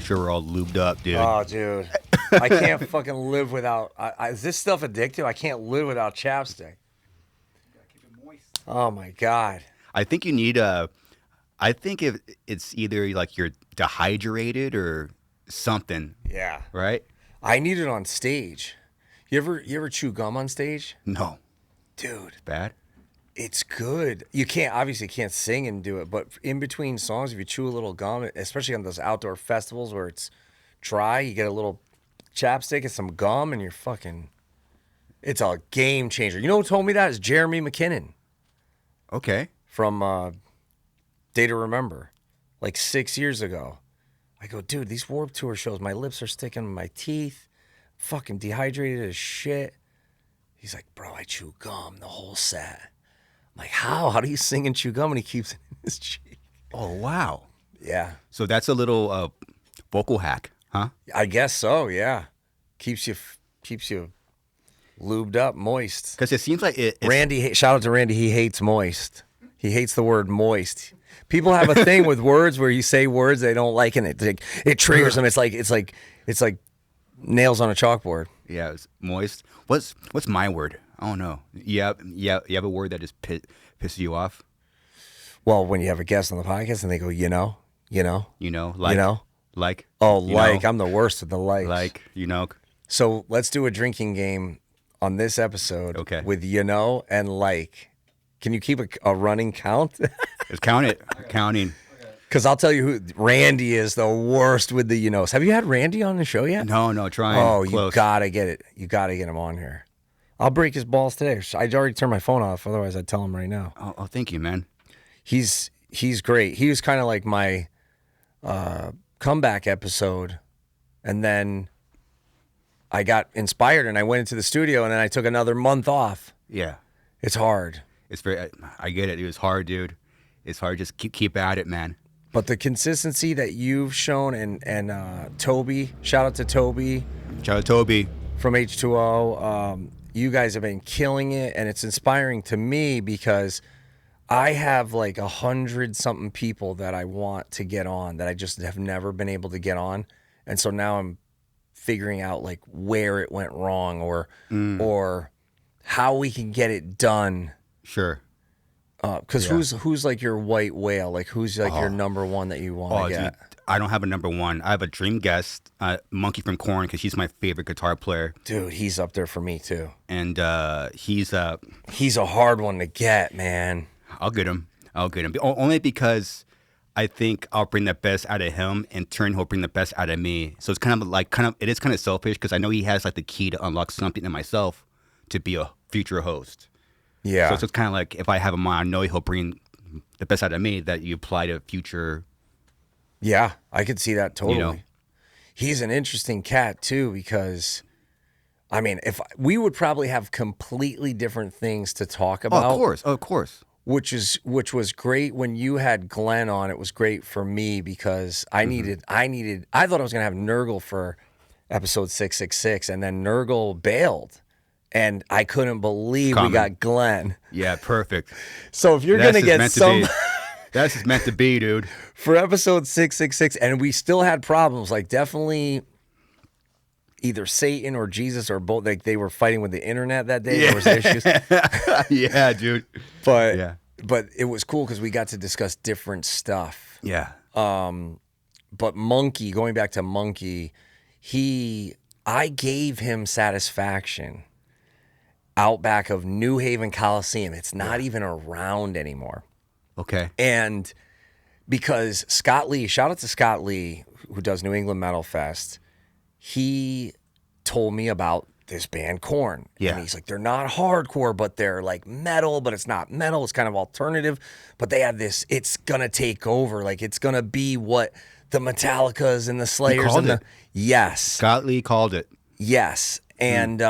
make sure we're all lubed up, dude. Oh, dude. I can't fucking live without... is this stuff addictive? I can't live without chapstick. Keep it moist. Oh, my God. I think you need I think if it's either like you're dehydrated or something. Yeah. Right? I need it on stage. You ever chew gum on stage? No. Dude. Bad? It's good. You obviously can't sing and do it, but in between songs, if you chew a little gum, especially on those outdoor festivals where it's dry, you get a little chapstick and some gum and you're fucking... It's a game changer. You know who told me that? Is Jeremy McKinnon. Okay. From Day to Remember, like 6 years ago. I go, dude, these Warped Tour shows, my lips are sticking to my teeth, fucking dehydrated as shit. He's like, bro, I chew gum the whole set. I'm like, how? How do you sing and chew gum? And he keeps it in his cheek. Oh, wow. Yeah. So that's a little vocal hack, huh? I guess so, yeah. Keeps you lubed up, moist. Because it seems like Randy, shout out to Randy, he hates moist. He hates the word moist. People have a thing with words where you say words they don't like and it triggers them. It's like nails on a chalkboard. Yeah, it's moist. What's my word? I don't know. Yeah. You have a word that just pisses you off? Well, when you have a guest on the podcast and they go, like. Oh, like. I'm the worst with the likes. Like, So let's do a drinking game on this episode. Okay. With and like. Can you keep a running count? Just count it. Counting. Because I'll tell you who Randy is the worst with the Have you had Randy on the show yet? No, trying. Oh, Close. You gotta get it. You gotta get him on here. I'll break his balls today. I already turned my phone off. Otherwise, I'd tell him right now. Oh, thank you, man. He's great. He was kind of like my comeback episode, and then I got inspired and I went into the studio and then I took another month off. Yeah, it's hard. It's very. I get it. It was hard, dude. It's hard. Just keep at it, man. But the consistency that you've shown and Toby, shout out to Toby. Shout out to Toby from H2O. You guys have been killing it, and it's inspiring to me because I have like 100-something people that I want to get on that I just have never been able to get on, and so now I'm figuring out like where it went wrong or how we can get it done. Sure. Because who's like your white whale? Like who's like your number one that you want to get? Dude, I don't have a number one. I have a dream guest, Monkey from Korn, because he's my favorite guitar player. Dude, he's up there for me too. And he's a hard one to get, man. I'll get him. Only because I think I'll bring the best out of him, in turn he'll bring the best out of me. So it's it is kind of selfish because I know he has like the key to unlock something in myself to be a future host. Yeah. So it's kind of like if I have him on, I know he'll bring the best out of me that you apply to future. Yeah, I could see that totally. He's an interesting cat too because, I mean, if we would probably have completely different things to talk about. Of course. Which was great when you had Glenn on. It was great for me because I thought I was gonna have Nurgle for episode 666, and then Nurgle bailed. And I couldn't believe we got Glenn. Yeah, perfect. So if you're going to get some... That's just meant to be, dude. For episode 666, and we still had problems, like definitely either Satan or Jesus or both. Like they were fighting with the internet that day. Yeah. There was issues. Yeah, dude. But it was cool because we got to discuss different stuff. Yeah. But Monkey, going back to Monkey, I gave him Satisfaction out back of New Haven Coliseum. It's not even around anymore. Okay. And because Scott Lee, shout out to Scott Lee, who does New England Metal Fest, he told me about this band Korn. Yeah. And he's like, they're not hardcore, but they're like metal, but it's not metal. It's kind of alternative. But they have this, it's going to take over. Like it's going to be what the Metallicas and the Slayers and the... Yes. Scott Lee called it. Yes. And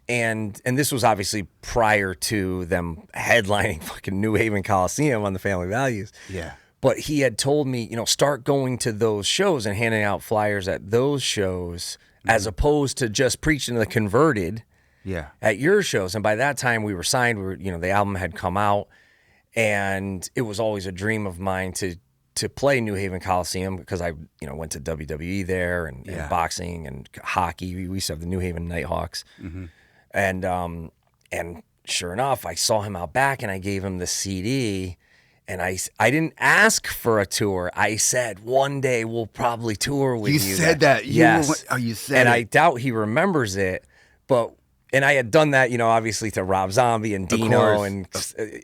and this was obviously prior to them headlining fucking New Haven Coliseum on the Family Values. Yeah. But he had told me, start going to those shows and handing out flyers at those shows as opposed to just preaching to the converted at your shows. And by that time we were signed, the album had come out, and it was always a dream of mine to to play New Haven Coliseum because I went to WWE there and boxing and hockey. We used to have the New Haven Nighthawks, and sure enough, I saw him out back and I gave him the CD. And I didn't ask for a tour. I said, one day we'll probably tour with you. You said that. Yes. You said and it. I doubt he remembers it. And I had done that, obviously to Rob Zombie and Dino and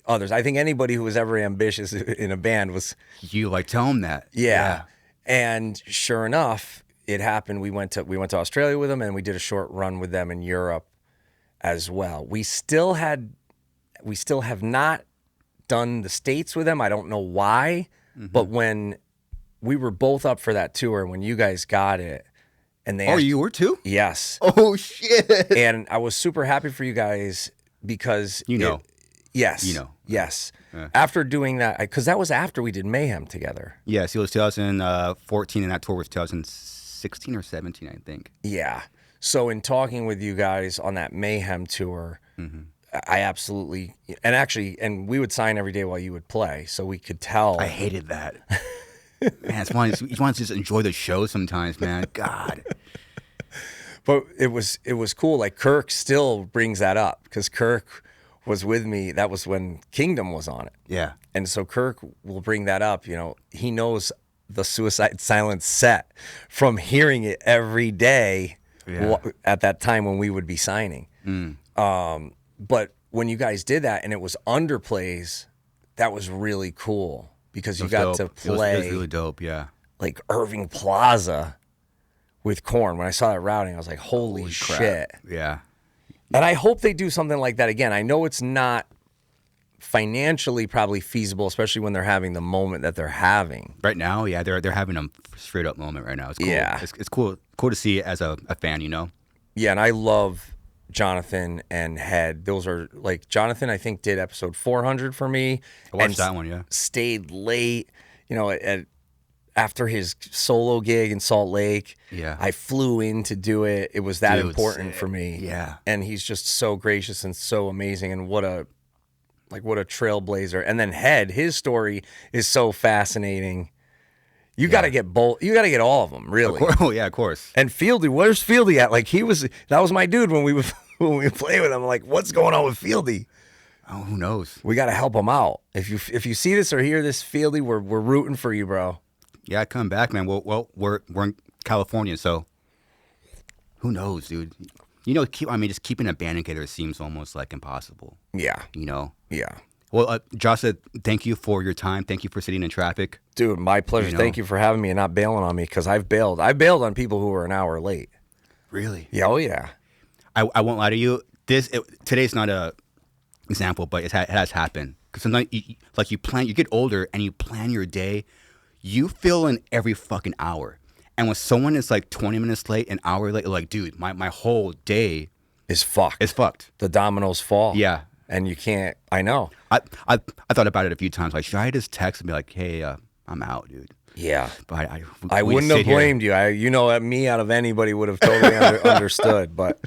others. I think anybody who was ever ambitious in a band was... You tell him that. Yeah. And sure enough, it happened. We went to Australia with them and we did a short run with them in Europe as well. We still have not done the States with them. I don't know why, but when we were both up for that tour, when you guys got it, and they you were too? Yes. Oh shit! And I was super happy for you guys because yes. Yes. Yeah. After doing that, because that was after we did Mayhem together. Yes, it was 2014, and that tour was 2016 or 17, I think. Yeah. So in talking with you guys on that Mayhem tour. I absolutely, and we would sign every day while you would play, so we could tell. I hated that. Man, you want to just enjoy the show sometimes, man. God. But it was cool. Like Kirk still brings that up because Kirk was with me. That was when Kingdom was on it. Yeah. And so Kirk will bring that up. He knows the Suicide Silence set from hearing it every day at that time when we would be signing. But when you guys did that and it was underplays, that was really cool because you got to play. It was really dope, yeah. Like Irving Plaza with Korn. When I saw that routing, I was like, holy shit. Yeah. And I hope they do something like that again. I know it's not financially probably feasible, especially when they're having the moment that they're having. Right now, yeah, they're having a straight up moment right now. It's cool. Yeah. It's cool to see it as a fan, Yeah, and I love Jonathan and Head. Those are like Jonathan, I think, did episode 400 for me. I watched that one, yeah. Stayed late, after his solo gig in Salt Lake. Yeah. I flew in to do it. It was that important for me. Yeah. And he's just so gracious and so amazing, and what a trailblazer. And then Head, his story is so fascinating. You got to get both. You got to get all of them, really. Oh yeah, of course. And Fieldy, where's Fieldy at? Like that was my dude when we would play with him. I'm like, what's going on with Fieldy? Oh, who knows? We got to help him out. If you see this or hear this, Fieldy, we're rooting for you, bro. Yeah, come back, man. Well, we're in California, so who knows, dude? Just keeping a band together seems almost like impossible. Yeah. Yeah. Well, Jasta, thank you for your time. Thank you for sitting in traffic. Dude, my pleasure. Thank you for having me and not bailing on me, because I've bailed. I bailed on people who were an hour late. Really? Yeah. Oh, yeah. I won't lie to you. Today's not a example, but it has happened. Because sometimes, you get older and you plan your day. You fill in every fucking hour. And when someone is like 20 minutes late, an hour late, you're like, dude, my whole day is fucked. It's fucked. The dominoes fall. Yeah. And you can't. I know. I thought about it a few times. Like, should I just text and be like, "Hey, I'm out, dude." Yeah. But I wouldn't have blamed you. Me out of anybody would have totally understood. But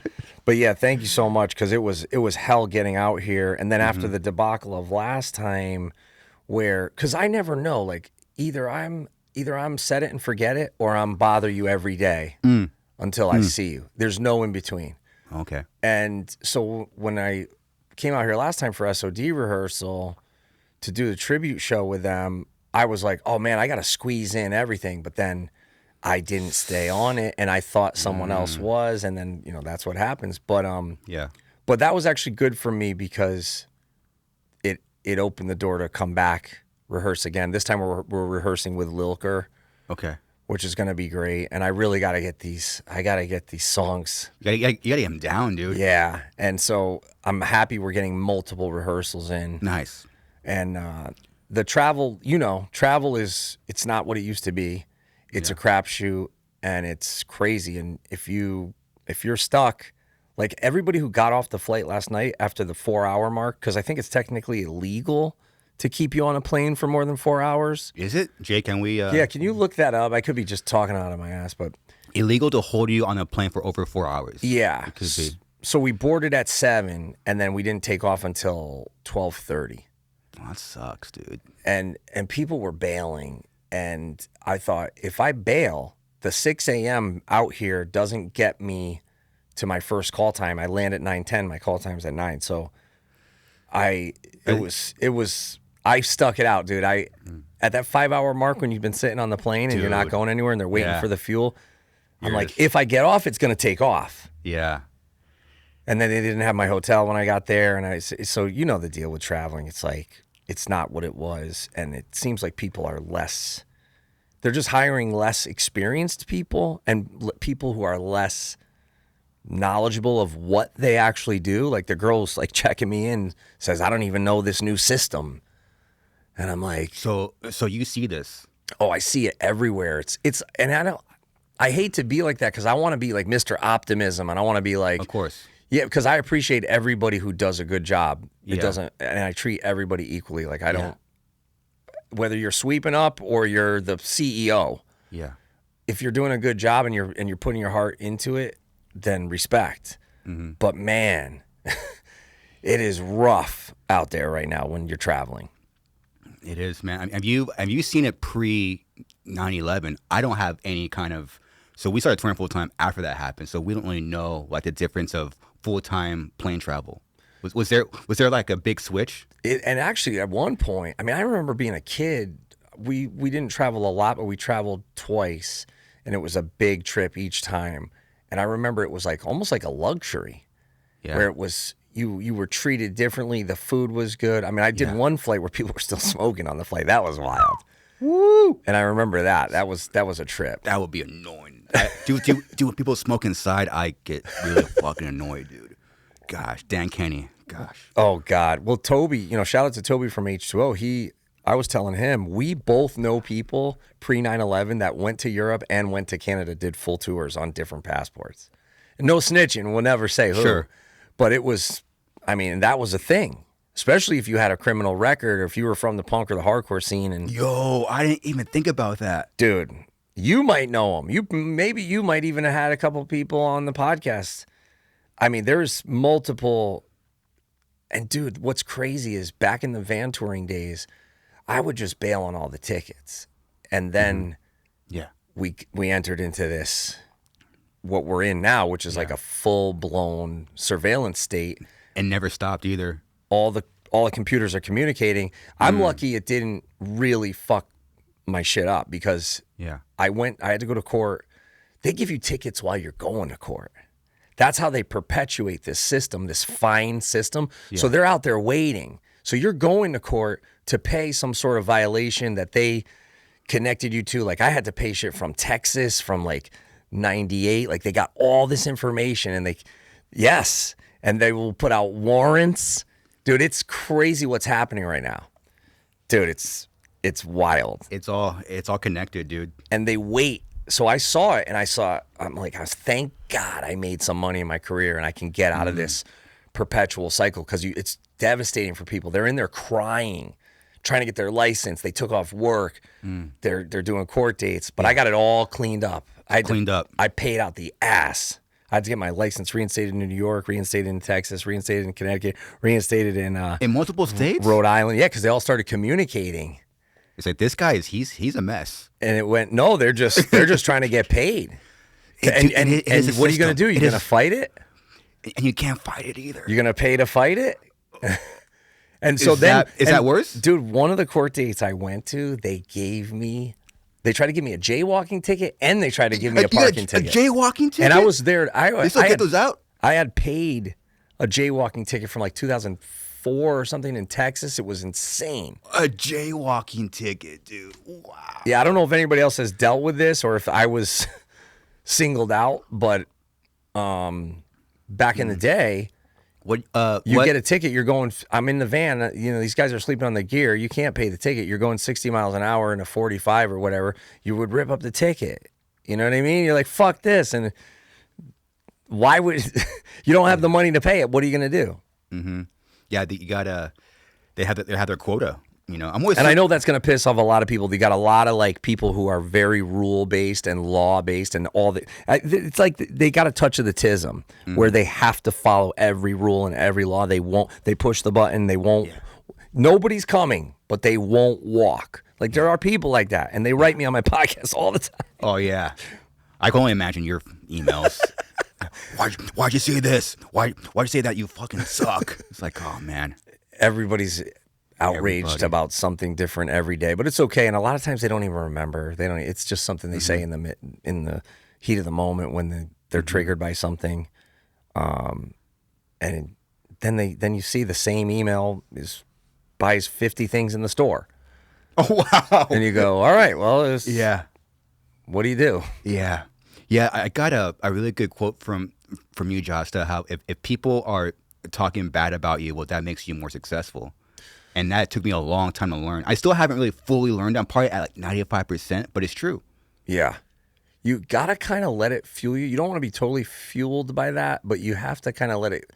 yeah, thank you so much, because it was hell getting out here. And then after the debacle of last time, because I never know. Like either I'm set it and forget it, or I'm bother you every day until I see you. There's no in between. Okay. And so when I came out here last time for SOD rehearsal to do the tribute show with them, I was like, oh man, I got to squeeze in everything. But then I didn't stay on it, and I thought someone else was, and then that's what happens. But yeah. But that was actually good for me, because it opened the door to come back, rehearse again. This time we're rehearsing with Lilker. Okay. Which is gonna be great, and I really gotta get these. I gotta get these songs. You gotta get them down, dude. Yeah, and so I'm happy we're getting multiple rehearsals in. Nice. And the travel, it's not what it used to be. It's a crapshoot, and it's crazy. And if you're stuck, like everybody who got off the flight last night after the 4-hour mark, because I think it's technically illegal to keep you on a plane for more than 4 hours. Is it? Jay, can we... Yeah, can you look that up? I could be just talking out of my ass, but... Illegal to hold you on a plane for over 4 hours. Yeah. It could be. So we boarded at 7, and then we didn't take off until 12:30. Oh, that sucks, dude. And people were bailing. And I thought, if I bail, the 6 a.m. out here doesn't get me to my first call time. I land at 9:10. My call time's at 9. So I stuck it out, dude. At that 5-hour mark when you've been sitting on the plane and you're not going anywhere and they're waiting for the fuel, I'm like, if I get off, it's going to take off. Yeah. And then they didn't have my hotel when I got there. And so you know the deal with traveling. It's like, it's not what it was. And it seems like people are less, they're just hiring less experienced people and people who are less knowledgeable of what they actually do. Like the girl's like checking me in, says, I don't even know this new system. And I'm like, So you see this? oh, I see it everywhere. And I hate to be like that because I want to be like Mr. Optimism and I want to be like, Of course. yeah, because I appreciate everybody who does a good job. It Yeah. doesn't, and I treat everybody equally. Like I don't, whether you're sweeping up or you're the CEO, Yeah. if you're doing a good job and you're putting your heart into it, then respect. Mm-hmm. But man, it is rough out there right now when you're traveling. It is, man. I mean, have you seen it pre 9/11? I don't have any kind of. So we started touring full time after that happened. So we don't really know like the difference of full time plane travel. Was there like a big switch? And actually, at one point, I mean, I remember being a kid. We didn't travel a lot, but we traveled twice, and it was a big trip each time. And I remember it was like almost like a luxury, where it was you were treated differently. The food was good. I mean, I did one flight where people were still smoking on the flight. That was wild. Woo! And I remember that. That was a trip. That would be annoying. When people smoke inside, I get really fucking annoyed, dude. Gosh, Dan Kenny. Gosh. Oh God. Well, Toby, shout out to Toby from H2O. I was telling him, we both know people pre 9/11 that went to Europe and went to Canada, did full tours on different passports. And no snitching, we'll never say who. Sure. But it was, I mean, that was a thing, especially if you had a criminal record or if you were from the punk or the hardcore scene. And Yo, I didn't even think about that. dude, you might know them. Maybe you might even have had a couple people on the podcast. I mean, there's multiple. And dude, what's crazy is back in the van touring days, I would just bail on all the tickets. And then we entered into this, what we're in now, which is like a full-blown surveillance state. And never stopped either. All the computers are communicating. I'm lucky it didn't really fuck my shit up because I had to go to court. They give you tickets while you're going to court. That's how they perpetuate this system, this fine system. So they're out there waiting. So you're going to court to pay some sort of violation that they connected you to. Like I had to pay shit from Texas from like 98. Like they got all this information and and they will put out warrants. Dude, it's crazy what's happening right now. Dude, it's wild. It's all connected, dude. And they wait. So I saw it and I'm like, thank God I made some money in my career and I can get out of this perpetual cycle because it's devastating for people. They're in there crying, trying to get their license. They took off work. They're doing court dates, but I got it all cleaned up. I paid out the ass. I had to get my license reinstated in New York, reinstated in Texas, reinstated in Connecticut, reinstated in multiple states, Rhode Island. Yeah, because they all started communicating. It's like this guy he's a mess. And it went, no, they're just trying to get paid. And what are you going to do? You're going to fight it? And you can't fight it either. You're going to pay to fight it? And so is that worse? Dude, one of the court dates I went to, they tried to give me a jaywalking ticket and they tried to give me a parking ticket. A jaywalking ticket? And I was there. They still get those out? I had paid a jaywalking ticket from like 2004 or something in Texas. It was insane. A jaywalking ticket, dude. Wow. Yeah, I don't know if anybody else has dealt with this or if I was singled out, but back in the day, you get a ticket, you're going, I'm in the van, these guys are sleeping on the gear, you can't pay the ticket, you're going 60 miles an hour in a 45 or whatever, you would rip up the ticket. You know what I mean? You're like, fuck this. And why would, you don't have the money to pay it, what are you going to do? Mm-hmm. Yeah, they have their quota. I know that's going to piss off a lot of people. You got a lot of like people who are very rule based and law based and all the. It's like they got a touch of the tism where they have to follow every rule and every law. They won't. They push the button. They won't. Yeah. Nobody's coming, but they won't walk. Like there are people like that, and they write me on my podcast all the time. Oh yeah, I can only imagine your emails. Why'd you say this? Why'd you say that? You fucking suck. It's like, oh man. Everybody's outraged about something different every day, but it's okay. And a lot of times they don't even remember. They don't. It's just something they say in the heat of the moment when they're triggered by something. And then you see the same email buys 50 things in the store. Oh wow! And you go, all right, well, yeah. What do you do? Yeah. I got a really good quote from you, Jasta. How if people are talking bad about you, well, that makes you more successful. And that took me a long time to learn. I still haven't really fully learned. I'm probably at like 95%, but it's true. Yeah. You got to kind of let it fuel you. You don't want to be totally fueled by that, but you have to kind of let it.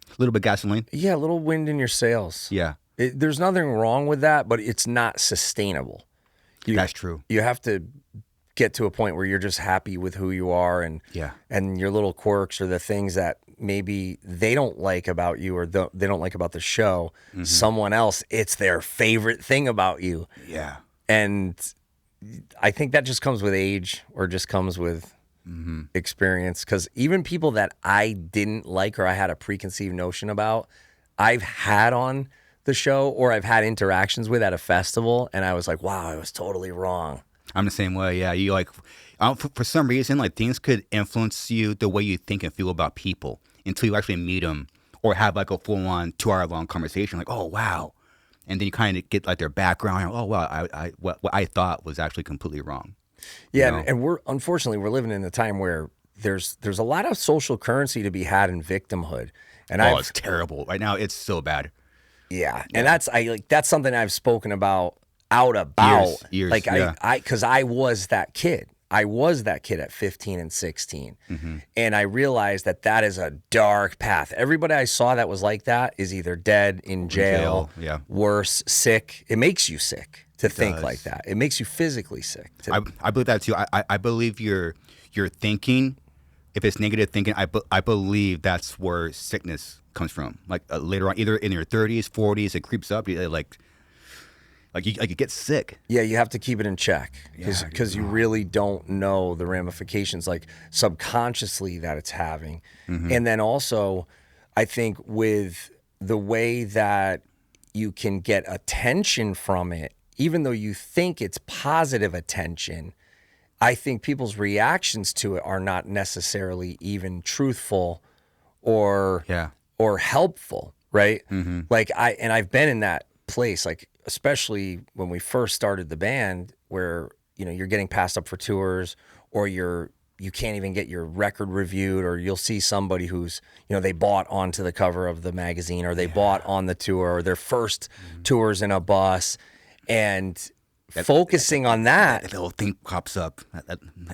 A little bit of gasoline? Yeah, a little wind in your sails. Yeah. There's nothing wrong with that, but it's not sustainable. That's true. You have to get to a point where you're just happy with who you are, and your little quirks or the things that maybe they don't like about you or they don't like about the show. Mm-hmm. Someone else, it's their favorite thing about you. Yeah. And I think that just comes with age or just comes with experience. Because even people that I didn't like or I had a preconceived notion about, I've had on the show or I've had interactions with at a festival, and I was like, wow, I was totally wrong. I'm the same way. Yeah, you like, for some reason, like things could influence you the way you think and feel about people until you actually meet them or have like a full-on 2-hour-long conversation. Like, oh wow, and then you kind of get like their background. And, oh wow, what I thought was actually completely wrong. Yeah, you know? And we're living in a time where there's a lot of social currency to be had in victimhood, and it's terrible right now. It's so bad. Yeah, and that's something I've spoken about. Years, like because I was that kid. I was that kid at 15 and 16, and I realized that is a dark path. Everybody I saw that was like that is either dead, in jail, worse, sick. It makes you sick to think like that. It makes you physically sick. I believe that too. I believe your thinking, if it's negative thinking, I believe that's where sickness comes from. Like later on, either in your 30s, 40s, it creeps up. You get sick. Yeah, you have to keep it in check because you really don't know the ramifications, like subconsciously that it's having. And then also, I think with the way that you can get attention from it, even though you think it's positive attention, I think people's reactions to it are not necessarily even truthful or helpful, right? Like I've been in that place, like especially when we first started the band, where you're getting passed up for tours, or you can't even get your record reviewed, or you'll see somebody who's they bought onto the cover of the magazine, or they bought on the tour, or their first tours in a bus, and focusing on that little thing pops up,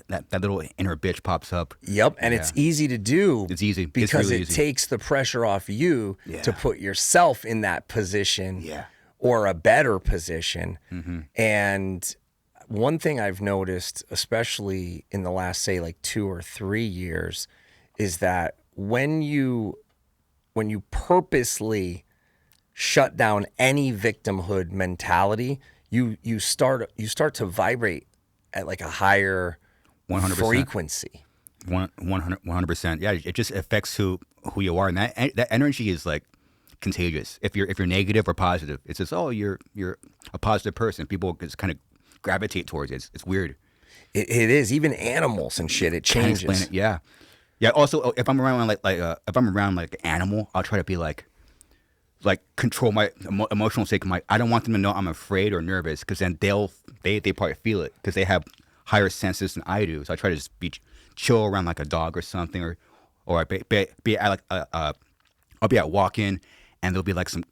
that little inner bitch pops up. Yep, and it's easy to do. It's easy because really it takes the pressure off you to put yourself in that position. Yeah. Or a better position. And one thing I've noticed, especially in the last, say, like 2 or 3 years, is that when you purposely shut down any victimhood mentality, you start to vibrate at like a higher 100%. frequency. 100%. Yeah, it just affects who you are, and that energy is like contagious. If you're negative or positive, it's just you're a positive person. People just kind of gravitate towards it. It's weird. It is. Even animals and shit. It changes. Can't explain it. Yeah. Also, if I'm around if I'm around like an animal, I'll try to be like control my emotional state. I don't want them to know I'm afraid or nervous, because then they probably feel it because they have higher senses than I do. So I try to just be chill around like a dog or something, or I be at like I'll be at walk-in, and there'll be like some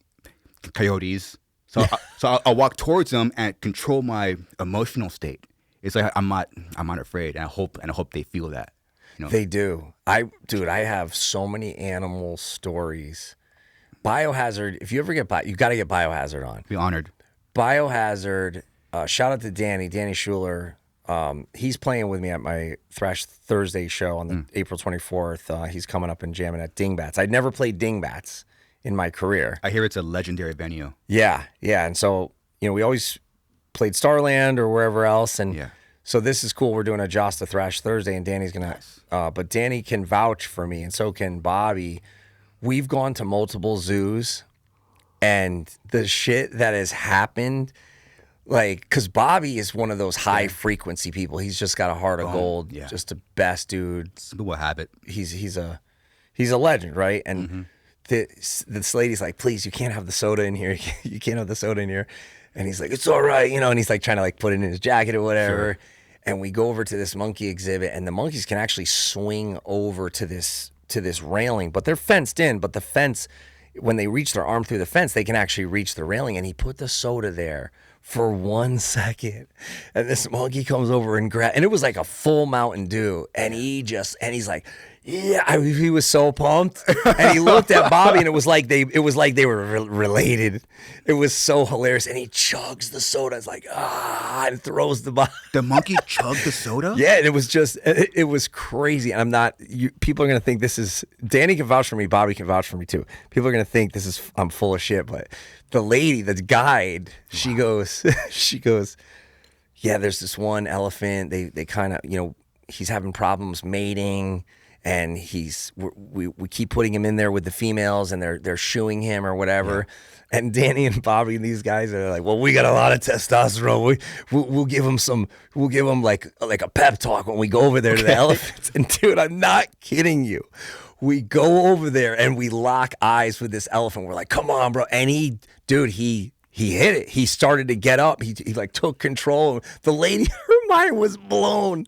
coyotes. So I'll walk towards them and control my emotional state. It's like I'm not afraid, and I hope they feel that. They do. I have so many animal stories. Biohazard. If you ever you got to get Biohazard on. Be honored. Biohazard. Shout out to Danny Schuler. He's playing with me at my Thrash Thursday show on the April 24th. He's coming up and jamming at Dingbats. I'd never played Dingbats in my career. I hear it's a legendary venue. Yeah. And so, we always played Starland or wherever else, and Yeah. so this is cool. We're doing a Jasta Thrash Thursday, and Danny's gonna. But Danny can vouch for me, and so can Bobby. We've gone to multiple zoos, and the shit that has happened, like, because Bobby is one of those high frequency people. He's just got a heart of gold. Yeah. Just the best dude. Some people have it. He's a legend, right? And this lady's like, please, you can't have the soda in here. You can't have the soda in here. And he's like, it's all right, you know. And he's like trying to like put it in his jacket or whatever. Sure. And we go over to this monkey exhibit, and the monkeys can actually swing over to this railing, but they're fenced in. But the fence, when they reach their arm through the fence, they can actually reach the railing. And he put the soda there for 1 second, and this monkey comes over and and it was like a full Mountain Dew, and he's like, yeah, he was so pumped, and he looked at Bobby, and it was like they were related. It was so hilarious, and he chugs the soda. It's like and throws the bottle. The monkey chugged the soda. Yeah, and it was crazy. And I'm not. People are gonna think this is. Danny can vouch for me. Bobby can vouch for me too. People are gonna think I'm full of shit, but the lady, the guide, she goes, yeah, there's this one elephant. They kind of, he's having problems mating. And we keep putting him in there with the females, and they're shooing him or whatever. Yeah. And Danny and Bobby and these guys are like, well, we got a lot of testosterone. We'll give him like a pep talk when we go over there to the elephants. And dude, I'm not kidding you. We go over there and we lock eyes with this elephant. We're like, come on, bro. And he hit it. He started to get up. He like took control. The lady, her mind was blown.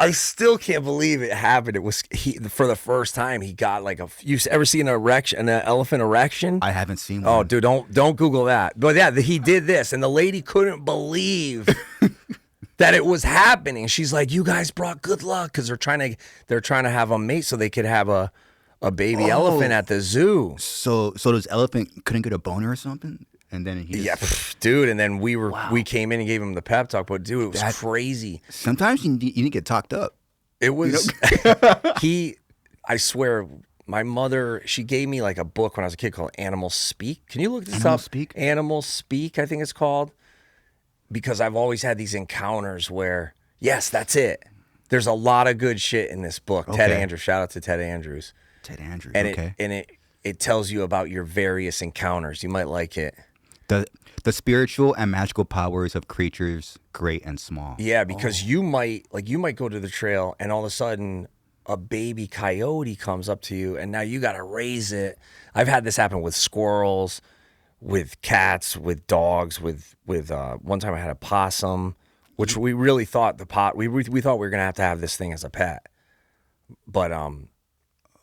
I still can't believe it happened. It was for the first time he got like you've ever seen an elephant erection? I haven't seen one. Oh, dude, don't Google that. But yeah, he did this, and the lady couldn't believe that it was happening. She's like, "You guys brought good luck," because they're trying to have a mate so they could have a baby elephant at the zoo. So this elephant couldn't get a boner or something? And then dude. And then we came in and gave him the pep talk. But dude, it was crazy. Sometimes you need to get talked up. It was I swear, my mother, she gave me like a book when I was a kid called Animal Speak. Can you look this up? Animal Speak, I think it's called. Because I've always had these encounters where, yes, that's it. There's a lot of good shit in this book. Okay. Ted Andrews, shout out to Ted Andrews. And it tells you about your various encounters. You might like it. The spiritual and magical powers of creatures, great and small. Yeah, because you might go to the trail, and all of a sudden a baby coyote comes up to you, and now you got to raise it. I've had this happen with squirrels, with cats, with dogs, with one time I had a possum, which we really thought we thought we were gonna have to have this thing as a pet. But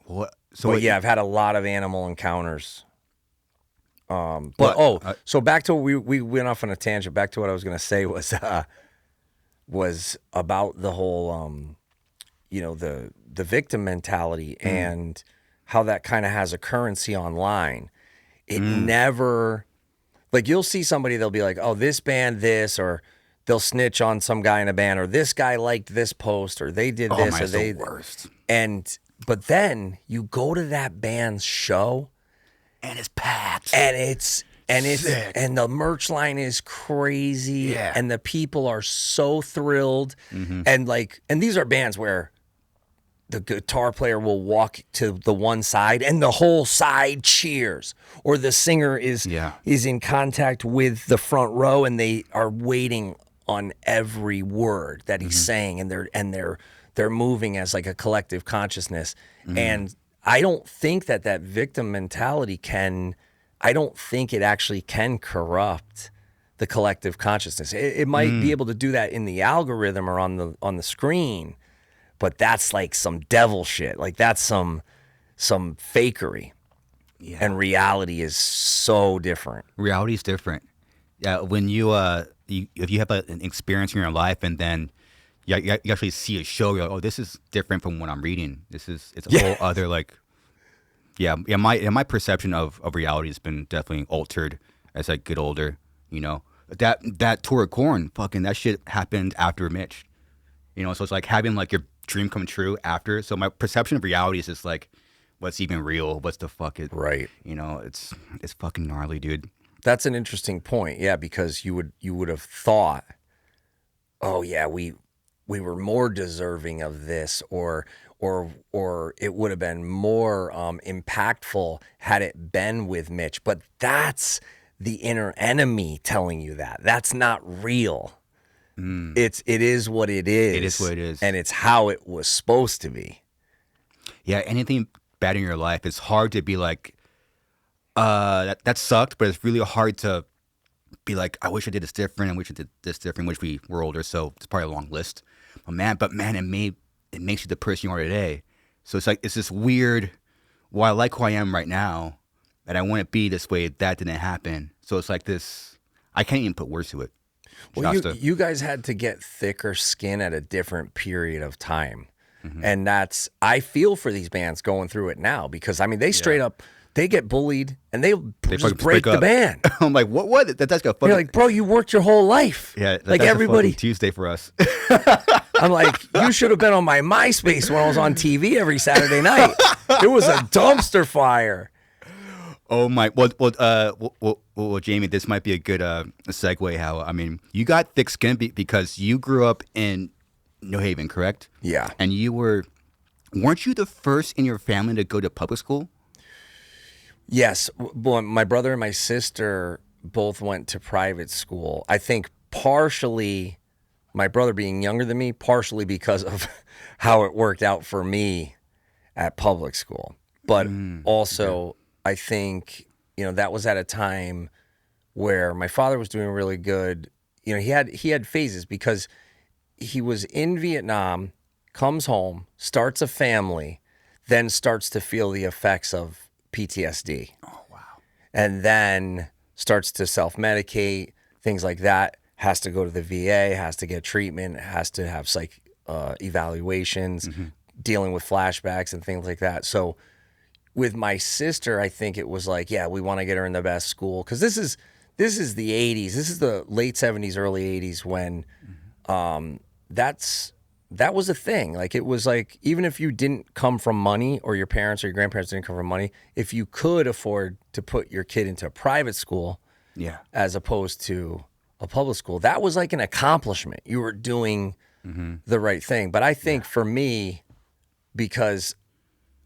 what? I've had a lot of animal encounters. So back to we went off on a tangent. Back to what I was gonna say was about the whole the victim mentality and how that kind of has a currency online. It never, like, you'll see somebody, they'll be like, oh, this band this, or they'll snitch on some guy in a band, or this guy liked this post, or they did this, or they the worst. But then you go to that band's show, and it's packed, and the merch line is crazy, and the people are so thrilled, and these are bands where the guitar player will walk to the one side and the whole side cheers, or the singer is in contact with the front row and they are waiting on every word that he's saying, and they're moving as like a collective consciousness. And I don't think that victim mentality I don't think it actually can corrupt the collective consciousness. It might be able to do that in the algorithm or on the screen, but that's like some devil shit. Like, that's some fakery. Yeah. And reality is so different. Reality is different. Yeah, when you if you have an experience in your life and then you actually see a show, you're like, oh, this is different from what I'm reading. It's a whole other, like, my perception of reality has been definitely altered as I get older. That tour of Korn, fucking, that shit happened after Mitch. So it's like having like your dream come true after. So my perception of reality is just like, what's even real? What's the fuck it? Right. It's fucking gnarly, dude. That's an interesting point. Yeah, because you would have thought, oh yeah, we were more deserving of this, or it would have been more impactful had it been with Mitch. But that's the inner enemy telling you that. That's not real. It is what it is. It is what it is. And it's how it was supposed to be. Yeah, anything bad in your life, it's hard to be like, that sucked, but it's really hard to be like, I wish I did this different. I wish I did this different. Wish we were older. So it's probably a long list. But man, it makes you the person you are today. So it's like, it's this weird, well, I like who I am right now, and I want to be this way. That didn't happen. So it's like this, I can't even put words to it. Well, Jasta. you guys had to get thicker skin at a different period of time. And I feel for these bands going through it now, because I mean, they straight up, they get bullied and they just break the up. band. I'm like, what? That's got fucking. You're like, bro, you worked your whole life. Yeah, like that's everybody. a fucking Tuesday for us. I'm like, you should have been on my MySpace when I was on TV every Saturday night. It was a dumpster fire. Oh my! Well, Jamey, this might be a good segue. How, I mean, you got thick skin because you grew up in New Haven, correct? Yeah. And weren't you the first in your family to go to public school? Yes. Well, my brother and my sister both went to private school. I think partially, my brother being younger than me, partially because of how it worked out for me at public school. But also, I think, that was at a time where my father was doing really good. He had phases, because he was in Vietnam, comes home, starts a family, then starts to feel the effects of PTSD. Oh, wow. And then starts to self-medicate, things like that, has to go to the VA, has to get treatment, has to have psych evaluations, dealing with flashbacks and things like that. So with my sister, I think it was like, yeah, we want to get her in the best school, because this is the 80s. This is the late 70s, early 80s, when that was a thing. Like, it was like, even if you didn't come from money, or your parents or your grandparents didn't come from money, if you could afford to put your kid into a private school, as opposed to a public school, that was like an accomplishment. You were doing the right thing. But I think for me, because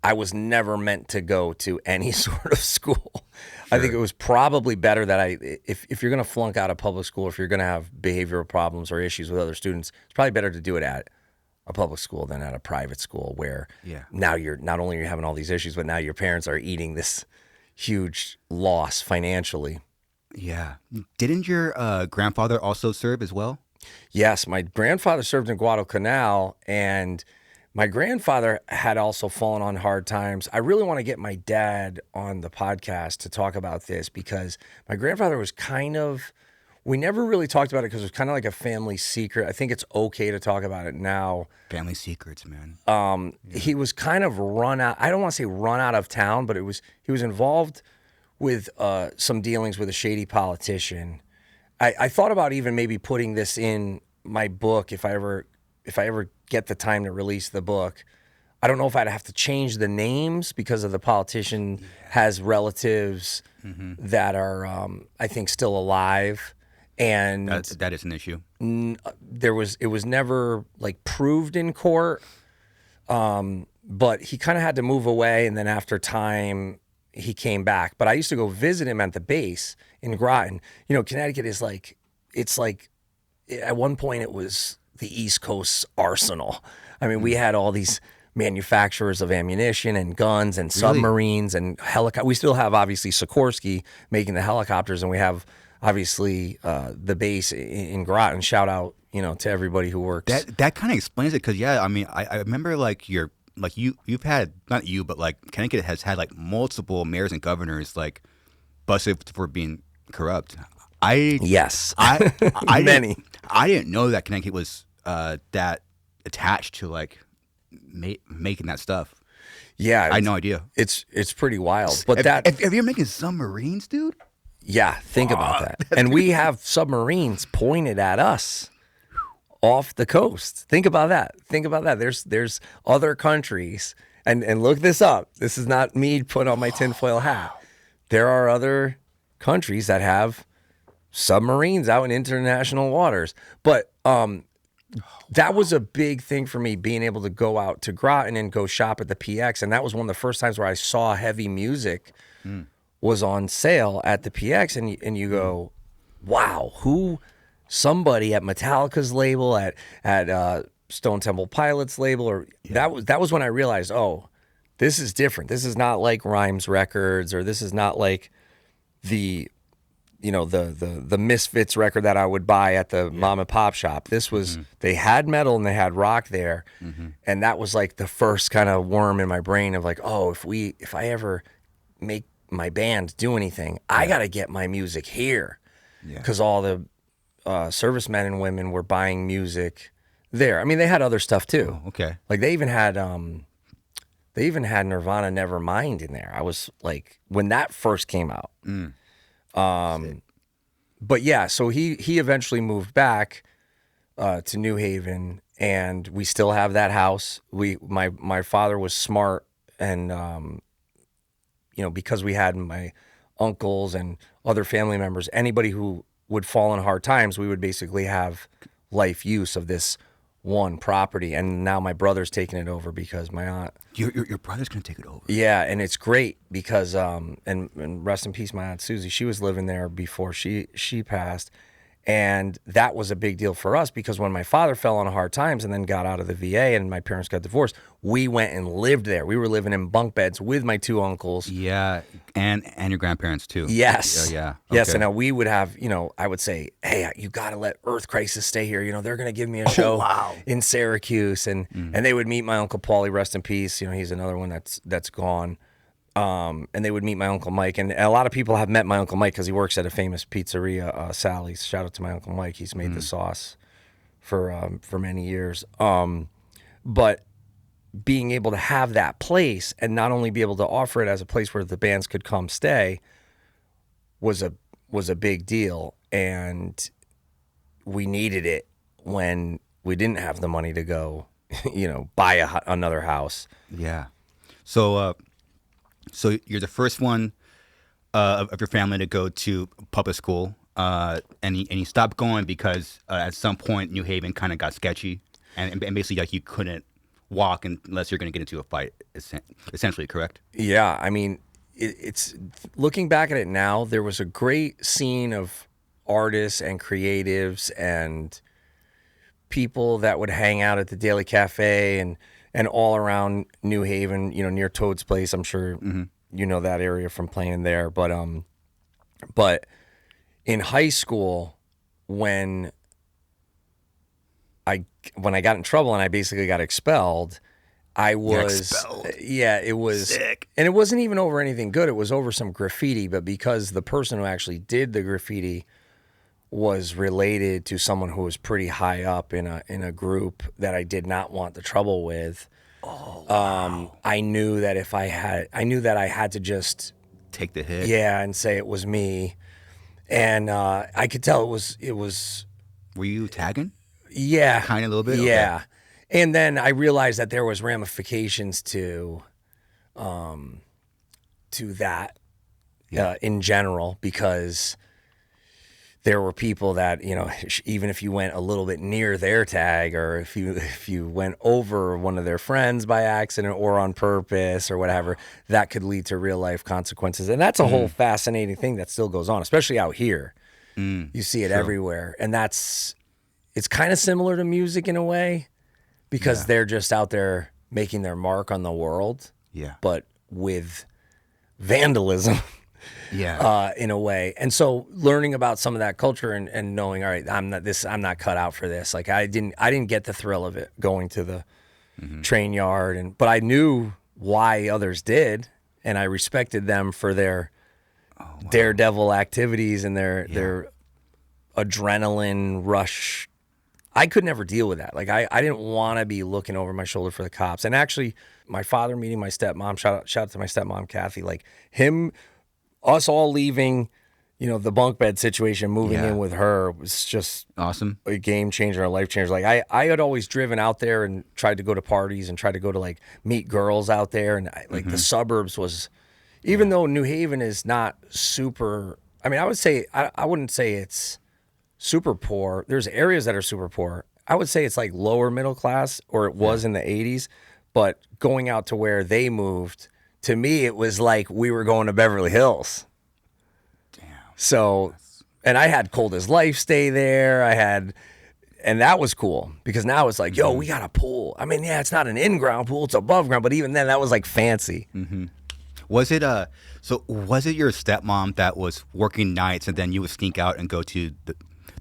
I was never meant to go to any sort of school, I think it was probably better that if you're going to flunk out of public school, if you're going to have behavioral problems or issues with other students, it's probably better to do it at a public school than at a private school, where now you're not only you're having all these issues, but now your parents are eating this huge loss financially. Yeah. Didn't your grandfather also serve as well? Yes, my grandfather served in Guadalcanal, and my grandfather had also fallen on hard times. I really want to get my dad on the podcast to talk about this, because my grandfather was we never really talked about it because it was kind of like a family secret. I think it's okay to talk about it now. Family secrets, man. He was kind of run out. I don't want to say run out of town, but he was involved with some dealings with a shady politician. I thought about even maybe putting this in my book if I ever get the time to release the book. I don't know if I'd have to change the names, because of the politician has relatives that are, I think, still alive. And that is an issue. It was never like proved in court. But he kind of had to move away. And then after time, he came back. But I used to go visit him at the base in Groton. Connecticut is like, it's like, at one point it was the East Coast arsenal. I mean, we had all these manufacturers of ammunition and guns and submarines and helicopters. We still have, obviously, Sikorsky making the helicopters, and we have, obviously, the base in Groton. Shout out, to everybody who works. That kind of explains it, because I mean, I remember you've had, not you, but like Connecticut has had like multiple mayors and governors like busted for being corrupt. Yes. Many. I didn't know that Connecticut was that attached to like making that stuff. Yeah, I had no idea. It's pretty wild. But if you're making submarines, dude. Yeah, think about that. And we have submarines pointed at us off the coast. Think about that. There's other countries, and look this up. This is not me putting on my tinfoil hat. There are other countries that have submarines out in international waters. But that was a big thing for me, being able to go out to Groton and go shop at the PX. And that was one of the first times where I saw heavy music was on sale at the PX. And you go, wow, somebody at Metallica's label, at Stone Temple Pilots label, or that was when I realized, oh, this is different. This is not like Rhymes Records, or this is not like the Misfits record that I would buy at the mom and pop shop. This was, they had metal and they had rock there. And that was like the first kind of worm in my brain of like, oh, if I ever make my band do anything, I got to get my music here. Because all the servicemen and women were buying music there. I mean, they had other stuff too. Oh, okay. Like they even had Nirvana Nevermind in there. I was like, when that first came out. But yeah, so he eventually moved back to New Haven, and we still have that house. My father was smart, and because we had my uncles and other family members, anybody who would fall in hard times, we would basically have life use of this one property. And now my brother's taking it over because my aunt. Your brother's gonna take it over. Yeah, and it's great because and rest in peace, my aunt Susie. She was living there before she passed, and that was a big deal for us because when my father fell on hard times and then got out of the VA and my parents got divorced, we went and lived there. We were living in bunk beds with my two uncles. Yeah, and your grandparents too. Yes. Yeah. Yes, Okay. and now we would have, I would say, hey, you got to let Earth Crisis stay here. They're going to give me a show in Syracuse, and they would meet my Uncle Paulie, rest in peace. He's another one that's gone. And they would meet my Uncle Mike, and a lot of people have met my Uncle Mike because he works at a famous pizzeria, Sally's. Shout out to my Uncle Mike. He's made the sauce for many years. But being able to have that place and not only be able to offer it as a place where the bands could come stay was a big deal, and we needed it when we didn't have the money to go, buy another house. Yeah. So you're the first one of your family to go to public school, and you stopped going because at some point New Haven kind of got sketchy, and basically like you couldn't walk unless you're going to get into a fight. Essentially, correct? Yeah, I mean, it's looking back at it now, there was a great scene of artists and creatives and people that would hang out at the Daily Cafe and all around New Haven, near Toad's Place. I'm sure you know that area from playing there. But in high school, when I got in trouble and I basically got expelled, I was expelled. Yeah, it was Sick. And it wasn't even over anything good. It was over some graffiti, but because the person who actually did the graffiti was related to someone who was pretty high up in a group that I did not want the trouble with. Oh, wow. I knew that I had to just Take the hit. yeah, and say it was me. And I could tell it was Were you tagging? yeah, Kind of a little bit? yeah. Okay. And then I realized that there was ramifications to that in general, because there were people that, even if you went a little bit near their tag, or if you went over one of their friends by accident or on purpose or whatever, that could lead to real life consequences. And that's a whole fascinating thing that still goes on, especially out here. You see it everywhere. And it's kind of similar to music in a way, because they're just out there making their mark on the world, but with vandalism. In a way. And so learning about some of that culture and knowing, all right, I'm not cut out for this. Like I didn't get the thrill of it going to the train yard, but I knew why others did, and I respected them for their daredevil activities and their adrenaline rush. I could never deal with that. Like I didn't want to be looking over my shoulder for the cops. And actually my father meeting my stepmom, shout out to my stepmom Kathy, like us all leaving, the bunk bed situation, moving in with her was just Awesome. a game changer, a life changer. Like I had always driven out there and tried to go to parties and tried to go to like meet girls out there, and the suburbs was, even though New Haven is not super I mean, I would say I wouldn't say it's super poor. There's areas that are super poor. I would say it's like lower middle class, or it was in the 80s. But going out to where they moved, to me, it was like we were going to Beverly Hills. Damn. So, and I had Cold as Life stay there. And that was cool because now it's like, yo, we got a pool. I mean, yeah, it's not an in-ground pool, it's above ground, but even then, that was like fancy. Mm-hmm. Was it was it your stepmom that was working nights and then you would sneak out and go to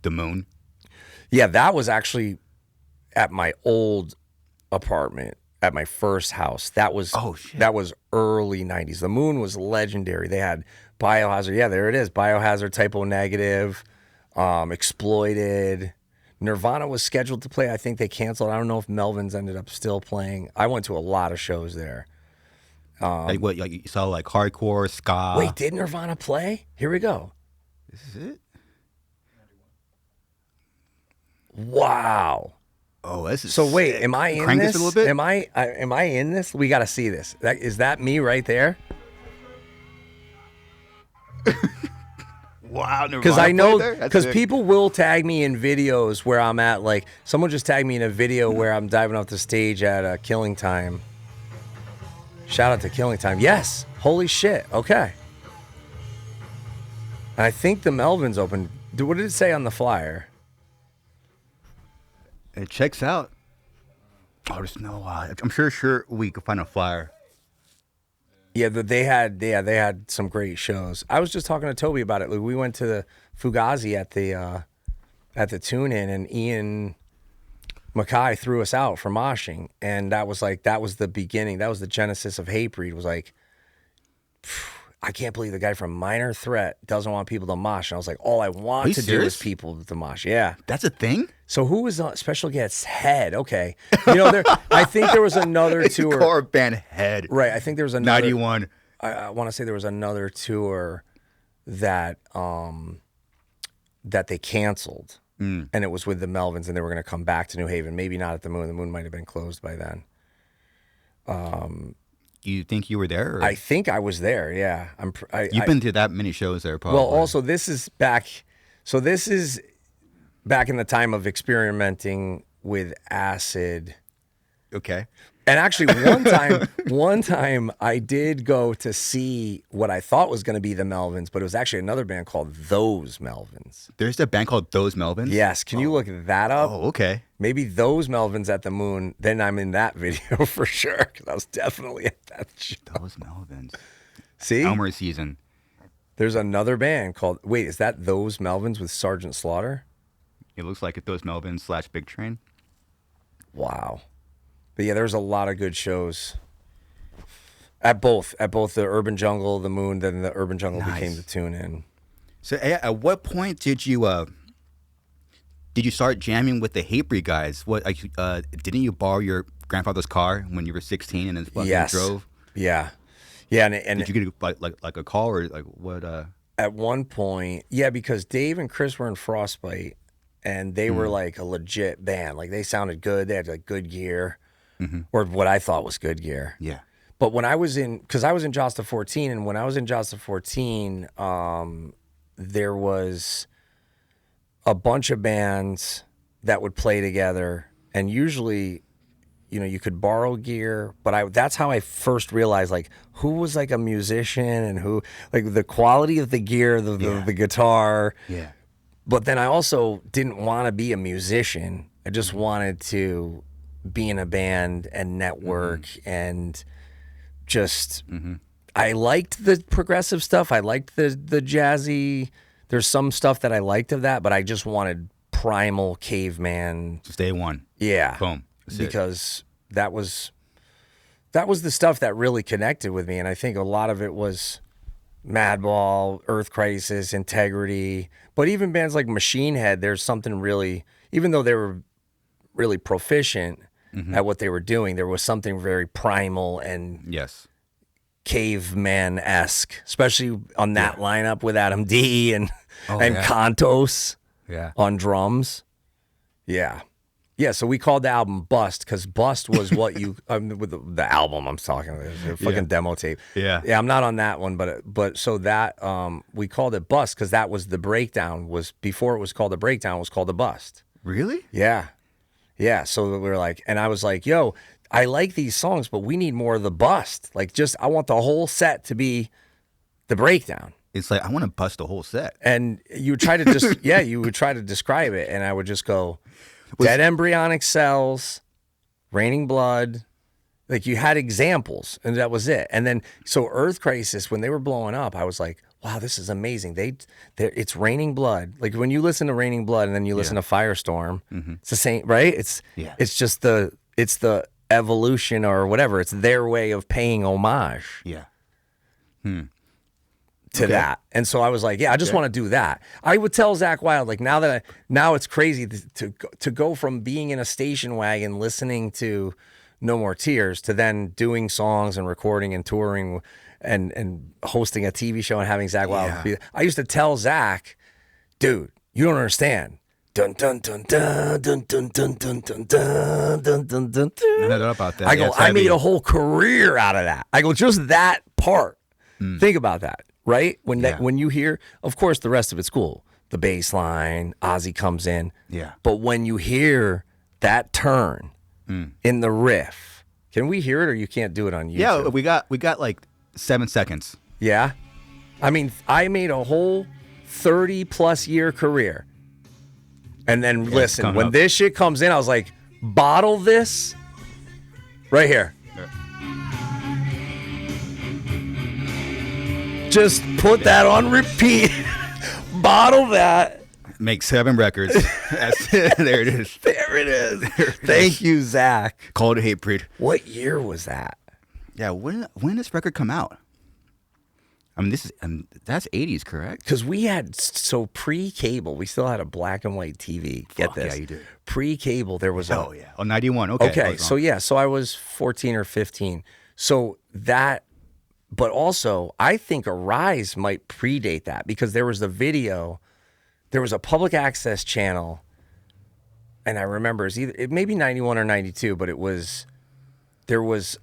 the moon? Yeah, that was actually at my old apartment, at my first house. That was that was early 90s. The moon was legendary. They had Biohazard. Yeah, there it is. Biohazard, Typo Negative, Exploited. Nirvana was scheduled to play. I think they canceled. I don't know if Melvin's ended up still playing. I went to a lot of shows there. Like what? Like you saw like hardcore ska. Wait, did Nirvana play? Here we go. This is it. Wow. Oh, this is so. Wait, sick. am I in Crank this? this a little bit. Am I in this? We got to see this. Is that me right there? Wow, because I know because people will tag me in videos where I'm at. Like someone just tagged me in a video where I'm diving off the stage at Killing Time. Shout out to Killing Time. Yes, holy shit. Okay. And I think the Melvins opened. What did it say on the flyer? It checks out. Oh, there's no. I'm sure we could find a flyer. Yeah, they had some great shows. I was just talking to Toby about it. Like, we went to the Fugazi at the tune-in, and Ian Mackay threw us out for moshing, and that was the beginning. That was the genesis of Hatebreed. Was like, I can't believe the guy from Minor Threat doesn't want people to mosh. And I was like, all I want to do is people to mosh. Yeah, that's a thing. So who was on special guest? Head. Okay, you know, I think there was another tour. Core band Head. Right. I think there was another 91. I want to say there was another tour that that they canceled, and it was with the Melvins, and they were going to come back to New Haven. Maybe not at the Moon. The Moon might have been closed by then. You think you were there? Or? I think I was there. Yeah, You've been to that many shows there, probably. Well, also this is back. So this is back in the time of experimenting with acid. Okay. And actually, one time I did go to see what I thought was going to be the Melvins, but it was actually another band called Those Melvins. There's a band called Those Melvins? Yes. Can you look that up? Oh, okay. Maybe Those Melvins at the Moon. Then I'm in that video for sure, because I was definitely at that show. Those Melvins. See? Elmer season. There's another band called... Wait, is that Those Melvins with Sergeant Slaughter? It looks like it. Those Melvins / Big Train. Wow. But yeah, there's a lot of good shows at both the Urban Jungle, the Moon, then the Urban Jungle became the tune-in. So at what point did you start jamming with the Hatebreed guys? What didn't you borrow your grandfather's car when you were 16 and then fucking drove? Yeah, and did you get like a call or like what? At one point, yeah, because Dave and Chris were in Frostbite, and they were like a legit band. Like they sounded good. They had like good gear. Mm-hmm. Or what I thought was good gear. Yeah. But when I was because I was in Jasta 14, and when I was in Jasta 14, there was a bunch of bands that would play together, and usually, you know, you could borrow gear. But that's how I first realized like who was like a musician and who like the quality of the gear, the guitar. Yeah. But then I also didn't want to be a musician. I just wanted to be in a band and network and just I liked the progressive stuff. I liked the jazzy. There's some stuff that I liked of that, but I just wanted primal caveman. Just day one. Yeah. Boom. Because that was the stuff that really connected with me, and I think a lot of it was Madball, Earth Crisis, Integrity. But even bands like Machine Head, there's something really, even though they were really proficient at what they were doing, there was something very primal and caveman-esque, especially on that lineup with Adam D and Contos on drums. Yeah. Yeah, so we called the album Bust because Bust was what you with the album I'm talking about, the fucking demo tape. Yeah. I'm not on that one, but so that we called it Bust because that was the breakdown. Was before it was called a breakdown, it was called a bust. Really? Yeah. So we were like, and I was like, yo, I like these songs, but we need more of the bust. Like, I want the whole set to be the breakdown. It's like I want to bust the whole set. And you would try to just you would try to describe it, and I would just go. Dead embryonic cells, raining blood. Like you had examples, and that was it. And then, so Earth Crisis, when they were blowing up, I was like, wow, this is amazing. It's raining blood. Like when you listen to Raining Blood and then you listen to Firestorm, it's the same, right? It's just it's the evolution or whatever. It's their way of paying homage. Yeah. To that. And so I was like, I just want to do that. I would tell Zach Wilde, like now it's crazy to go from being in a station wagon listening to No More Tears to then doing songs and recording and touring and hosting a TV show and having Zach Wilde be. I used to tell Zach, dude, you don't understand. Dun dun dun dun dun dun dun dun dun dun dun dun dun. I don't know about that. I go, I made a whole career out of that. I go, just that part. Think about that. Right? When you hear, of course, the rest of it's cool. The bass line, Ozzy comes in. Yeah. But when you hear that turn in the riff, can we hear it or you can't do it on YouTube? Yeah, we got like 7 seconds. Yeah? I mean, I made a whole 30-plus year career. And then listen, when this shit comes in, I was like, bottle this right here. Just put that on repeat. Bottle that. Make 7 records. There it is. There it is. Thank you, Zach. Called it Hatebreed. What year was that? Yeah, when did this record come out? I mean, that's 80s, correct? Because we had, pre-cable, we still had a black and white TV. Get this. Yeah, you did. Pre-cable, there was 91. Okay. So I was 14 or 15. So that, but also, I think Arise might predate that because there was the video, there was a public access channel, and I remember it may be 91 or 92, but there was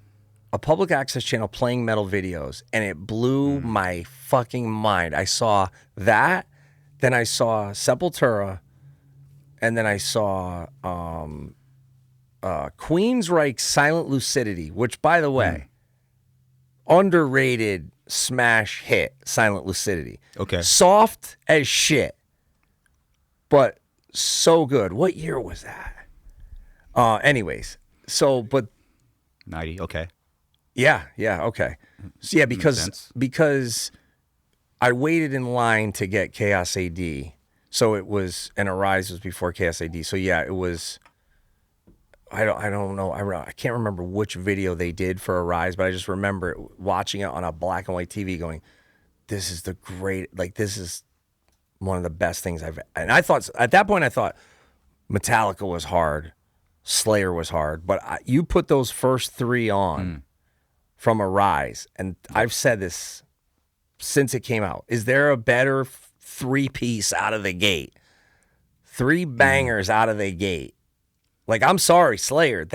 a public access channel playing metal videos, and it blew my fucking mind. I saw that, then I saw Sepultura, and then I saw Queensryche's Silent Lucidity, which, by the way, underrated smash hit, Silent Lucidity. Okay. Soft as shit, but so good. What year was that? Anyways, but 90, okay. Yeah, okay. So because I waited in line to get Chaos AD, so it was, and Arise was before Chaos AD. So yeah, it was. I don't know. I can't remember which video they did for Arise, but I just remember watching it on a black and white TV, going, "This is this is one of the best things I've." And I thought at that point, Metallica was hard, Slayer was hard, but you put those first 3 on from Arise, and I've said this since it came out. Is there a better 3-piece out of the gate? 3 bangers out of the gate. Like, I'm sorry, Slayer.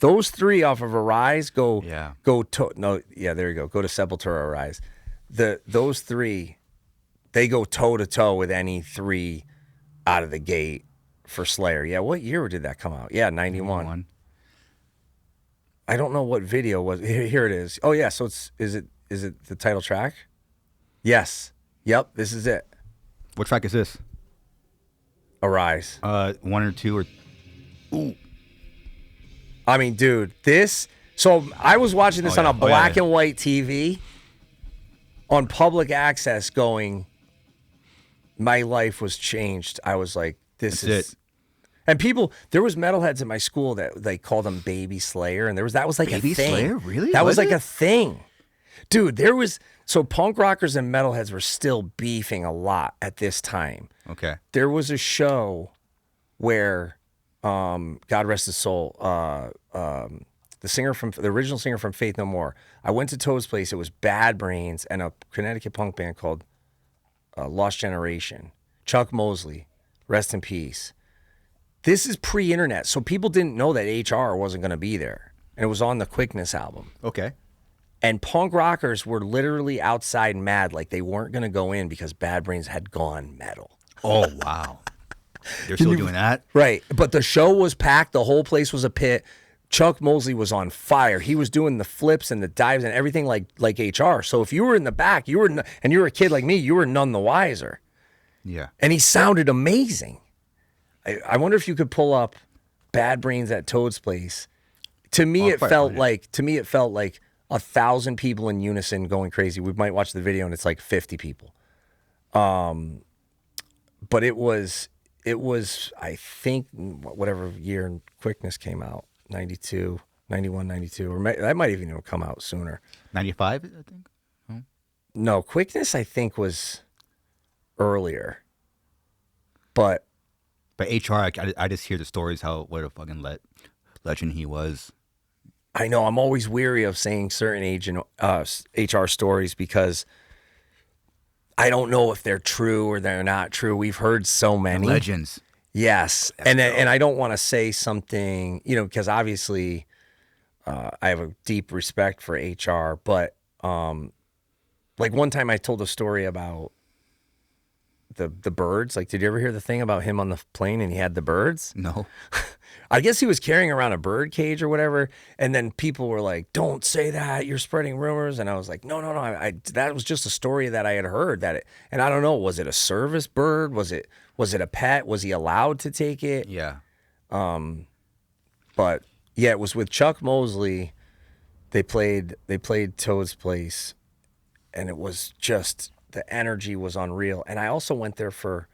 Those 3 off of Arise go to Sepultura Arise. Those 3, they go toe to toe with any 3 out of the gate for Slayer. Yeah, what year did that come out? Yeah, 91. I don't know what video was. Here it is. Oh yeah, so is it the title track? Yes. Yep, this is it. What track is this? Arise. 1 or 2 or. Ooh. I mean, dude, so I was watching this on a black and white TV on public access going, my life was changed. I was like, this is it. And there was metalheads in my school that they called them Baby Slayer, and that was like Baby a thing. Slayer? Really? That was like a thing. Dude, so punk rockers and metalheads were still beefing a lot at this time. Okay. There was a show where God rest his soul, the original singer from Faith No More. I went to Toe's place. It was Bad Brains and a Connecticut punk band called Lost Generation. Chuck Mosley, rest in peace. This is pre-internet, so people didn't know that HR wasn't going to be there. And it was on the Quickness album. Okay. And punk rockers were literally outside mad, like they weren't going to go in because Bad Brains had gone metal. Oh, wow. They're still doing that? Right. But the show was packed. The whole place was a pit. Chuck Mosley was on fire. He was doing the flips and the dives and everything like HR. So if you were in the back, and you were a kid like me, you were none the wiser. Yeah. And he sounded amazing. I wonder if you could pull up Bad Brains at Toad's place. To me, it felt like 1,000 people in unison going crazy. We might watch the video and it's like 50 people. But it was, I think, whatever year in Quickness came out, 92, 91, 92, or that might even have come out sooner. 95, I think? No, Quickness, I think, was earlier. But HR, I just hear the stories what a fucking legend he was. I know I'm always weary of saying certain HR stories because I don't know if they're true or they're not true. We've heard so many Legends. Yes, and I don't want to say something, because obviously I have a deep respect for HR, but like one time I told a story about the birds. Like, did you ever hear the thing about him on the plane and he had the birds? No. I guess he was carrying around a bird cage or whatever, and then people were like, "Don't say that, you're spreading rumors." And I was like, "No, that was just a story that I had heard and I don't know, was it a service bird? Was it a pet? Was he allowed to take it?" Yeah. But yeah, it was with Chuck Mosley. They played Toad's Place, and it was just, the energy was unreal. And I also went there for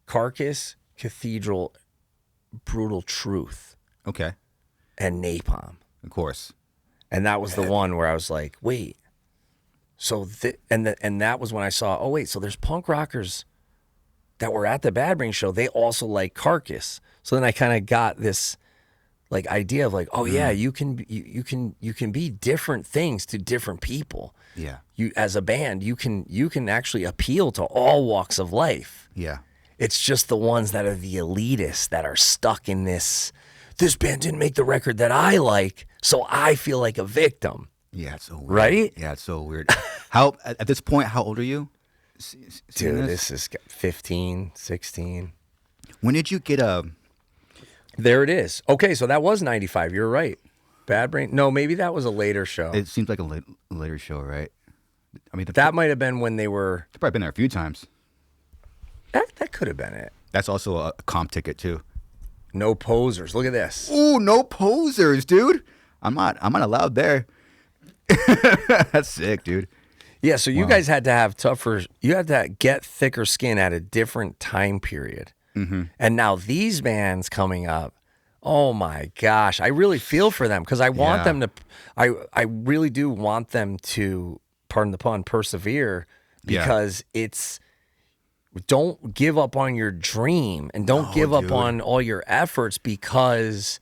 Carcass, Cathedral, Brutal Truth. Okay. And Napalm. Of course. And that was the one where I was like, wait. So and that was when I saw, oh wait, so there's punk rockers that were at the Bad Brains show. They also like Carcass. So then I kind of got this like idea of like, oh yeah, you can be different things to different people. Yeah. You, as a band, you can actually appeal to all walks of life. Yeah. It's just the ones that are the elitists that are stuck in this band didn't make the record that I like, so I feel like a victim. Yeah, it's so weird. Right? Yeah, it's so weird. How at this point, how old are you? Dude, this is 15, 16. When did you get a... There it is. Okay, so that was 95. You're right. Bad Brain. No, maybe that was a later show. It seems like a later show, right? I mean, that might have been when they were... They've probably been there a few times. That could have been it. That's also a comp ticket too. No posers. Look at this. Ooh, no posers, dude. I'm not allowed there. That's sick, dude. Yeah, so you guys had to have you had to get thicker skin at a different time period. Mm-hmm. And now these bands coming up, oh my gosh, I really feel for them because I want them to, I really do want them to, pardon the pun, persevere, because it's, don't give up on your dream and don't give up on all your efforts because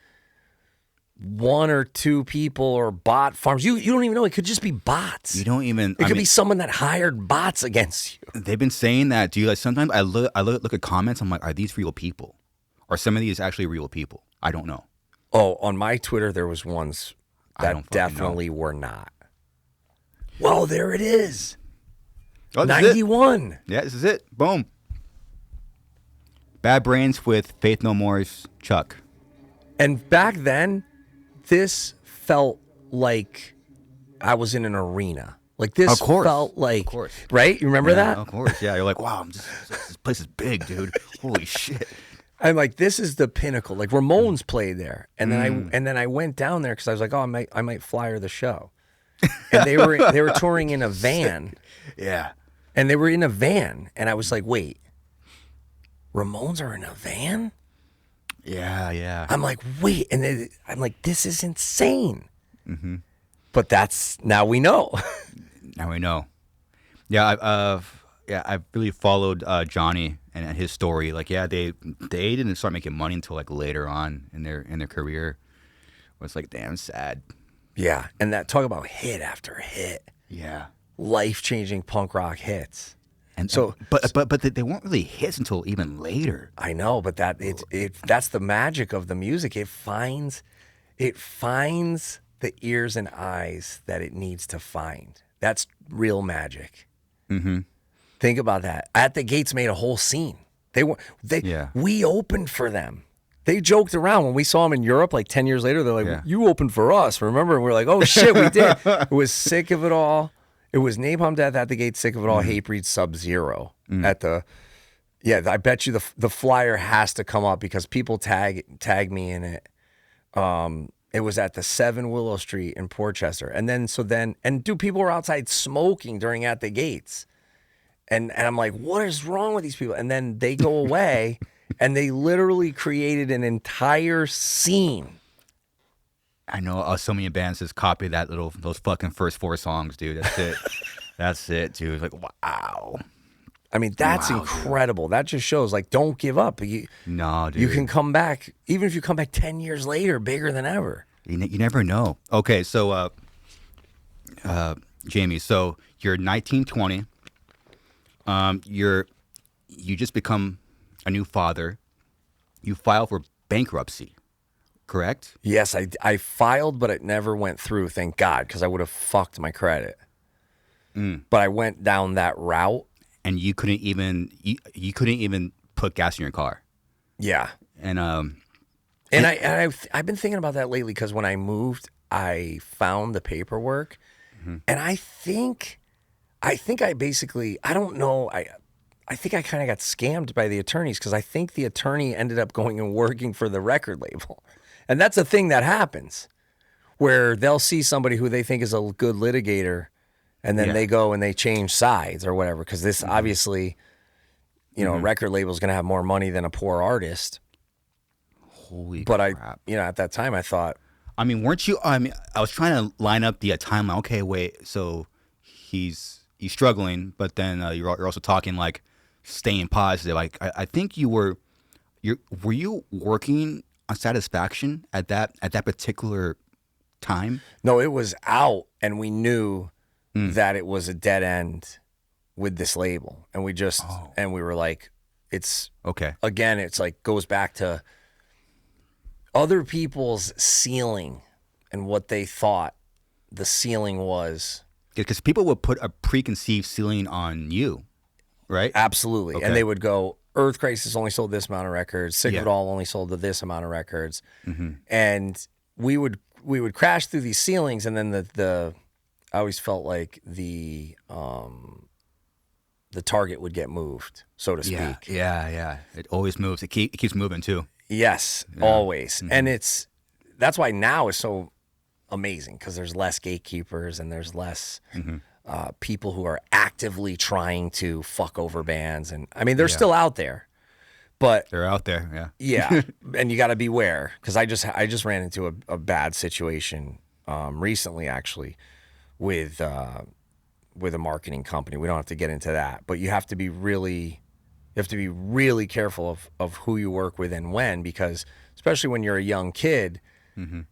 one or two people or bot farms. You don't even know. It could just be bots. You don't even. It could be someone that hired bots against you. They've been saying that. Do you like? Sometimes I look at comments. I'm like, are these real people? Are some of these actually real people? I don't know. Oh, on my Twitter there was ones that definitely were not. Well, there it is. Oh, 91. Yeah, this is it. Boom. Bad Brains with Faith No More's Chuck. And back then, this felt like I was in an arena. Like this felt like, right? You remember that? Of course, yeah. You're like, wow, this place is big, dude. Holy shit. I'm like, this is the pinnacle. Like Ramones played there, and then I went down there because I was like, oh, I might flyer the show. And they were touring in a van. Yeah. And they were in a van, and I was like, wait, Ramones are in a van? Yeah. I'm like, wait, and I'm like, this is insane. Mm-hmm. But now we know. Now we know. Yeah, I've really followed Johnny and his story. Like, yeah, they didn't start making money until like later on in their career. It was like damn sad. Yeah, and that talk about hit after hit. Yeah. Life-changing punk rock hits. But they weren't really hits until even later. I know, but that's the magic of the music. It finds the ears and eyes that it needs to find. That's real magic. Mm-hmm. Think about that. At the Gates made a whole scene. We opened for them. They joked around when we saw them in Europe like 10 years later. They're like, you opened for us, remember? And we're like, oh shit, we did. It was Sick of It All. It was Napalm Death, At the Gates, Sick of It All, Hatebreed, Sub-Zero. I bet you the flyer has to come up because people tag me in it. It was at the 7 Willow Street in Portchester. And people were outside smoking during At the Gates. And I'm like, what is wrong with these people? And then they go away and they literally created an entire scene. I know so many bands just copy those fucking first 4 songs, dude. That's it. That's it, dude. Like, wow. I mean, that's incredible. Dude. That just shows, like, don't give up. No, dude. You can come back, even if you come back 10 years later, bigger than ever. You never know. Okay, so, Jamey, so you're 19, 20. You just become a new father. You file for bankruptcy, correct? Yes, I filed, but it never went through, thank God, because I would have fucked my credit. But I went down that route. And you couldn't even put gas in your car. Yeah. And I've been thinking about that lately because when I moved, I found the paperwork, and I think I basically, I don't know, I think I kind of got scammed by the attorneys because I think the attorney ended up going and working for the record label. And that's a thing that happens where they'll see somebody who they think is a good litigator and then they go and they change sides or whatever because this obviously, a record label is going to have more money than a poor artist. Holy crap. At that time I thought. I mean, weren't you, I was trying to line up the timeline. Okay, wait, so he's struggling, but then you're also talking like staying positive. Like I think were you working on Satisfaction at that particular time? No, it was out, and we knew that it was a dead end with this label, and we just and we were like, it's okay. Again, it's like goes back to other people's ceiling and what they thought the ceiling was. Because people would put a preconceived ceiling on you, right? Absolutely. Okay. And they would go, Earth Crisis only sold this amount of records. Sick of It All only sold this amount of records. And we would crash through these ceilings, and then I always felt like the target would get moved, so to speak. Yeah. It always moves. It keeps moving too. Yes, always. And that's why now is so amazing because there's less gatekeepers and there's less people who are actively trying to fuck over bands. And I mean, they're still out there, but they're out there. Yeah. And you got to beware because I just ran into a bad situation recently, actually, with a marketing company. We don't have to get into that, but you have to be really careful of who you work with and when, because especially when you're a young kid,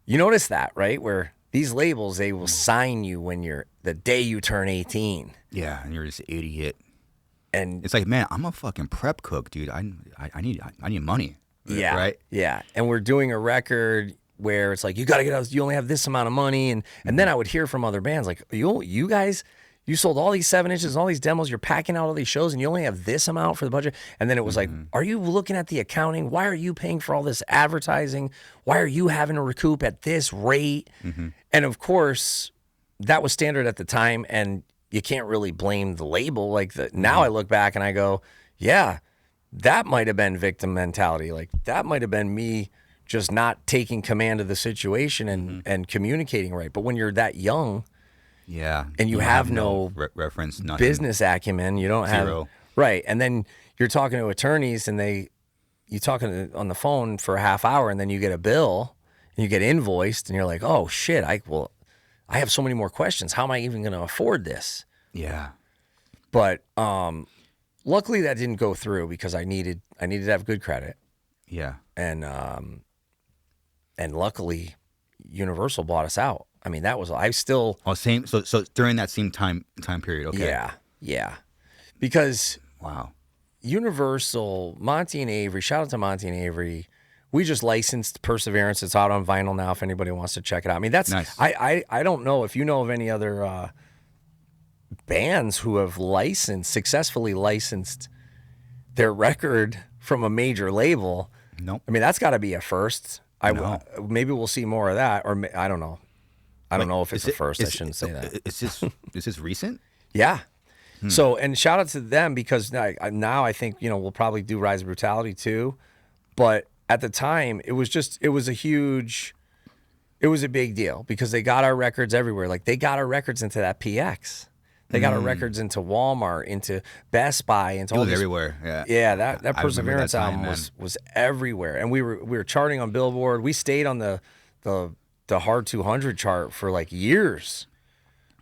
you notice that, right? Where these labels, they will sign you when the day you turn 18. Yeah, and you're just an idiot. And it's like, man, I'm a fucking prep cook, dude. I need money. Yeah. Right? Yeah. And we're doing a record where it's like, you got to get out, you only have this amount of money. And then I would hear from other bands like, you guys, you sold all these 7 inches, all these demos, you're packing out all these shows, and you only have this amount for the budget. And then it was like, are you looking at the accounting? Why are you paying for all this advertising? Why are you having to recoup at this rate? And of course, that was standard at the time, and you can't really blame the label. Like now I look back and I go, yeah, that might have been victim mentality. Like that might have been me just not taking command of the situation and communicating right. But when you're that young, and you have no reference, nothing. Business acumen, you don't have right. And then you're talking to attorneys, and you talking on the phone for a half hour, and then you get a bill and you get invoiced, and you're like, oh shit, I have so many more questions. How am I even going to afford this? Yeah. But luckily that didn't go through because I needed to have good credit. Yeah. And luckily Universal bought us out. I mean, that was, I still. Oh, same. So during that same time period. Okay. Yeah. Because Wow. Universal, Monty and Avery, shout out to Monty and Avery. We just licensed Perseverance. It's out on vinyl now if anybody wants to check it out. I mean, that's Nice. I don't know if you know of any other bands who have successfully licensed their record from a major label. Nope. I mean, that's got to be a first. No. Maybe we'll see more of that, or I don't know. I don't know if it's a first. I shouldn't say that. Is this recent? Yeah. So, and shout out to them because now I think, we'll probably do Rise of Brutality too. But at the time, it was a big deal because they got our records everywhere. Like they got our records into that PX. They got our records into Walmart, into Best Buy, into all It was these, everywhere. Yeah. Yeah, that I remember Perseverance that time, album man. was everywhere. And we were charting on Billboard. We stayed on the Hard 200 chart for like years.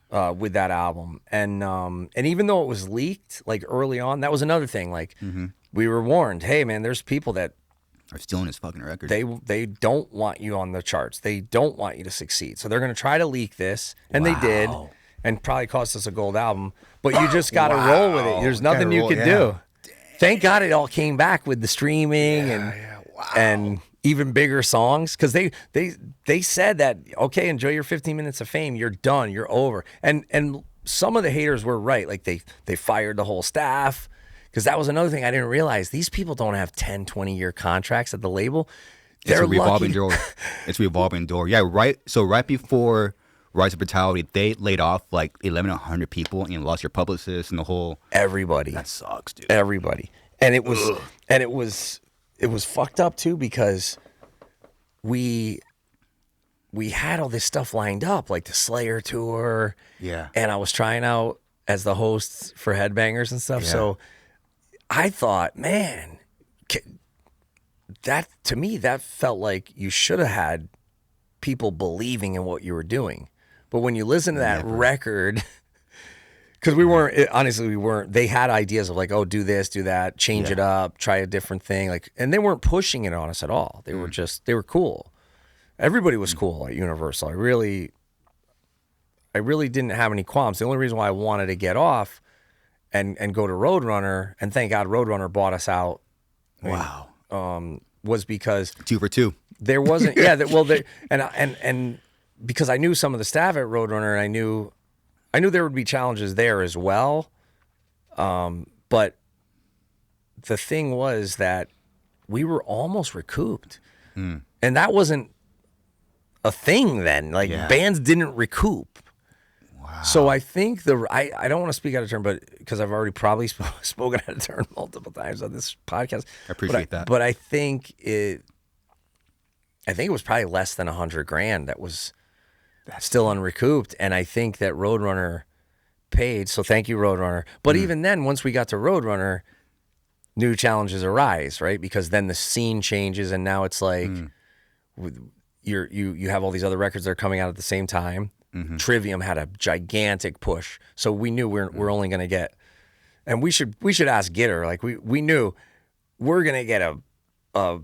With that album, and even though it was leaked like early on, that was another thing. Like we were warned, hey man, there's people that Are stealing his fucking record. they don't want you on the charts. They don't want you to succeed. So they're gonna try to leak this, and they did, and probably cost us a gold album. But you just gotta roll with it. There's nothing you can do. Thank God it all came back with the streaming and even bigger songs, because they said that, okay, enjoy your 15 minutes of fame, you're done, you're over. And some of the haters were right. Like they fired the whole staff, because that was another thing I didn't realize. These people don't have 10, 20-year contracts at the label. It's They're a revolving lucky. door. It's a revolving door. Yeah, right. So right before Rise of Brutality, they laid off like 1,100 people and lost your publicist and the whole. Everybody. That sucks, dude. Everybody. And it was fucked up too, because we had all this stuff lined up, like the Slayer tour. Yeah. And I was trying out as the host for Headbangers and stuff. Yeah. So I thought, man, that to me, that felt like you should have had people believing in what you were doing. But when you listen to that record, because we weren't, they had ideas of like, oh, do this, do that, change it up, try a different thing. Like, and they weren't pushing it on us at all. They were they were cool. Everybody was cool at Universal. I really didn't have any qualms. The only reason why I wanted to get off and go to Roadrunner, and thank God Roadrunner bought us out. Wow. Was because 2 for 2. there wasn't, and because I knew some of the staff at Roadrunner, and I knew there would be challenges there as well. But the thing was that we were almost recouped, and that wasn't a thing then. Like bands didn't recoup. Wow. So I think I don't want to speak out of turn, but because I've already probably spoken out of turn multiple times on this podcast. I appreciate that. But I think it was probably less than $100,000 that was still unrecouped, and I think that Roadrunner paid. So thank you, Roadrunner. But even then, once we got to Roadrunner, new challenges arise, right? Because then the scene changes, and now it's like you have all these other records that are coming out at the same time. Trivium had a gigantic push, so we knew we're only going to get, and we should ask Gitter. Like we knew we're going to get a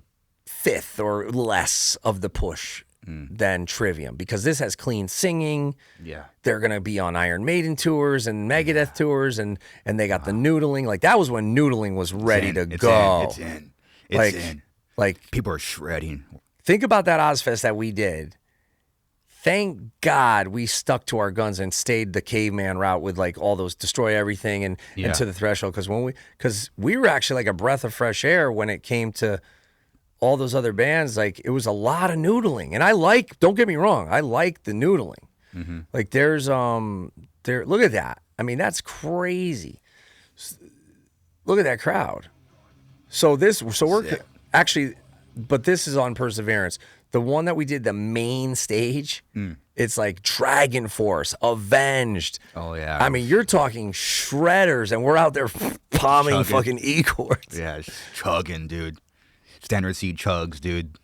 fifth or less of the push than Trivium, because this has clean singing. Yeah, they're going to be on Iron Maiden tours and Megadeth tours, and they got the noodling. Like that was when noodling was ready to go. It's in. Like People are shredding. Think about that Ozzfest that we did. Thank God we stuck to our guns and stayed the caveman route with like all those destroy everything and To the Threshold, because we were actually like a breath of fresh air when it came to all those other bands. Like it was a lot of noodling, and don't get me wrong, I like the noodling. Like there's look at that. I mean, that's crazy. Look at that crowd. So we're actually, but this is on Perseverance. The one that we did, the main stage, it's like Dragon Force, Avenged. Oh, yeah. I mean, you're talking shredders, and we're out there palming Chugging. fucking E-chords. Yeah, it's chugging, dude. Standard C chugs, dude.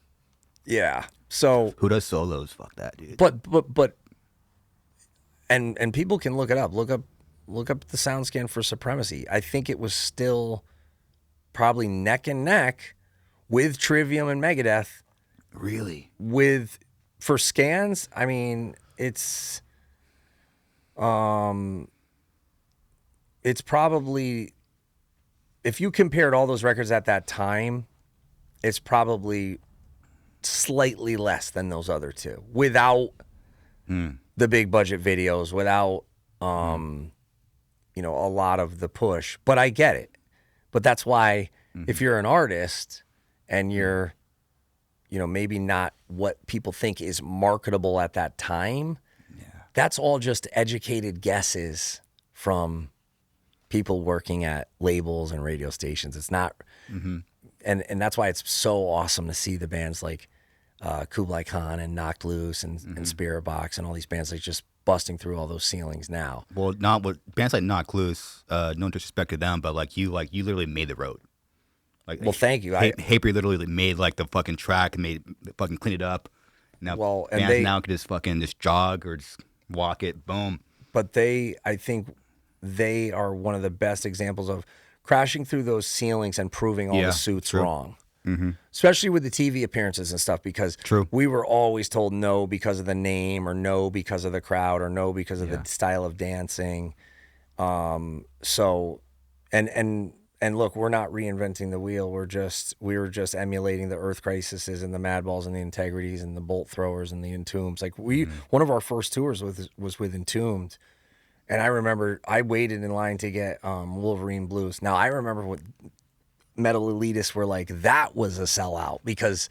Yeah. So, Who does solos? Fuck that, dude. but, and people can look it up. Look up the SoundScan for Supremacy. I think it was still probably neck and neck with Trivium and Megadeth. Really? For scans, I mean, it's probably if you compared all those records at that time, it's probably slightly less than those other two without the big budget videos, without you know, a lot of the push. But I get it. But that's why if you're an artist and you're, you know, maybe not what people think is marketable at that time, that's all just educated guesses from people working at labels and radio stations. It's not, and that's why it's so awesome to see the bands like Kublai Khan and Knocked Loose and Spirit Box and all these bands like just busting through all those ceilings now. Well, not with bands like Knocked Loose. No disrespect to them, but like you literally made the road. Like, Well, thank you. Hatebreed literally made like the fucking track, fucking cleaned it up. Now and bands now can just fucking just jog or just walk it, boom. But I think they are one of the best examples of crashing through those ceilings and proving all the suits wrong. Especially with the TV appearances and stuff, because we were always told no because of the name, or no because of the crowd, or no because of the style of dancing. So, and look, we're not reinventing the wheel. We were just emulating the Earth Crisises and the Madballs and the Integrities and the Bolt Throwers and the Entombeds. Like one of our first tours was with Entombed. And I remember I waited in line to get Wolverine Blues. Now I remember what metal elitists were like, that was a sellout, because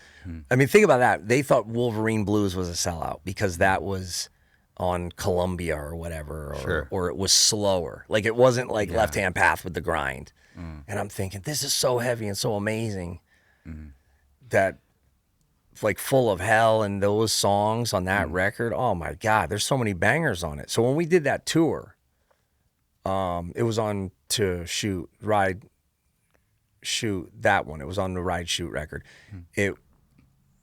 I mean, think about that. They thought Wolverine Blues was a sellout because that was on Columbia or whatever, or it was slower. Like it wasn't like Left Hand Path with the grind. And I'm thinking, this is so heavy and so amazing that like Full of Hell and those songs on that record, oh my God, there's so many bangers on it. So when we did that tour, it was on To Shoot, Ride, Shoot, that one. It was on the Ride Shoot record.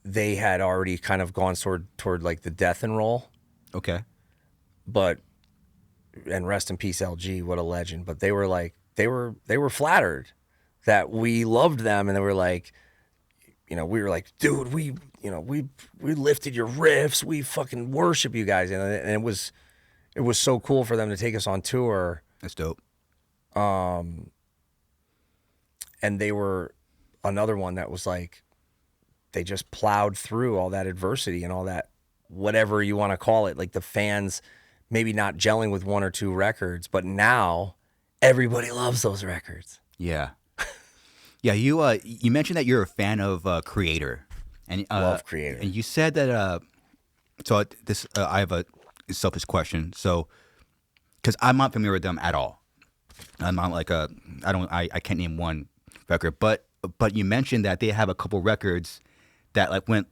They had already kind of gone toward like the death and roll. Okay. But, and rest in peace LG, what a legend. But they were like, they were flattered that we loved them, and they were like, you know, we were like, dude, we lifted your riffs, we fucking worship you guys, and it was so cool for them to take us on tour. That's dope. And they were another one that was like, they just plowed through all that adversity and all that, whatever you want to call it, like the fans maybe not gelling with one or two records, but now everybody loves those records. Yeah. Yeah, you mentioned that you're a fan of Kreator, and love Kreator. And you said that. I have a selfish question. So, because I'm not familiar with them at all, I'm not like I can't name one record, but you mentioned that they have a couple records that like went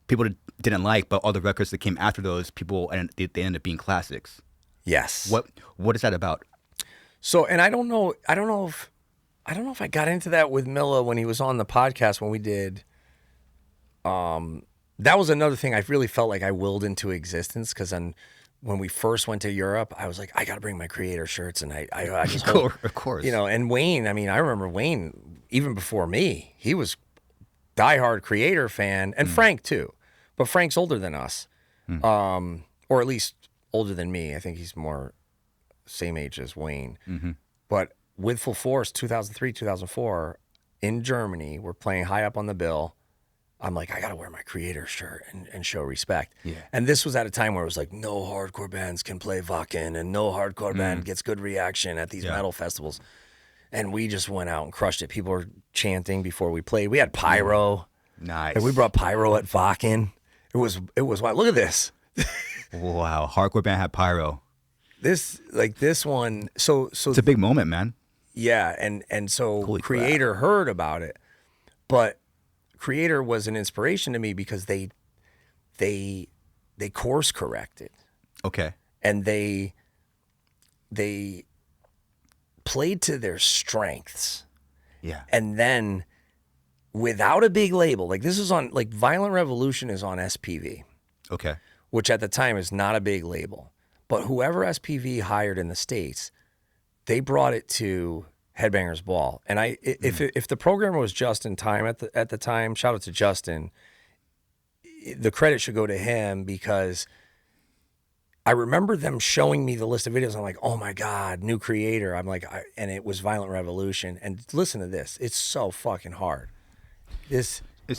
people didn't like, but all the records that came after those people and they ended up being classics. Yes. What is that about? So, and I don't know if I got into that with Milla when he was on the podcast when we did. That was another thing I really felt like I willed into existence, because when we first went to Europe, I was like, I got to bring my Kreator shirts, and I just of course, you know. And Wayne, I mean, I remember Wayne even before me, he was diehard Kreator fan, and Frank too, but Frank's older than us, or at least older than me. I think he's more same age as Wayne, but. With Full Force, 2003, 2004, in Germany, we're playing high up on the bill. I'm like, I got to wear my Kreator shirt and show respect. Yeah. And this was at a time where it was like, no hardcore bands can play Wacken, and no hardcore band gets good reaction at these metal festivals. And we just went out and crushed it. People were chanting before we played. We had pyro. Nice. And we brought pyro at Wacken. It was wild. Look at this. Wow. Hardcore band had pyro. This one. So it's a big moment, man. Yeah, and so Holy Kreator crap. heard about it, but Kreator was an inspiration to me because they course corrected. Okay. And they played to their strengths. Yeah. And then without a big label, like this is on, like Violent Revolution is on SPV. Okay. Which at the time is not a big label. But whoever SPV hired in the States, they brought it to Headbangers Ball. And if the programmer was Justin Time at the time, shout out to Justin, the credit should go to him, because I remember them showing me the list of videos. I'm like, oh my God, new creator. I'm like, and it was Violent Revolution. And listen to this. It's so fucking hard. And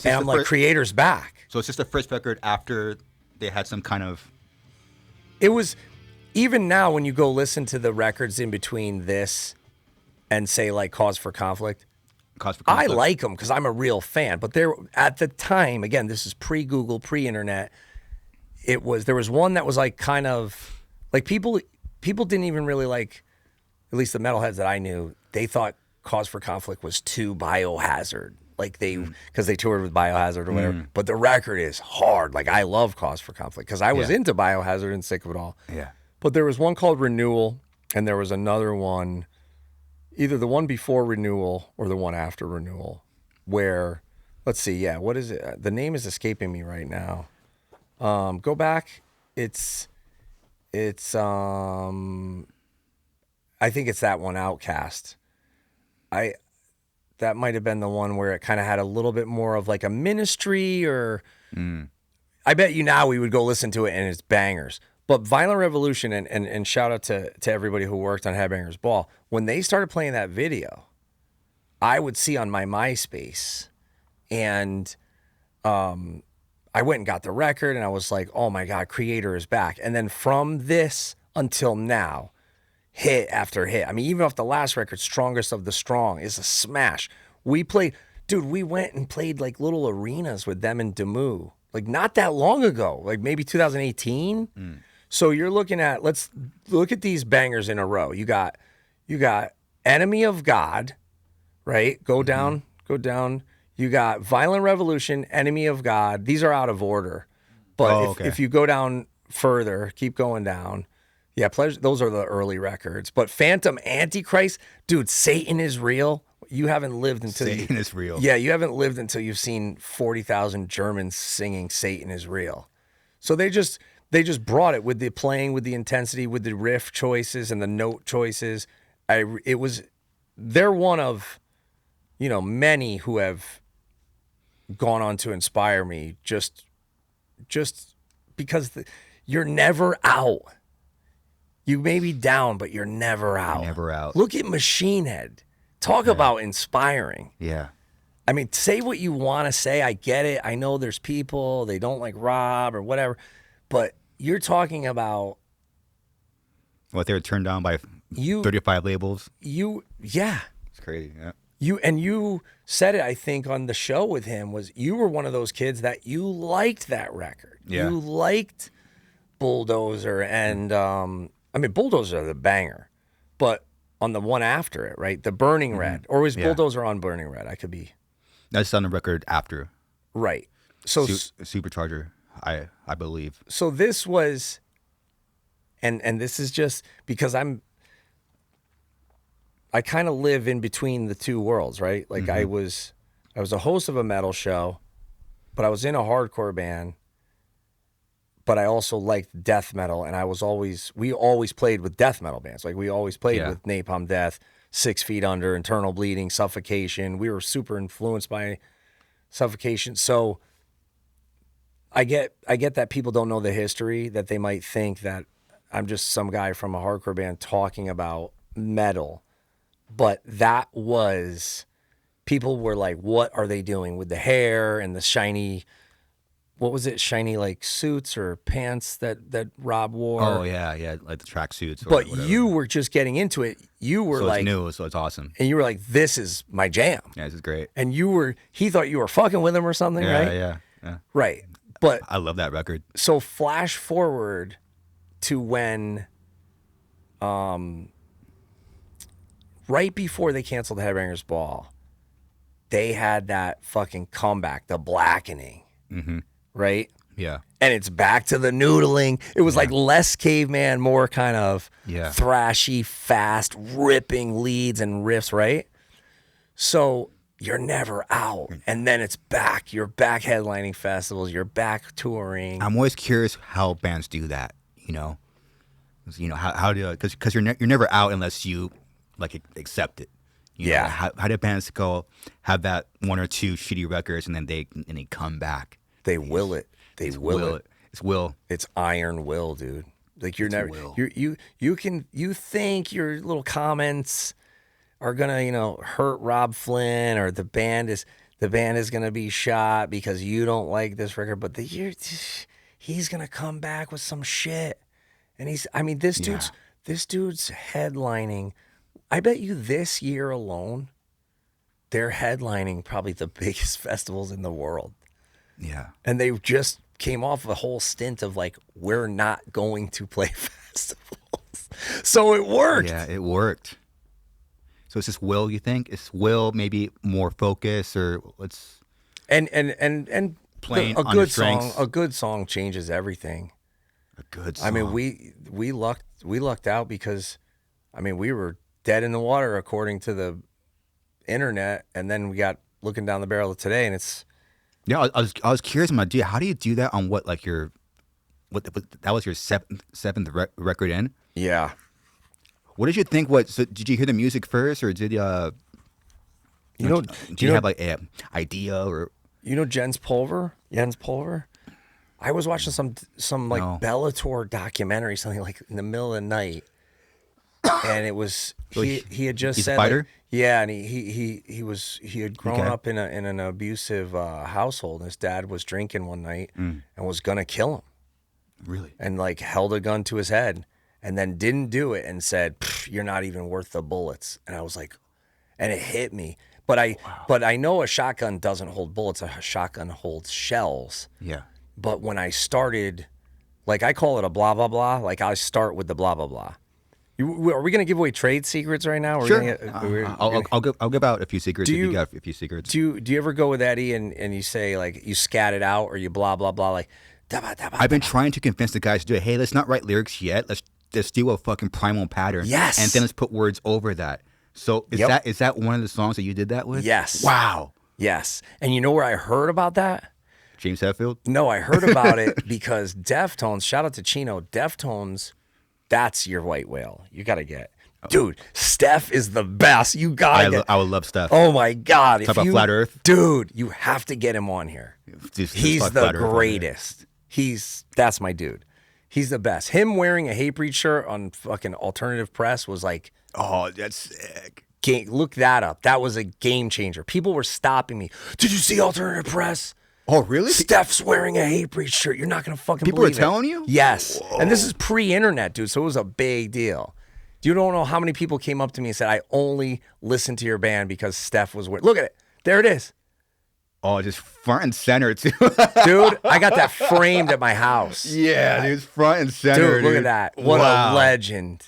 I'm like, creator's back. So it's just the first record after they had some kind of... It was, even now when you go listen to the records in between this and say like Cause for Conflict, I like them because I'm a real fan. But there, at the time, again, this is pre-Google, pre-internet, there was one that was like kind of like people didn't even really like, at least the metalheads that I knew, they thought Cause for Conflict was too Biohazard, like because they toured with Biohazard or whatever. But the record is hard. Like I love Cause for Conflict because I was into Biohazard and sick of it all. Yeah. But there was one called Renewal, and there was another one, either the one before Renewal or the one after Renewal, where, let's see, what is it? The name is escaping me right now. Go back. It's I think it's that one, Outcast. That might have been the one where it kind of had a little bit more of like a ministry or I bet you now we would go listen to it and it's bangers. But Violent Revolution and shout out to everybody who worked on Headbangers Ball. When they started playing that video, I would see on my MySpace and I went and got the record and I was like, oh my God, Kreator is back. And then from this until now, hit after hit. I mean, even off the last record, Strongest of the Strong is a smash. We went and played like little arenas with them in Demu, like not that long ago, like maybe 2018. So you're looking at, let's look at these bangers in a row. You got Enemy of God, right? Go down. You got Violent Revolution, Enemy of God. These are out of order. But if you go down further, keep going down. Yeah, Pleasure, those are the early records. But Phantom Antichrist, dude, Satan is real. You haven't lived until Satan is real. Yeah, you haven't lived until you've seen 40,000 Germans singing Satan is real. So they just brought it with the playing, with the intensity, with the riff choices and the note choices. They're one of, many who have gone on to inspire me just because you're never out. You may be down, but you're never out. Never out. Look at Machine Head. Talk about inspiring. Yeah. I mean, say what you want to say. I get it. I know there's people, they don't like Rob or whatever, but you're talking about what, they were turned down by 35 labels? Yeah. It's crazy, yeah. You said it, I think, on the show with him, was you were one of those kids that you liked that record. Yeah. You liked Bulldozer and, Bulldozer the banger, but on the one after it, right? The Burning Red, or was Bulldozer on Burning Red? I could be. That's on the record after. Right. So Supercharger, I believe. So this was, and this is just because I kind of live in between the two worlds, right? Like I was a host of a metal show, but I was in a hardcore band, but I also liked death metal, and we always played with death metal bands. Like we always played with Napalm Death, 6 Feet Under, Internal Bleeding, Suffocation. We were super influenced by Suffocation. So I get that people don't know the history, that they might think that I'm just some guy from a hardcore band talking about metal. But that was, people were like, what are they doing with the hair and the shiny, what was it, shiny like suits or pants that Rob wore? Oh, yeah, like the track suits. But you were just getting into it. You were it's new, so it's awesome. And you were like, this is my jam. Yeah, this is great. And he thought you were fucking with him or something, right? Yeah. Right. But I love that record. So flash forward to when, right before they canceled the Headbangers Ball, they had that fucking comeback, the Blackening, right? Yeah. And it's back to the noodling. It was like less caveman, more kind of thrashy, fast, ripping leads and riffs, right? So you're never out. And then it's back. You're back headlining festivals. You're back touring. I'm always curious how bands do that, how do, because you're never out unless you like accept it. You know, how do bands have that one or two shitty records and then they come back? They will it. They will it. It's will. It's iron will, dude. Like you're It's never Will. you think your little comments are gonna hurt Rob Flynn, or the band is gonna be shot because you don't like this record, but he's gonna come back with some shit. And this dude's headlining. I bet you this year alone, they're headlining probably the biggest festivals in the world. Yeah. And they just came off a whole stint of like, we're not going to play festivals. So it worked. Yeah, it worked. So it's just Will, you think? It's Will maybe more focus, or what's And playing a on your good song, strengths? a good song changes everything. A good song. I mean, we lucked out because we were dead in the water according to the internet, and then we got looking down the barrel of today, and it's Yeah, I was curious, my idea. How do you do that on what that was your seventh record in? yeah. What did you think? So did you hear the music first, or did do you have like a idea or? Jens Pulver? I was watching some like No. Bellator documentary, something like in the middle of the night, and it was So he had just he's a said, fighter? like, yeah, and he had grown Okay. up in an abusive household. His dad was drinking one night and was gonna kill him, Really? and like held a gun to his head, and then didn't do it, and said, "You're not even worth the bullets." And I was like, and it hit me. But I know a shotgun doesn't hold bullets. A shotgun holds shells. Yeah. But when I started, like I call it a blah, blah, blah. Like I start with the blah, blah, blah. Are we going to give away trade secrets right now? Sure. I'll give out a few secrets if you you- got a few secrets. Do you ever go with Eddie and you say like you scat it out, or you blah, blah, blah, like da-ba, da-ba, I've been trying to convince the guys to do it. Hey, let's not write lyrics yet. Let's do a fucking primal pattern. Yes. And then let's put words over that. So is that one of the songs that you did that with? Yes. Wow. Yes. And you know where I heard about that? James Hetfield? No, I heard about it because Deftones, shout out to Chino, Deftones, that's your white whale. You got to get. Dude, Steph is the best. You got to get. I would love Steph. Oh my God. Talk about Flat Earth? Dude, you have to get him on here. Just He's fuck the Flat Earth on there. greatest. That's my dude. He's the best. Him wearing a Hatebreed shirt on fucking Alternative Press was like, Oh, that's sick. look that up. That was a game changer. People were stopping me. Did you see Alternative Press? Oh, really? Steph's wearing a Hatebreed shirt. You're not going to fucking People were believe it. telling you? Yes. And this is pre-internet, dude, so it was a big deal. You don't know how many people came up to me and said, I only listened to your band because Steph was wearing. Look at it. There it is. Oh, just front and center, too. Dude, I got that framed at my house. Yeah, dude, front and center. Dude, look at that. What Wow. a legend.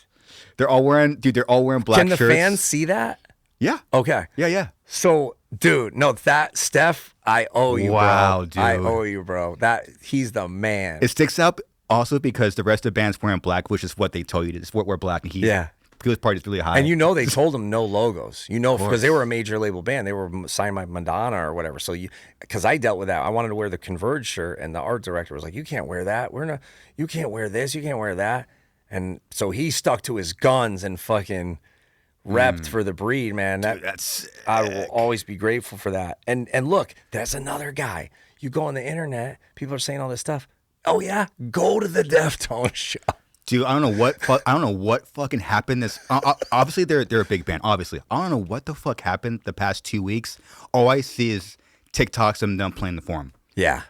They're all wearing black Can the shirts. fans see that? Yeah. Okay. Yeah. So, dude, no, that Steph, I owe you, Wow, bro. dude. I owe you, bro. He's the man. It sticks out also because the rest of the band's wearing black, which is what they told you to. It's what we're black, and Yeah. His part is really high. And they told him no logos. Because they were a major label band. They were signed by Madonna or whatever. So because I dealt with that. I wanted to wear the Converge shirt, and the art director was like, "You can't wear that. You can't wear this. You can't wear that." And so he stuck to his guns and fucking repped for the breed, man. Dude, that's I will always be grateful for that. And look, that's another guy. You go on the internet, people are saying all this stuff. Oh yeah, go to the Deftones show. Dude, I don't know what fucking happened. Obviously they're a big band. Obviously, I don't know what the fuck happened the past 2 weeks. All I see is TikToks of them playing the Forum. Yeah.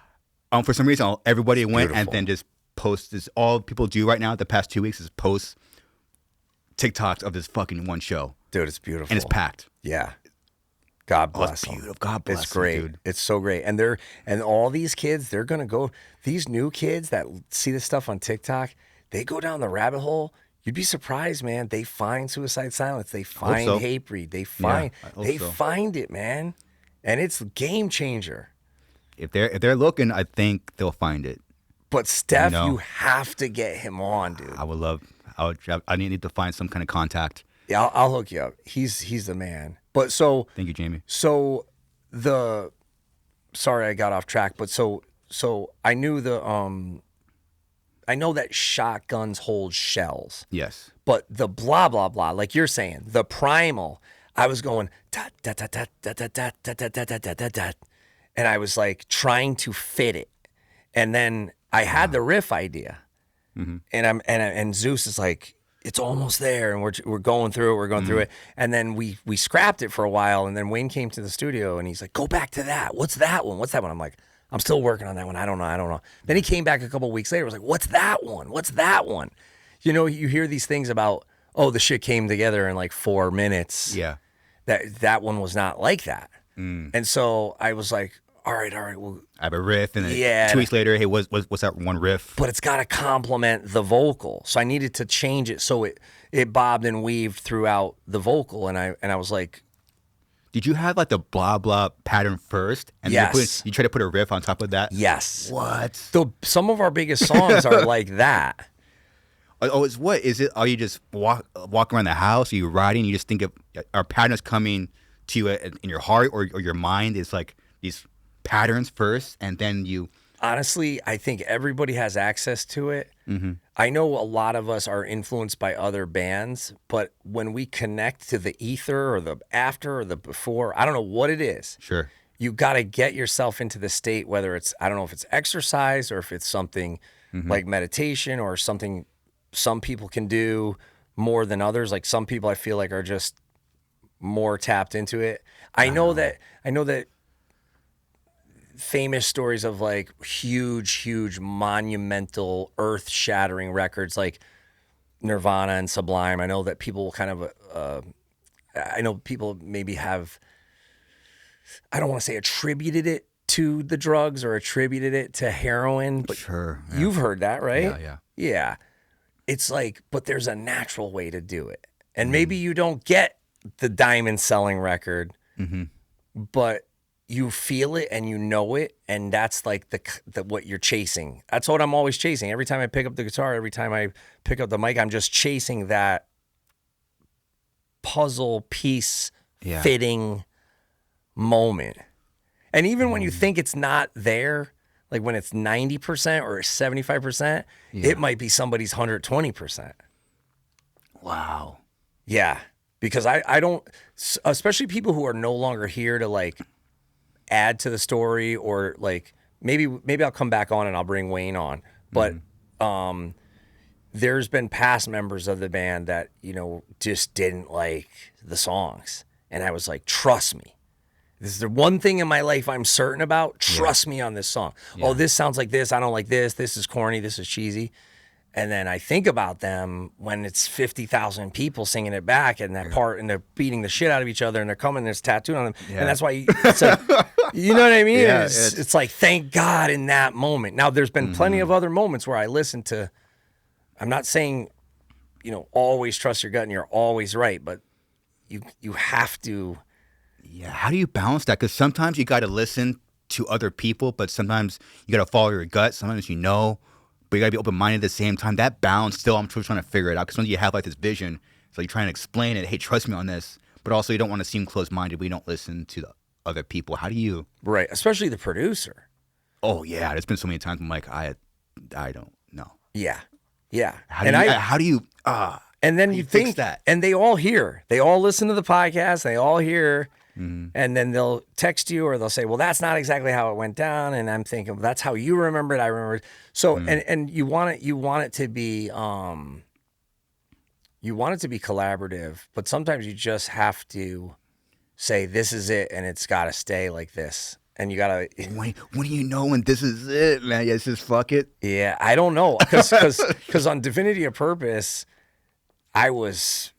For some reason, everybody went and beautiful. then just post this. All people do right now the past 2 weeks is post TikToks of this fucking one show, Dude, it's beautiful. and it's packed. Yeah. God Oh, bless it's them. beautiful. God bless It's them, great. dude. It's so great. And all these kids, they're gonna go. These new kids that see this stuff on TikTok, they go down the rabbit hole. You'd be surprised, man. They find Suicide Silence. They find so. Hatebreed. They find I hope they so. find it, man. And it's a game changer. If they're looking, I think they'll find it. But Steph, No. you have to get him on, dude. I need to find some kind of contact. Yeah, I'll hook you up. He's the man. But so Thank you, Jamey. sorry I got off track, but so I knew I know that shotguns hold shells, Yes. but the blah blah blah, like you're saying, the primal, I was going da da da da da da da da da da da da da, and I was like trying to fit it, and then I had the riff idea, and Zeus is like, it's almost there, and we're going through it, and then we scrapped it for a while, and then Wayne came to the studio, and he's like, go back to that. What's that one? I'm like, I'm still working on that one. I don't know. Then he came back a couple weeks later, was like, what's that one? You know, you hear these things about, oh, the shit came together in like 4 minutes. Yeah. That one was not like that. And so I was like, all right, well, I have a riff, and then 2 weeks later, hey, what's that one riff? but it's got to complement the vocal. So I needed to change it so it bobbed and weaved throughout the vocal, and I was like, did you have like the blah blah pattern first, and yes, you try to put a riff on top of that? Yes. What? Some of our biggest songs are like that. Oh, is it? Are you just walking around the house? Are you writing? You just think of are patterns coming to you in your heart or your mind? Is like these patterns first, and then you. Honestly, I think everybody has access to it. I know a lot of us are influenced by other bands, but when we connect to the ether or the after or the before, I don't know what it is. Sure. You got to get yourself into the state, whether it's, I don't know if it's exercise or if it's something like meditation or something some people can do more than others. Like some people I feel like are just more tapped into it. I know that famous stories of like huge monumental earth-shattering records like Nirvana and Sublime. I know that people kind of I know people maybe have, I don't want to say attributed it to the drugs or attributed it to heroin, but sure, yeah. You've heard that, right? Yeah. It's like, but there's a natural way to do it. And maybe you don't get the diamond selling record, but you feel it and you know it, and that's like the what you're chasing. That's what I'm always chasing. Every time I pick up the guitar, every time I pick up the mic, I'm just chasing that puzzle piece fitting moment. And even when you think it's not there, like when it's 90% or 75%, it might be somebody's 120%. Wow. Yeah. Because I don't, especially people who are no longer here to like add to the story, or like maybe I'll come back on and I'll bring Wayne on. But there's been past members of the band that, you know, just didn't like the songs. And I was like, trust me. This is the one thing in my life I'm certain about. Trust me on this song. Oh, this sounds like this. I don't like this. This is corny. This is cheesy. And then I think about them when it's 50,000 people singing it back, and that part, and they're beating the shit out of each other, and they're coming, there's tattooed on them. And that's why, it's like, you know what I mean? Yeah, it's like, thank God in that moment. Now, there's been plenty of other moments where I listen to, I'm not saying, you know, always trust your gut and you're always right, but you have to. Yeah, how do you balance that? Because sometimes you got to listen to other people, but sometimes you got to follow your gut. Sometimes you know, but you got to be open-minded at the same time. That balance, still, I'm still trying to figure it out. Because when you have like this vision, so you're trying to explain it, hey, trust me on this, but also you don't want to seem closed-minded. We don't listen to the other people. How do you? Right, especially the producer. Oh yeah, there's been so many times I'm like, I don't know. Yeah. How do you? And then you think that, and they all listen to the podcast, they all hear. And then they'll text you or they'll say, well, that's not exactly how it went down. And I'm thinking, well, that's how you remember it. I remember it. So, and you want it to be, collaborative, but sometimes you just have to say, this is it. And it's got to stay like this. And you got to. When do you know when this is it, man? Yeah, it's just fuck it. Yeah, I don't know. Because on Divinity of Purpose, I was,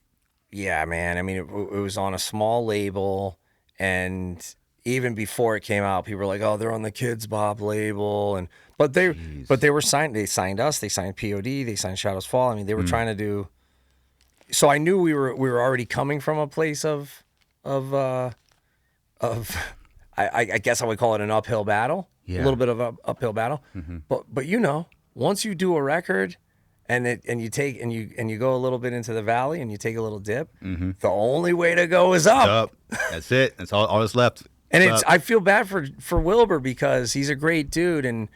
man. I mean, it was on a small label. And even before it came out, people were like, "Oh, they're on the Kids Bop label," but they were signed. They signed us. They signed POD. They signed Shadows Fall. I mean, they were trying to do. So I knew we were already coming from a place of I guess I would call it an uphill battle. A little bit of an uphill battle. But you know, once you do a record. And you go a little bit into the valley and you take a little dip. The only way to go is up. That's it. That's all that's left. And I feel bad for Wilbur because he's a great dude, and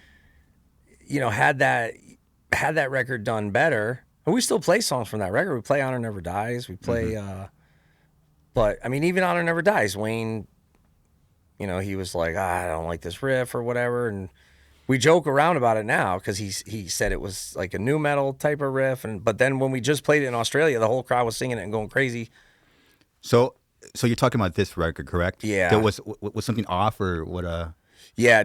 you know had that record done better. And we still play songs from that record. We play Honor Never Dies. We play, but I mean even Honor Never Dies. Wayne, you know, he was like, I don't like this riff or whatever, and We joke around about it now because he said it was like a new metal type of riff, but then when we just played it in Australia, the whole crowd was singing it and going crazy. So you're talking about this record, correct? Yeah. There was something off or what? Yeah,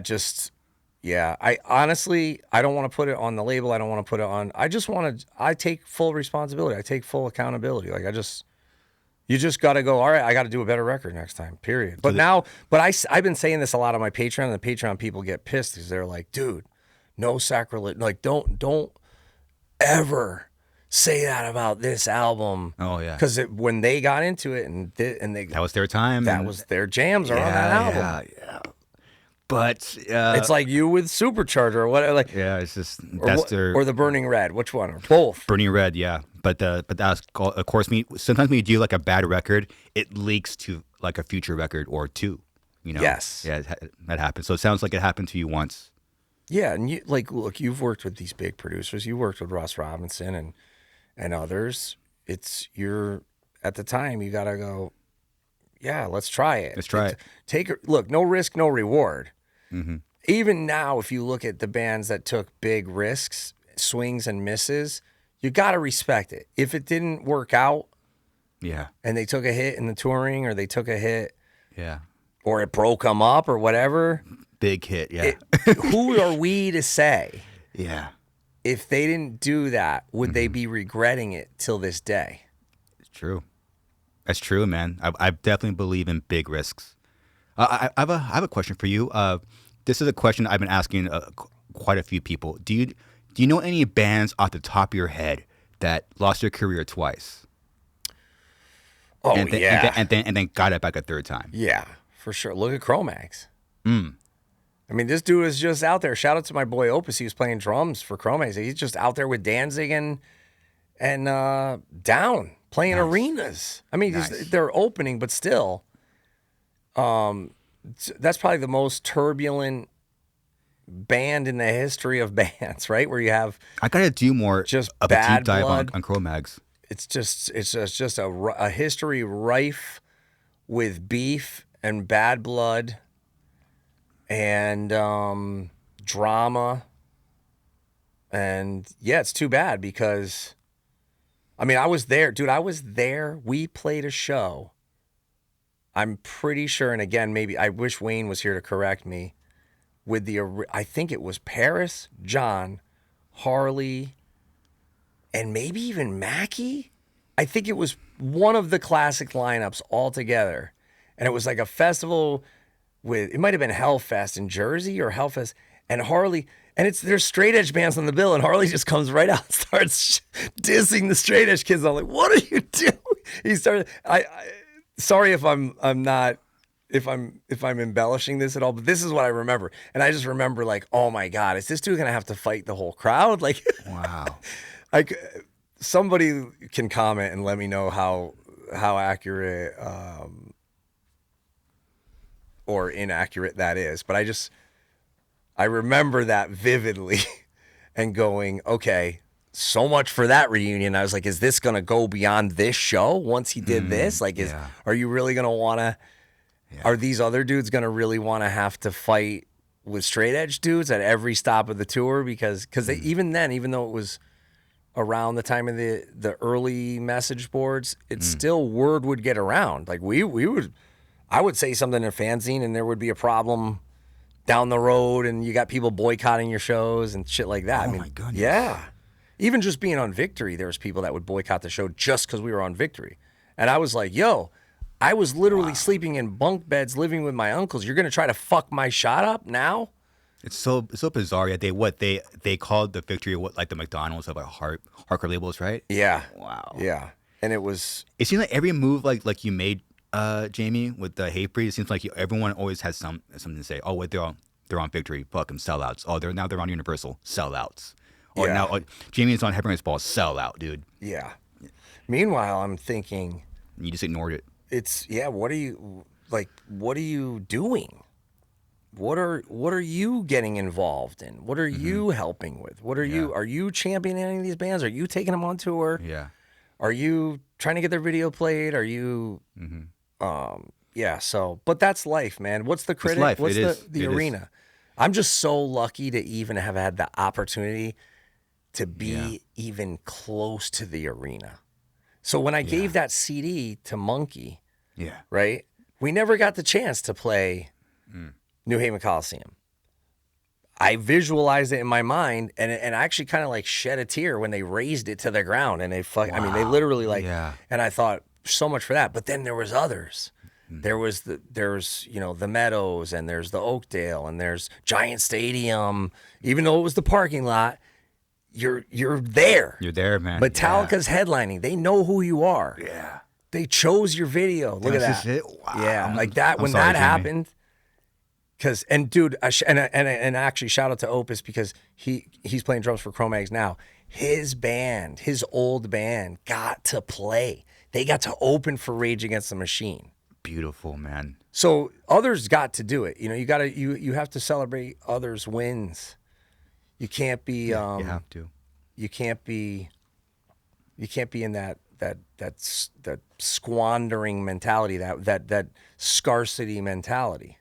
yeah. I honestly, I don't want to put it on the label. I don't want to put it on. I take full responsibility. I take full accountability. Like you just got to go, all right, I got to do a better record next time, period. But I've been saying this a lot on my Patreon, and the Patreon people get pissed because they're like, dude, no sacrilege. Like, don't ever say that about this album. Oh, yeah. Because when they got into it and that was their time. That was their jams are on that album. Yeah. But it's like you with Supercharger or whatever. Like, yeah, it's just or the Burning Red. Which one? Or both? Burning Red, yeah. But that's called, of course, sometimes when you do like a bad record, it leaks to like a future record or two. You know. Yes. Yeah, that happens. So it sounds like it happened to you once. Yeah, and look, you've worked with these big producers. You worked with Russ Robinson and others. You're at the time you gotta go. Yeah, let's try it. Let's try it. Look, no risk, no reward. Mm-hmm. Even now, if you look at the bands that took big risks, swings and misses, you got to respect it. If it didn't work out, yeah, and they took a hit in the touring, or they took a hit, yeah, or it broke them up, or whatever, big hit, yeah. Who are we to say? Yeah, if they didn't do that, would they be regretting it till this day? It's true. That's true, man. I definitely believe in big risks. I have a question for you. This is a question I've been asking quite a few people. Do you know any bands off the top of your head that lost their career twice? Oh, and then got it back a third time. Yeah, for sure. Look at Cro-Mags. I mean, this dude is just out there. Shout out to my boy Opus. He was playing drums for Cro-Mags. He's just out there with Danzig and Down playing arenas. I mean, they're opening, but still. That's probably the most turbulent band in the history of bands, right? Where you have I gotta do more just of a deep dive on Cro-Mags. It's just a history rife with beef and bad blood and drama. And yeah, it's too bad because I mean, I was there, dude. I was there. We played a show. I'm pretty sure, and again, maybe I wish Wayne was here to correct me. With I think it was Paris, John, Harley, and maybe even Mackie. I think it was one of the classic lineups all together, and it was like a festival it might have been Hellfest in Jersey or Hellfest, and Harley. And there's straight edge bands on the bill, and Harley just comes right out and starts dissing the straight edge kids. I'm like, what are you doing? He started. Sorry if I'm embellishing this at all, but this is what I remember. And I just remember like, oh my God, is this dude gonna have to fight the whole crowd? Like, wow. Like somebody can comment and let me know how accurate or inaccurate that is. But I remember that vividly and going, okay, so much for that reunion. I was like, is this going to go beyond this show once he did this? Like, are you really going to want to, are these other dudes going to really want to have to fight with straight edge dudes at every stop of the tour? Because even then, even though it was around the time of the early message boards, it's still word would get around. Like I would say something in a fanzine and there would be a problem down the road and you got people boycotting your shows and shit like that. Oh, my goodness. Yeah. Even just being on Victory, there was people that would boycott the show just because we were on Victory. And I was like, yo, I was literally sleeping in bunk beds, living with my uncles. You're going to try to fuck my shot up now? It's so bizarre. Yeah, they called the Victory like the McDonald's of like hardcore labels, right? Yeah. Wow. Yeah. And it seems like every move like you made, Jamey, with the Hatebreed, it seems like everyone always has something to say. Oh, wait, they're on Victory, fuck them, sellouts. Oh, they're on Universal, sellouts. Or now Jamey is on Headbangers Ball, sellout, dude. Yeah. Meanwhile, I'm thinking you just ignored it. It's what are you doing? What are you getting involved in? What are you helping with? What are you championing any of these bands? Are you taking them on tour? Yeah. Are you trying to get their video played? Are you but that's life, man. What's the critic? Life. What's it the arena? I'm just so lucky to even have had the opportunity to be even close to the arena. So when I gave that CD to Monkey, right, we never got the chance to play New Haven Coliseum. I visualized it in my mind, and I actually kind of like shed a tear when they raised it to the ground, and they I mean, they literally like, and I thought so much for that. But then there was others. There's the Meadows, and there's the Oakdale, and there's Giant Stadium. Even though it was the parking lot, you're there. You're there, man. Metallica's headlining. They know who you are. Yeah. They chose your video. Look at that. Wow. Yeah, like that. I'm When sorry, that Jamey. happened, and dude, and actually shout out to Opus because he's playing drums for Cro-Mags now. His band, his old band, got to play. They got to open for Rage Against the Machine. Beautiful, man. So others got to do it. You know, you have to celebrate others' wins. You can't be You have to. you can't be in that squandering mentality, that scarcity mentality.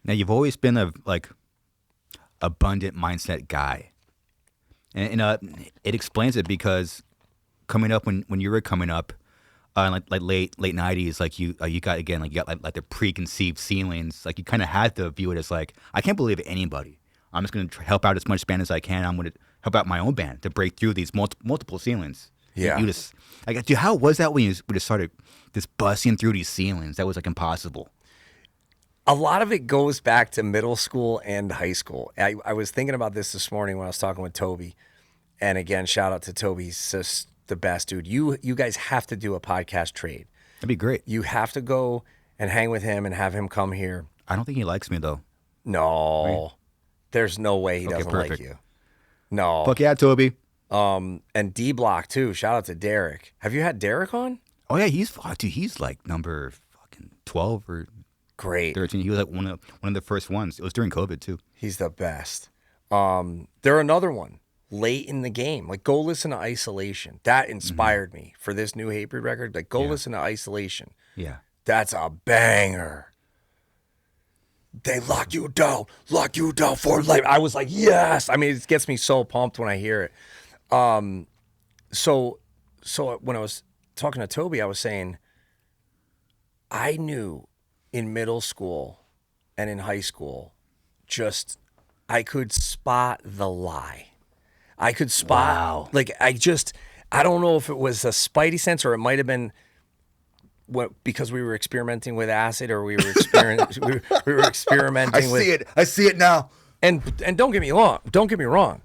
Now, you've always been a abundant mindset guy, and it explains it because coming up when you were coming up, like late '90s, like you got like the preconceived ceilings. Like you kind of had to view it as like, I can't believe anybody. I'm just going to help out as much band as I can. I'm going to help out my own band to break through these multiple ceilings. Yeah. You just like, dude, how was that when you just started just busting through these ceilings? That was like impossible. A lot of it goes back to middle school and high school. I was thinking about this morning when I was talking with Toby. And again, shout out to Toby. He's just the best dude. You guys have to do a podcast trade. That'd be great. You have to go and hang with him and have him come here. I don't think he likes me though. No. Right. There's no way he doesn't like perfect. you. No. Fuck yeah, Toby. And D Block too. Shout out to Derek. Have you had Derek on? Oh yeah, he's like number fucking 12 or Great. 13. He was like one of the first ones. It was during COVID too. He's the best. They're another one late in the game. Like, go listen to Isolation. That inspired me for this new Hatebreed record. Like, go listen to Isolation. Yeah. That's a banger. They lock you down for life. I was like, yes. I mean, it gets me so pumped when I hear it. So when I was talking to Toby, I was saying, I knew in middle school and in high school, I could spot the lie. I could spot, I don't know if it was a spidey sense or it might have been because we were experimenting with acid or we were experimenting with. I see it now. And don't get me wrong.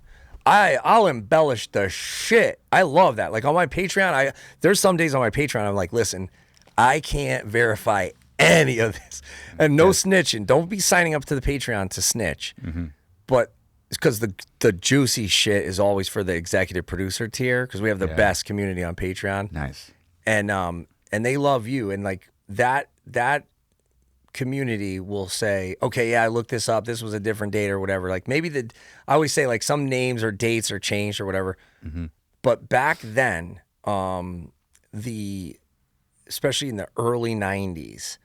I'll embellish the shit. I love that. Like on my Patreon, there's some days on my Patreon I'm like, listen, I can't verify any of this. And no snitching. Don't be signing up to the Patreon to snitch. Mm-hmm. But it's because the juicy shit is always for the executive producer tier because we have the best community on Patreon. Nice. And they love you. And like that community will say, okay, yeah, I looked this up. This was a different date or whatever. Like maybe I always say like some names or dates are changed or whatever. Mm-hmm. But back then, especially in the early 90s,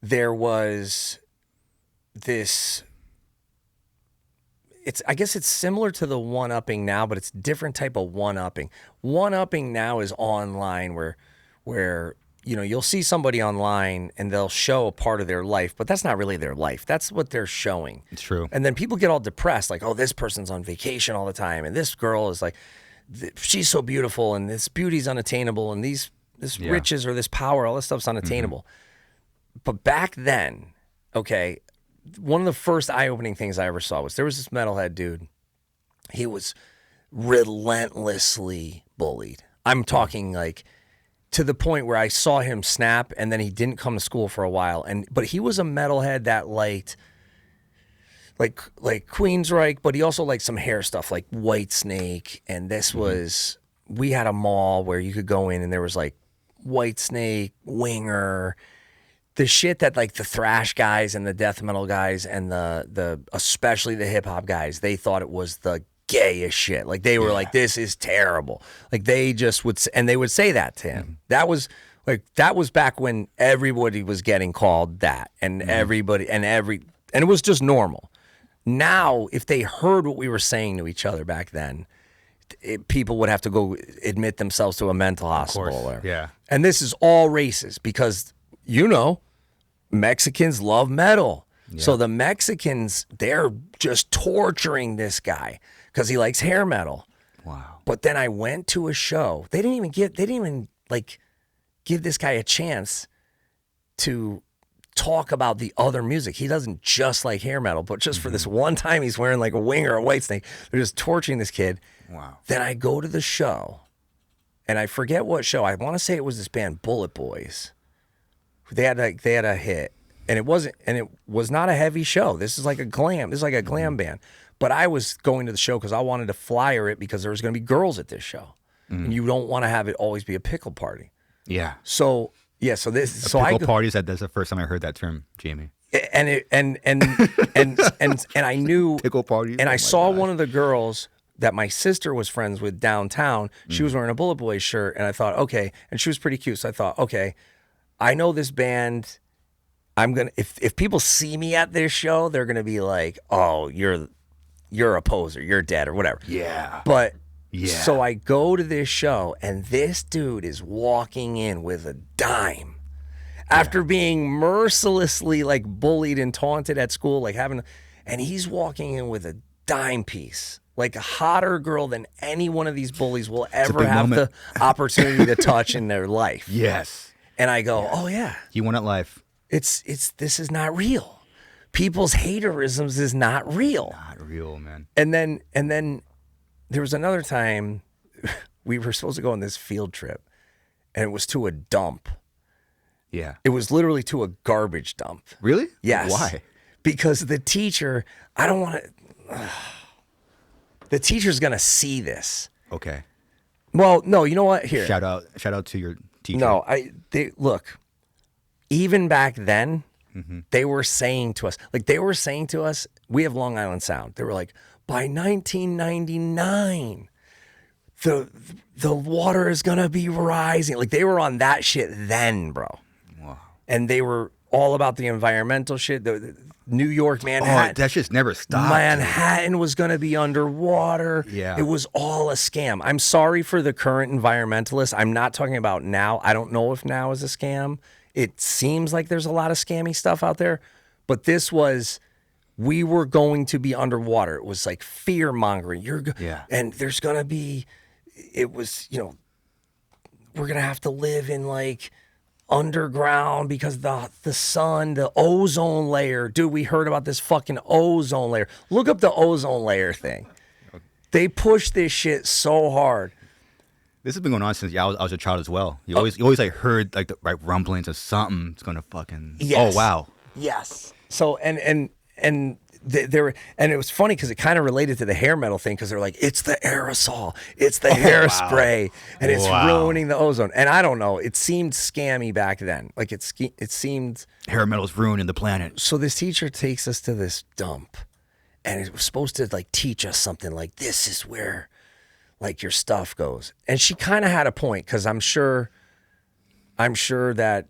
there was this, I guess it's similar to the one-upping now, but it's different type of one-upping. One-upping now is online where you know, you'll see somebody online and they'll show a part of their life, but that's not really their life. That's what they're showing. It's true. And then people get all depressed, like, oh, this person's on vacation all the time, and this girl is like, she's so beautiful, and this beauty's unattainable, and this riches or this power, all this stuff's unattainable. Mm-hmm. But back then, okay, one of the first eye-opening things I ever saw was there was this metalhead dude. He was relentlessly bullied. I'm talking like to the point where I saw him snap, and then he didn't come to school for a while. But he was a metalhead that liked like Queensryche, but he also liked some hair stuff like Whitesnake. And this was, we had a mall where you could go in and there was like Whitesnake, Winger, the shit that like the thrash guys and the death metal guys and the especially the hip hop guys, they thought it was the gayest shit. Like they were like, this is terrible. Like they just would, and they would say that to him. That was back when everybody was getting called that, and everybody and it was just normal. Now, if they heard what we were saying to each other back then, people would have to go admit themselves to a mental hospital. Yeah. And this is all races because, you know, Mexicans love metal. Yeah. So the Mexicans, they're just torturing this guy because he likes hair metal. Wow. But then I went to a show. They didn't even give this guy a chance to talk about the other music. He doesn't just like hair metal, but just for this one time he's wearing like a wing or a white snake. They're just torturing this kid. Wow. Then I go to the show, and I forget what show. I want to say it was this band Bullet Boys. They had a hit, and it was not a heavy show. This is like a glam band. But I was going to the show because I wanted to flyer it because there was going to be girls at this show, and you don't want to have it always be a pickle party. Yeah. So pickle parties. That's the first time I heard that term, Jamey. And I knew pickle parties. And I saw one of the girls that my sister was friends with downtown. She was wearing a Bullet Boys shirt, and I thought, okay, and she was pretty cute. So I thought, okay, I know this band. I'm gonna if people see me at this show, they're gonna be like, oh, you're a poser, you're dead or whatever. Yeah. But so I go to this show, and this dude is walking in with a dime. After being mercilessly like bullied and taunted at school, and he's walking in with a dime piece, like a hotter girl than any one of these bullies will ever have the opportunity to touch in their life. Yes. And I go, oh yeah, you want it life. This is not real. People's haterisms is not real. Not real, man. And then there was another time we were supposed to go on this field trip, and it was to a dump. Yeah. It was literally to a garbage dump. Really? Yes. Why? Because the teacher, I don't want to, the teacher's going to see this. Okay. Well, no, you know what? Here. Shout out to your teacher. No, look, even back then, they were saying to us, we have Long Island Sound. They were like, by 1999, the water is going to be rising. Like they were on that shit then, bro. Wow. And they were all about the environmental shit. The New York, Manhattan. Oh, that just never stopped. Manhattan was going to be underwater. Yeah. It was all a scam. I'm sorry for the current environmentalists. I'm not talking about now. I don't know if now is a scam. It seems like there's a lot of scammy stuff out there. But we were going to be underwater. It was like fear mongering. And there's going to be, it was, we're going to have to live in like underground because the sun, the ozone layer. Dude, we heard about this fucking ozone layer. Look up the ozone layer thing. They pushed this shit so hard. This has been going on since I was a child as well. You always like heard like the rumblings of something's gonna fucking. Yes. Oh wow. Yes. So and it was funny because it kind of related to the hair metal thing because they're like, it's the aerosol, it's the hairspray, and it's ruining the ozone. And I don't know, it seemed scammy back then. Like it seemed hair metal's ruining the planet. So this teacher takes us to this dump, and it was supposed to like teach us something like this is where like your stuff goes. And she kind of had a point because I'm sure that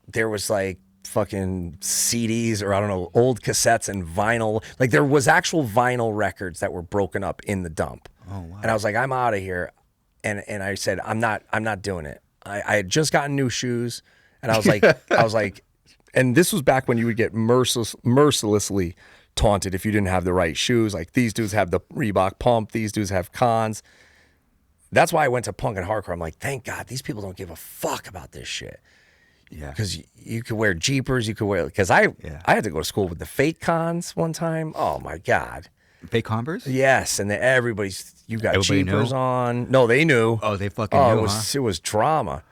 there was like fucking CDs or I don't know, old cassettes and vinyl. Like there was actual vinyl records that were broken up in the dump. Oh wow. And I was like, I'm out of here. And I said, I'm not doing it. I had just gotten new shoes, and I was like, and this was back when you would get mercilessly taunted if you didn't have the right shoes. Like these dudes have the Reebok pump, these dudes have cons. That's why I went to punk and hardcore. I'm like, thank God these people don't give a fuck about this shit. Yeah. Because you could wear Jeepers, you could wear, because I had to go to school with the fake cons one time. Oh my God. Fake Converse? Yes. And then you got Everybody Jeepers knew? On. No, they knew. Oh, they fucking knew, It was drama.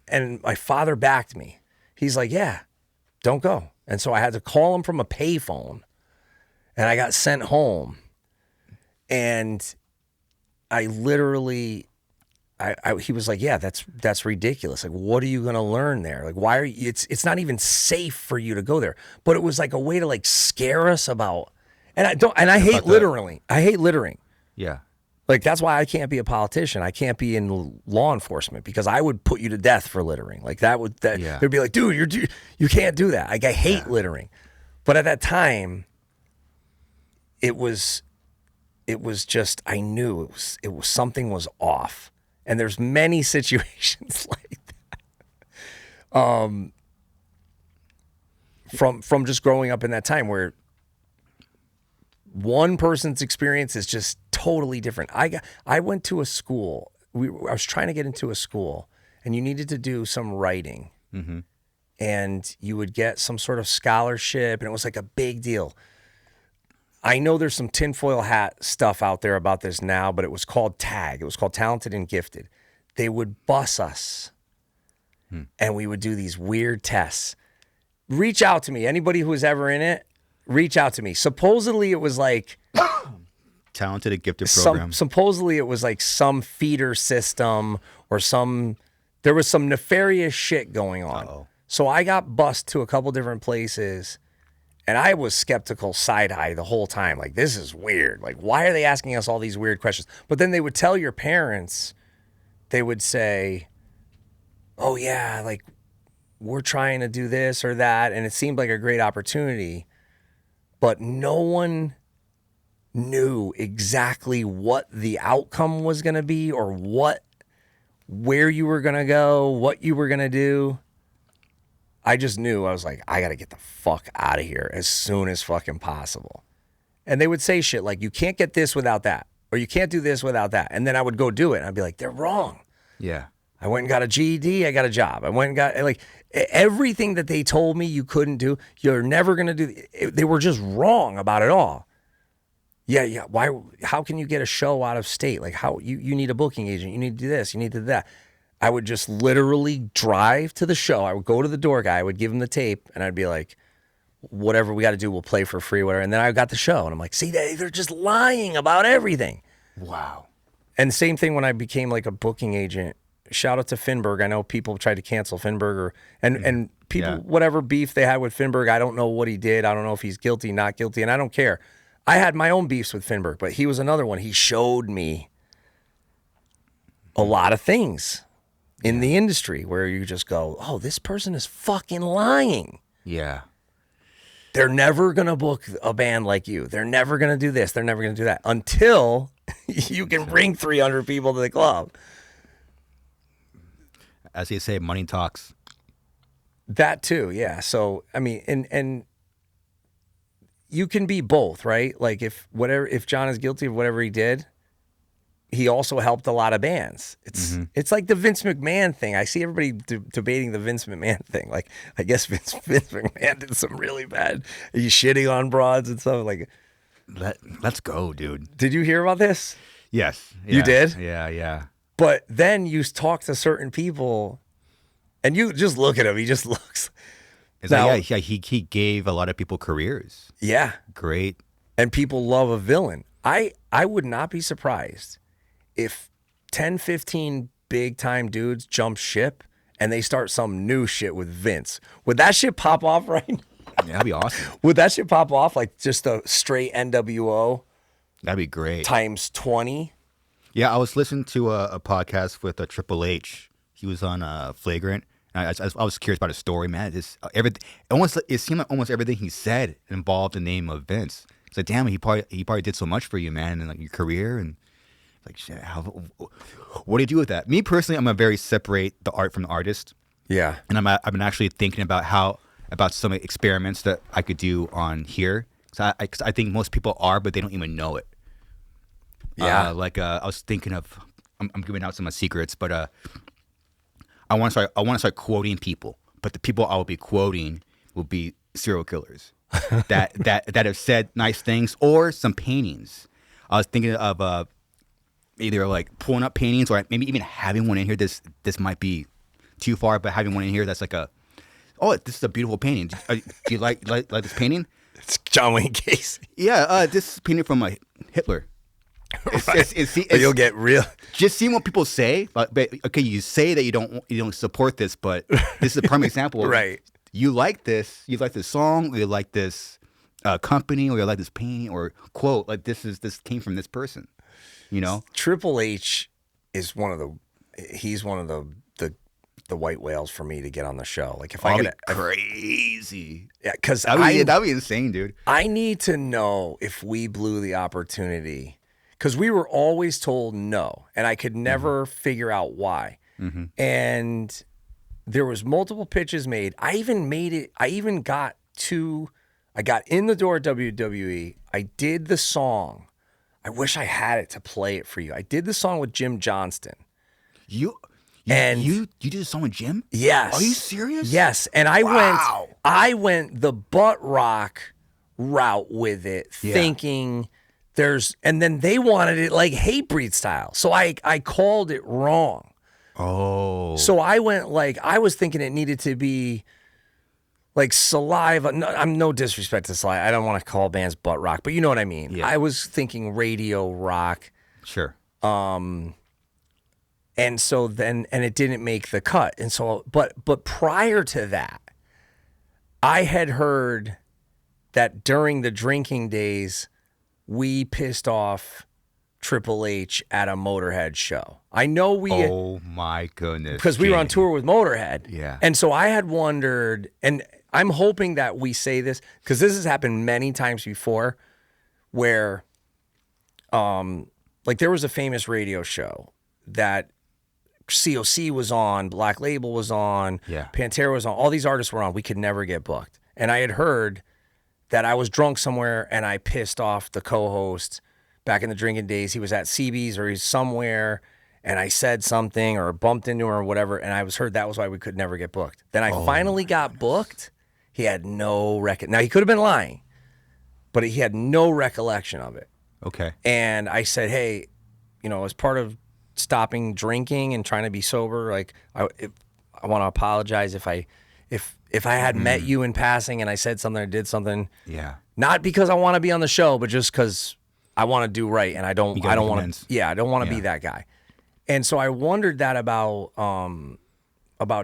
And my father backed me. He's like, yeah, don't go. And so I had to call him from a payphone, and I got sent home. And I literally, he was like, yeah, that's ridiculous. Like, what are you going to learn there? Like, why are you, it's not even safe for you to go there. But it was like a way to like scare us about, I hate littering. Yeah. Like, that's why I can't be a politician. I can't be in law enforcement because I would put you to death for littering. Like they'd be like, dude, you can't do that. Like, I hate littering. But at that time, it was just, I knew it was something was off. And there's many situations like that. From just growing up in that time where one person's experience is just totally different. I went to a school. I was trying to get into a school, and you needed to do some writing. Mm-hmm. And you would get some sort of scholarship, and it was like a big deal. I know there's some tinfoil hat stuff out there about this now, but it was called TAG. It was called Talented and Gifted. They would bus us, and we would do these weird tests. Reach out to me. Anybody who was ever in it, reach out to me. Supposedly, it was like... Talented and Gifted program. Supposedly, it was like some feeder system or there was some nefarious shit going on. Uh-oh. So I got bussed to a couple different places, and I was skeptical side-eye the whole time. Like, this is weird. Like, why are they asking us all these weird questions? But then they would tell your parents, they would say, oh, yeah, like, we're trying to do this or that, and it seemed like a great opportunity. But no one knew exactly what the outcome was going to be or where you were going to go, what you were going to do. I just knew. I was like, I got to get the fuck out of here as soon as fucking possible. And they would say shit like, you can't get this without that, or you can't do this without that. And then I would go do it, and I'd be like, they're wrong. Yeah. I went and got a GED. I got a job. I went and got, like, everything that they told me you couldn't do, you're never going to do. They were just wrong about it all. Yeah. Why? How can you get a show out of state? Like, how you need a booking agent. You need to do this. You need to do that. I would just literally drive to the show. I would go to the door guy. I would give him the tape, and I'd be like, whatever we got to do, we'll play for free, whatever. And then I got the show, and I'm like, see, they're just lying about everything. Wow. And same thing when I became like a booking agent. Shout out to Finberg. I know people tried to cancel Finberg and people, whatever beef they had with Finberg, I don't know what he did. I don't know if he's guilty, not guilty, and I don't care. I had my own beefs with Finberg, but he was another one. He showed me a lot of things in the industry where you just go, oh, this person is fucking lying. Yeah. They're never going to book a band like you. They're never going to do this. They're never going to do that until you can bring 300 people to the club. As you say, money talks. That too, yeah. So, I mean, and you can be both, right? Like if John is guilty of whatever he did, he also helped a lot of bands. It's like the Vince McMahon thing. I see everybody debating the Vince McMahon thing. Like, I guess Vince McMahon did some really bad. He's shitting on broads and stuff. Like, Let's go, dude. Did you hear about this? Yes. You did? Yeah. But then you talk to certain people, and you just look at him. He just looks. He gave a lot of people careers. Yeah. Great. And people love a villain. I would not be surprised if 10, 15 big-time dudes jump ship and they start some new shit with Vince. Would that shit pop off right now? Yeah, that'd be awesome. Would that shit pop off like just a straight NWO? That'd be great. Times 20? Yeah, I was listening to a podcast with Triple H. He was on Flagrant. And I was curious about his story, man. It seemed like almost everything he said involved the name of Vince. It's like, damn, he probably did so much for you, man, and like your career, and like, shit, what do you do with that? Me personally, I'm gonna very separate the art from the artist. Yeah. And I've been actually thinking about some experiments that I could do on here. Cause I think most people are, but they don't even know it. Yeah. I was thinking of, I'm giving out some of my secrets, but I want to start quoting people, but the people I will be quoting will be serial killers that have said nice things, or some paintings. I was thinking of either like pulling up paintings, or maybe even having one in here. This might be too far, but having one in here that's like this is a beautiful painting. Do you like this painting? It's John Wayne Gacy. Yeah, this is painted from Hitler. You'll get real. Just seeing what people say. But okay, you say that you don't support this, but this is a prime example. Right. You like this. You like this song, or you like this company, or you like this painting, or quote. Like this came from this person. You know, Triple H is one of the the white whales for me to get on the show. Like if I That'd get be crazy. yeah, because That'd be insane, dude. I need to know if we blew the opportunity, because we were always told no, and I could never figure out why. And there was multiple pitches made. I even made it. I got in the door at WWE. I did the song. I wish I had it to play it for you. I did the song with Jim Johnston. You did a song with Jim? Yes. Are you serious? Yes. And I went the butt rock route with it, thinking and then they wanted it like Hatebreed style. So I called it wrong. Oh. So I went I was thinking it needed to be like Saliva. No, I'm no disrespect to Saliva. I don't want to call bands butt rock, but you know what I mean. Yeah. I was thinking radio rock. Sure. And so then, and it didn't make the cut. And so, but prior to that, I had heard that during the drinking days, we pissed off Triple H at a Motorhead show. I know we. Oh my goodness. Because we were on tour with Motorhead. Yeah. And so I had wondered, and I'm hoping that we say this, because this has happened many times before, where, like there was a famous radio show that COC was on, Black Label was on, Pantera was on, all these artists were on. We could never get booked. And I had heard that I was drunk somewhere and I pissed off the co-host back in the drinking days. He was at CB's or he's somewhere, and I said something or bumped into him or whatever, and I was heard that was why we could never get booked. Then I finally got booked. He had no Now, he could have been lying, but he had no recollection of it. Okay. And I said, hey, as part of stopping drinking and trying to be sober, like I want to apologize if I had met you in passing and I said something or did something. Yeah. Not because I want to be on the show, but just because I want to do right, and I don't want to. Yeah, I don't want to be that guy. And so I wondered that about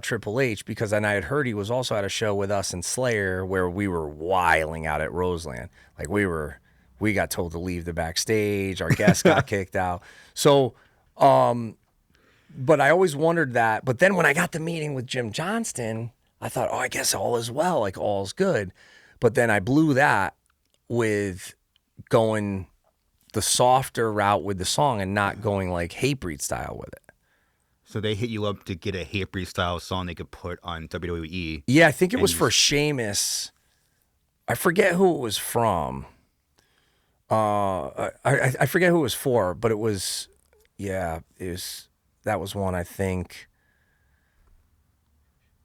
Triple H, because then I had heard he was also at a show with us and Slayer where we were wiling out at Roseland. Like we got told to leave the backstage. Our guests got kicked out. So, but I always wondered that. But then when I got the meeting with Jim Johnston, I thought, I guess all is well, like all's good. But then I blew that with going the softer route with the song and not going like Hatebreed style with it. So they hit you up to get a Hatebreed style song they could put on WWE. Yeah, I think it was for Sheamus. I forget who it was from. I forget who it was for, but it was, that was one, I think.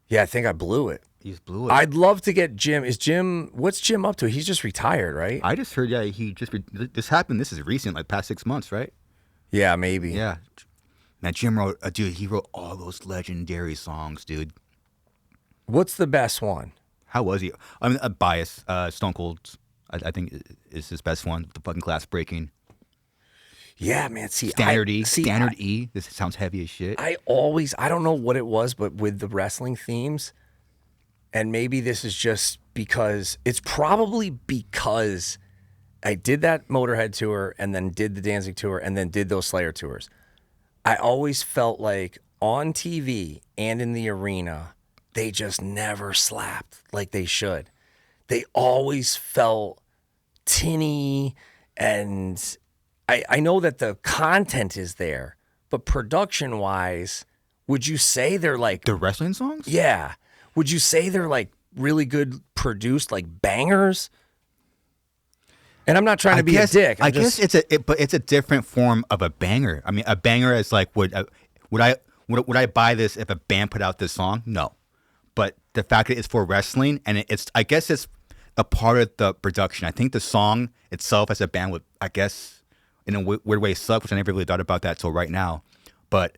Yeah, I think I blew it. You just blew it. I'd love to get Jim. What's Jim up to? He's just retired, right? I just heard, this happened. This is recent, like past 6 months, right? Yeah, maybe. Yeah. Now, Jim wrote, he wrote all those legendary songs, dude. What's the best one? How was he? I mean, Bias, Stone Cold, I think is his best one. The fucking glass breaking. Yeah, man. Standard E. This sounds heavy as shit. I don't know what it was, but with the wrestling themes, and maybe this is just because, it's probably because I did that Motorhead tour and then did the Danzig tour and then did those Slayer tours. I always felt like on TV and in the arena, they just never slapped like they should. They always felt tinny, and I know that the content is there, but production-wise, would you say they're like... The wrestling songs? Yeah. Would you say they're like really good produced, like bangers? And I'm not trying to be a dick. I guess it's a different form of a banger. I mean, a banger is like, would I buy this if a band put out this song? No. But the fact that it's for wrestling, and I guess it's a part of the production. I think the song itself as a band would, I guess, in a weird way suck, which I never really thought about that till right now. But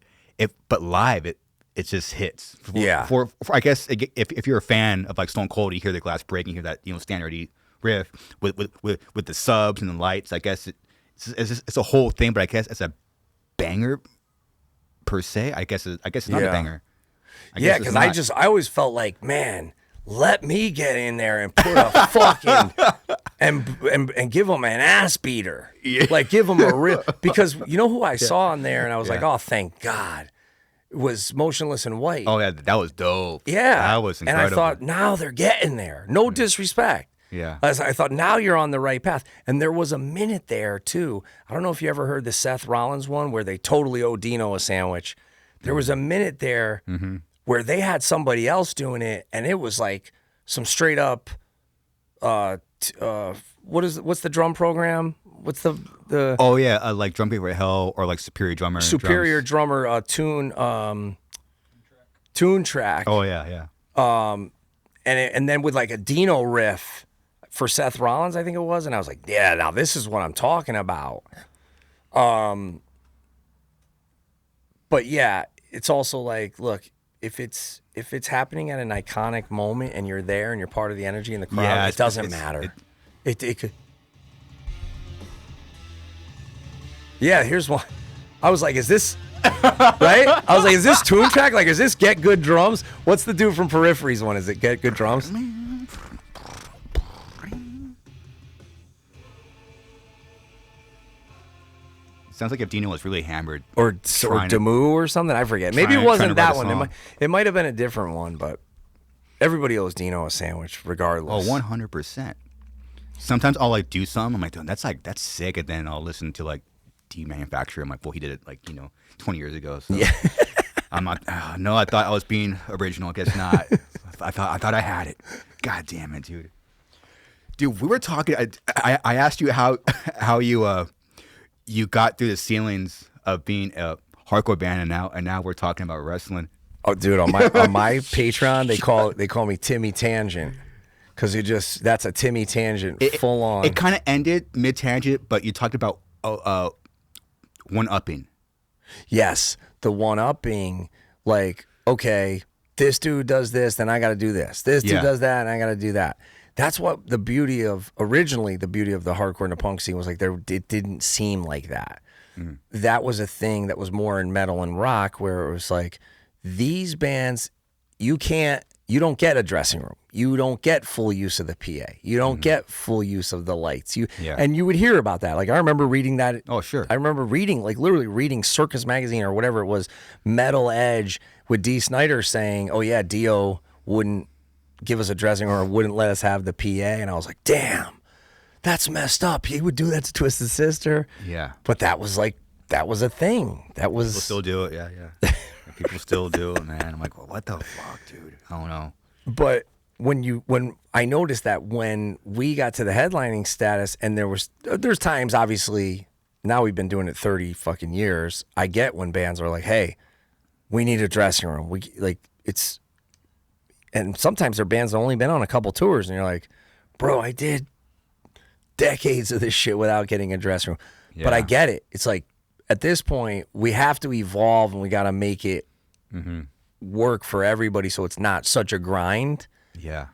live, it just hits. For I guess if you're a fan of like Stone Cold, you hear the glass breaking, you hear that standard riff with the subs and the lights. I guess it's a whole thing, but I guess it's a banger per se. I guess it's not a banger. Yeah, because I always felt like, man, let me get in there and put a fucking and give them an ass beater. Yeah. Like give them a real, because you know who I saw on there, and I was like, oh, thank God. was Motionless in White. Oh yeah, that was dope. Yeah, that was incredible. And I thought, now they're getting there. No disrespect. Yeah. I thought, now you're on the right path. And there was a minute there too. I don't know if you ever heard the Seth Rollins one where they totally owe Dino a sandwich. There was a minute there where they had somebody else doing it, and it was like some straight up. What's the drum program? What's the Oh yeah, like Drum Paper Hell or like Superior Drummer. Drummer tune track. Oh yeah. And then with like a Dino riff for Seth Rollins, I think it was, and I was like, yeah, now this is what I'm talking about. But yeah, it's also like, look, if it's happening at an iconic moment and you're there and you're part of the energy in the crowd, it doesn't matter. It could. Yeah, here's one. I was like, is this right? I was like, is this Tune Track? Like, is this Get Good Drums? What's the dude from Peripheries one? Is it Get Good Drums? Sounds like if Dino was really hammered. Or Damu or something. I forget. Maybe it wasn't that one. It might have been a different one, but everybody owes Dino a sandwich regardless. Oh, 100%. Sometimes I'll like do something. I'm like, dude, that's sick. And then I'll listen to like Demanufacture. I'm like, well, he did it like, 20 years ago. So yeah. I'm not, no, I thought I was being original. I guess not. I thought I had it. God damn it, dude. Dude, we were talking. I asked you how you got through the ceilings of being a hardcore band, and now we're talking about wrestling. Oh, dude, on my Patreon, they call me Timmy Tangent, because that's a Timmy Tangent full on. It kind of ended mid tangent, but you talked about one upping. Yes, the one upping, like, okay, this dude does this, then I got to do this. This dude does that, and I got to do that. That's what originally the beauty of the hardcore and the punk scene was like. It didn't seem like that. That was a thing that was more in metal and rock, where it was like, these bands, you don't get a dressing room. You don't get full use of the PA. You don't get full use of the lights. And you would hear about that. Like, I remember reading that. Oh, sure. I remember literally reading Circus Magazine or whatever it was, Metal Edge, with Dee Snider saying, oh yeah, Dio wouldn't give us a dressing room or wouldn't let us have the PA. And I was like, damn, that's messed up. He would do that to Twisted Sister. Yeah. But that was a thing. People still do it. Yeah. People still do it, man. I'm like, well, what the fuck, dude? I don't know. But when I noticed that when we got to the headlining status, and there's times, obviously, now we've been doing it 30 fucking years. I get when bands are like, hey, we need a dressing room. And sometimes their bands have only been on a couple tours, and you're like, bro, I did decades of this shit without getting a dressing room. Yeah. But I get it. It's like, at this point, we have to evolve, and we got to make it work for everybody, so it's not such a grind. Yeah.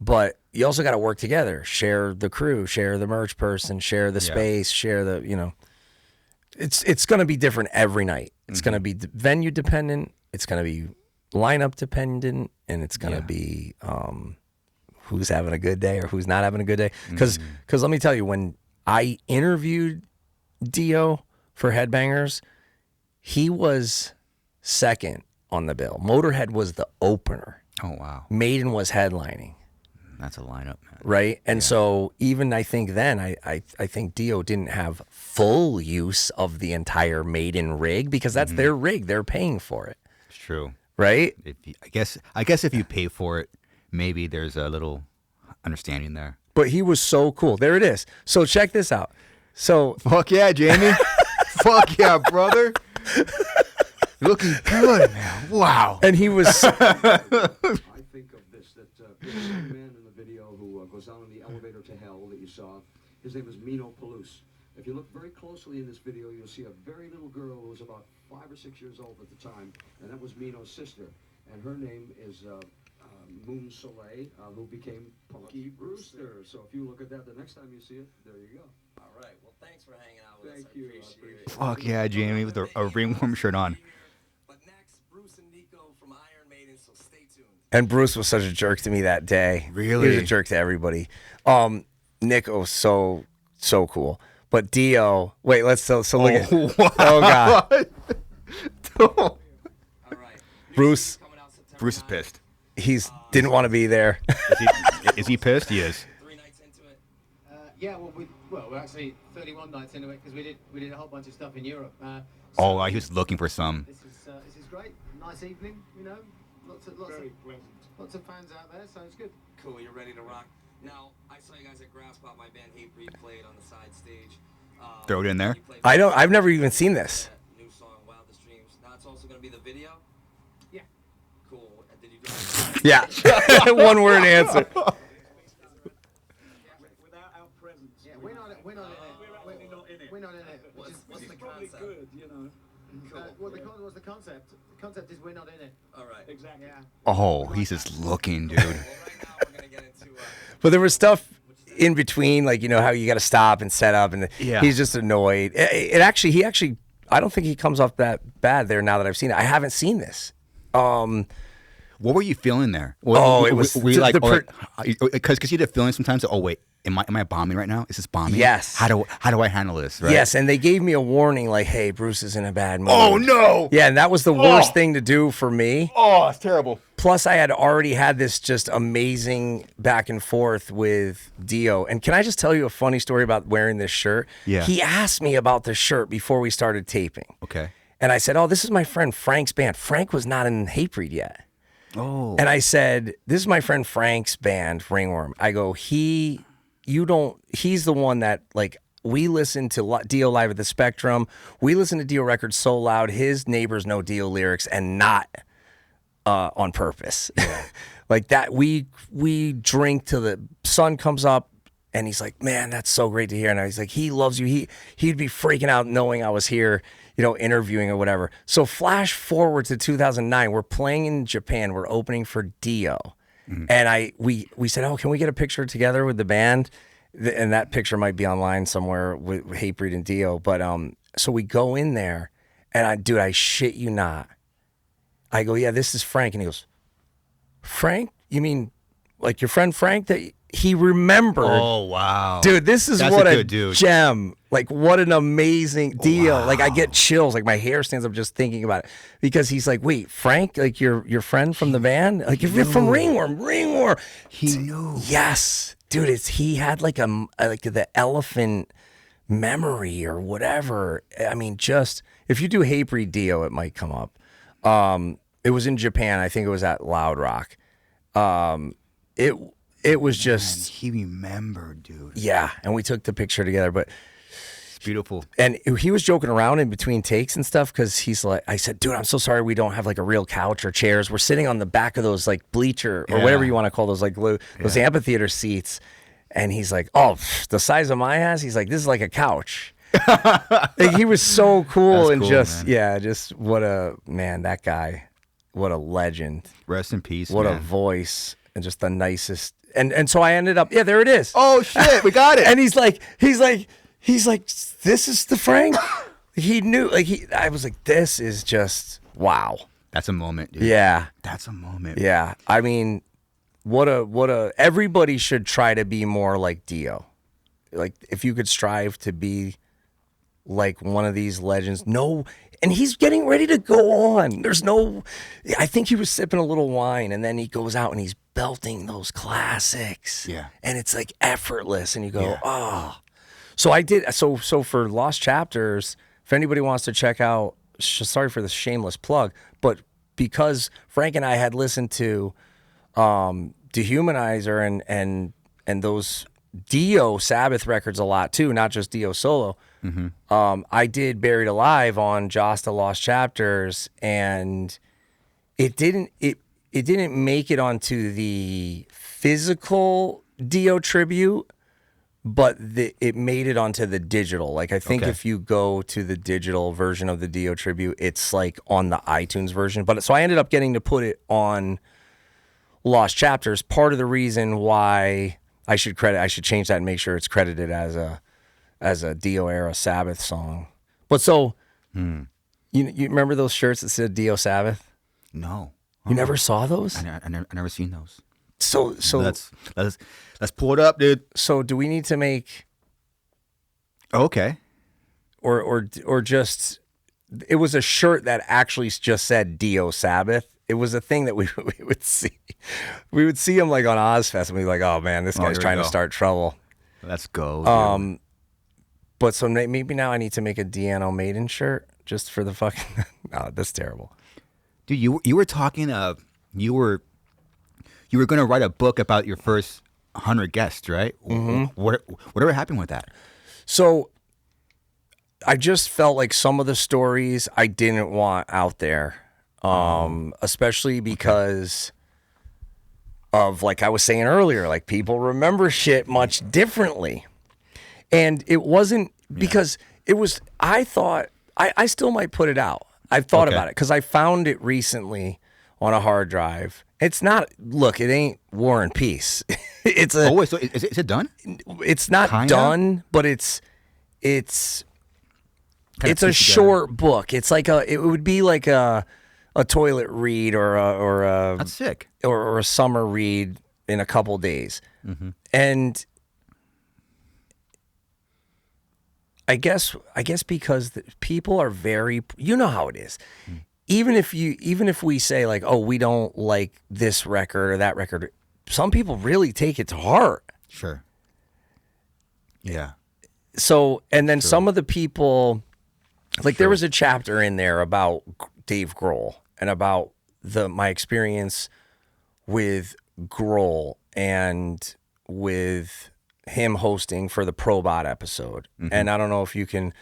But you also got to work together, share the crew, share the merch person, share the space, share the, it's going to be different every night. It's going to be venue dependent. It's going to be lineup dependent, and it's going to be who's having a good day or who's not having a good day. Because let me tell you, when I interviewed Dio for Headbangers, he was second on the bill. Motorhead was the opener. Oh, wow. Maiden was headlining. That's a lineup, man. Right? And so even I think then, I think Dio didn't have full use of the entire Maiden rig, because that's their rig. They're paying for it. It's true. Right? I guess if you pay for it, maybe there's a little understanding there. But he was so cool. There it is. So check this out. So fuck yeah, Jamey. Fuck yeah, brother. Looking good, man. Wow. And he was... I think of this, that the young man in the video who goes down in the elevator to hell that you saw, his name is Mino Palouse. If you look very closely in this video, you'll see a very little girl who was about 5 or 6 years old at the time, and that was Mino's sister. And her name is Moon Soleil, who became Punky Brewster. So if you look at that the next time you see it, there you go. All right. Well, thanks for hanging out with us. Thank you. Appreciate it. Fuck yeah, Jamey, with a ringworm shirt on. But next, Bruce and Nico from Iron Maiden, so stay tuned. And Bruce was such a jerk to me that day. Really? He was a jerk to everybody. Nico was so cool. But Dio, wait, let's so look at. Wow. Oh God. All right. Bruce, Bruce is pissed. he's didn't want to be there. Is he pissed? He is. 3 nights into it. Yeah, we're actually 31 nights into it because we did a whole bunch of stuff in Europe. He was looking for some. This is great. Nice evening, you know. Lots of fans out there, so it's good. Cool, you're ready to rock. Now, I saw you guys at Grass Spot. My band Hatebreed played on the side stage. Throw it in there. I've never even seen this. New song, Wildest Dreams. Now it's also going to be the video. Yeah. Cool. Did you do it? Yeah. One word answer. Without our presence. Yeah, we're not in it. We're actually not in it. We're not in it. What's the Probably concept? good, you know. Well, what's the concept? The concept is we're not in it. All right. Exactly. Yeah. Oh, he's just looking, dude. Well, right now we're going to get into... But there was stuff in between, like, you know, how you got to stop and set up, and Yeah. he's just annoyed. He actually, I don't think he comes off that bad there now that I've seen it. I haven't seen this. What were you feeling there? It was were you like, the because you had a feeling sometimes. Oh wait, am I bombing right now? Is this bombing? Yes. How do I handle this? Right? Yes, and they gave me a warning, like, hey, Bruce is in a bad mood. Oh no. Yeah, and that was the worst thing to do for me. Oh, it's terrible. Plus, I had already had this just amazing back and forth with Dio. And can I just tell you a funny story about wearing this shirt? Yeah. He asked me about this shirt before we started taping. Okay. And I said, oh, this is my friend Frank's band. Frank was not in Hatebreed yet. Oh. And I said, this is my friend Frank's band, Ringworm. I go, he's the one that, like, we listen to Dio live at the Spectrum. We listen to Dio records so loud, his neighbors know Dio lyrics and not on purpose. Like that, we drink till the sun comes up, and he's like, man, that's so great to hear. And he's like, he loves you. He'd be freaking out knowing I was here, you know, interviewing or whatever. So flash forward to 2009, we're playing in Japan. We're opening for Dio. And we said, oh, can we get a picture together with the band? And that picture might be online somewhere with Hatebreed and Dio. But so we go in there, and I shit you not. I go, yeah, this is Frank. And he goes, Frank? You mean like your friend Frank? That he remembered. Oh wow. Dude, this is That's what a a good dude. gem. Like, what an amazing deal. Like, I get chills. Like, my hair stands up just thinking about it. Because he's like, wait, Frank, like your friend from the band? Like, if you're from Ringworm. He knew. Yes. Dude, he had like the elephant memory or whatever. I mean, just, if you do Hatebreed Dio, it might come up. It was in Japan. I think it was at Loud Rock. It was just... He remembered, dude. Yeah, and we took the picture together, but... It's beautiful. And he was joking around in between takes and stuff because he's like, I said, dude, I'm so sorry we don't have like a real couch or chairs. We're sitting on the back of those like bleacher or whatever you want to call those, like those amphitheater seats. And he's like, oh, the size of my ass? He's like, this is like a couch. Like, he was so cool. That's and cool, just, man. yeah, just what a, man, that guy, what a legend. Rest in peace. What man. a voice and just the nicest. And so I ended up, yeah, there it is. Oh shit, we got it. And he's like, this is the Frank. He knew, like, I was like, this is just wow. That's a moment, dude. Yeah, That's a moment. yeah. I mean, what a. Everybody should try to be more like Dio. Like, if you could strive to be like one of these legends. No, and he's getting ready to go on. There's no. I think he was sipping a little wine, and then he goes out and he's belting those classics. Yeah. And it's like effortless, and you go, Yeah. oh. So I did. So for Lost Chapters, if anybody wants to check out, sorry for the shameless plug, but because Frank and I had listened to Dehumanizer and those Dio Sabbath records a lot too, not just Dio solo. I did Buried Alive on Jasta Lost Chapters, and it didn't make it onto the physical Dio tribute, but it made it onto the digital. Like, I think Okay. if you go to the digital version of the Dio tribute, it's like on the iTunes version. But so I ended up getting to put it on Lost Chapters. Part of the reason why I should change that and make sure it's credited as a Dio era Sabbath song. But so you remember those shirts that said Dio Sabbath? No. You never saw those? I never seen those. So Let's pull it up, dude. so do we need to make Okay. or just, it was a shirt that actually just said Dio Sabbath, it was a thing that we would see. We would see him like on Ozzfest, and we'd be like, "Oh man, this guy's trying to start trouble." Let's go. Dude. But so maybe now I need to make a Deano Maiden shirt just for the fucking. No, that's terrible. Dude, you were talking you were going to write a book about your first 100 guests, right? Mm-hmm. Whatever happened with that? So I just felt like some of the stories I didn't want out there, especially because of, like I was saying earlier, like people remember shit much differently. And it wasn't because it was, I thought, I still might put it out. I've thought about it because I found it recently on a hard drive. It's not, look, it ain't War and Peace. It's a. Oh, wait, so is it done? It's not done, but it's a short book. It's like it would be like a toilet read or a That's sick. Or a summer read in a couple days. Mm-hmm. And I guess because people are very, you know how it is. Mm. Even if we say like, oh, we don't like this record or that record, some people really take it to heart. Sure. Yeah. So, and then some of the people, like there was a chapter in there about Dave Grohl and about my experience with Grohl and with him hosting for the Probot episode. Mm-hmm. And I don't know if you can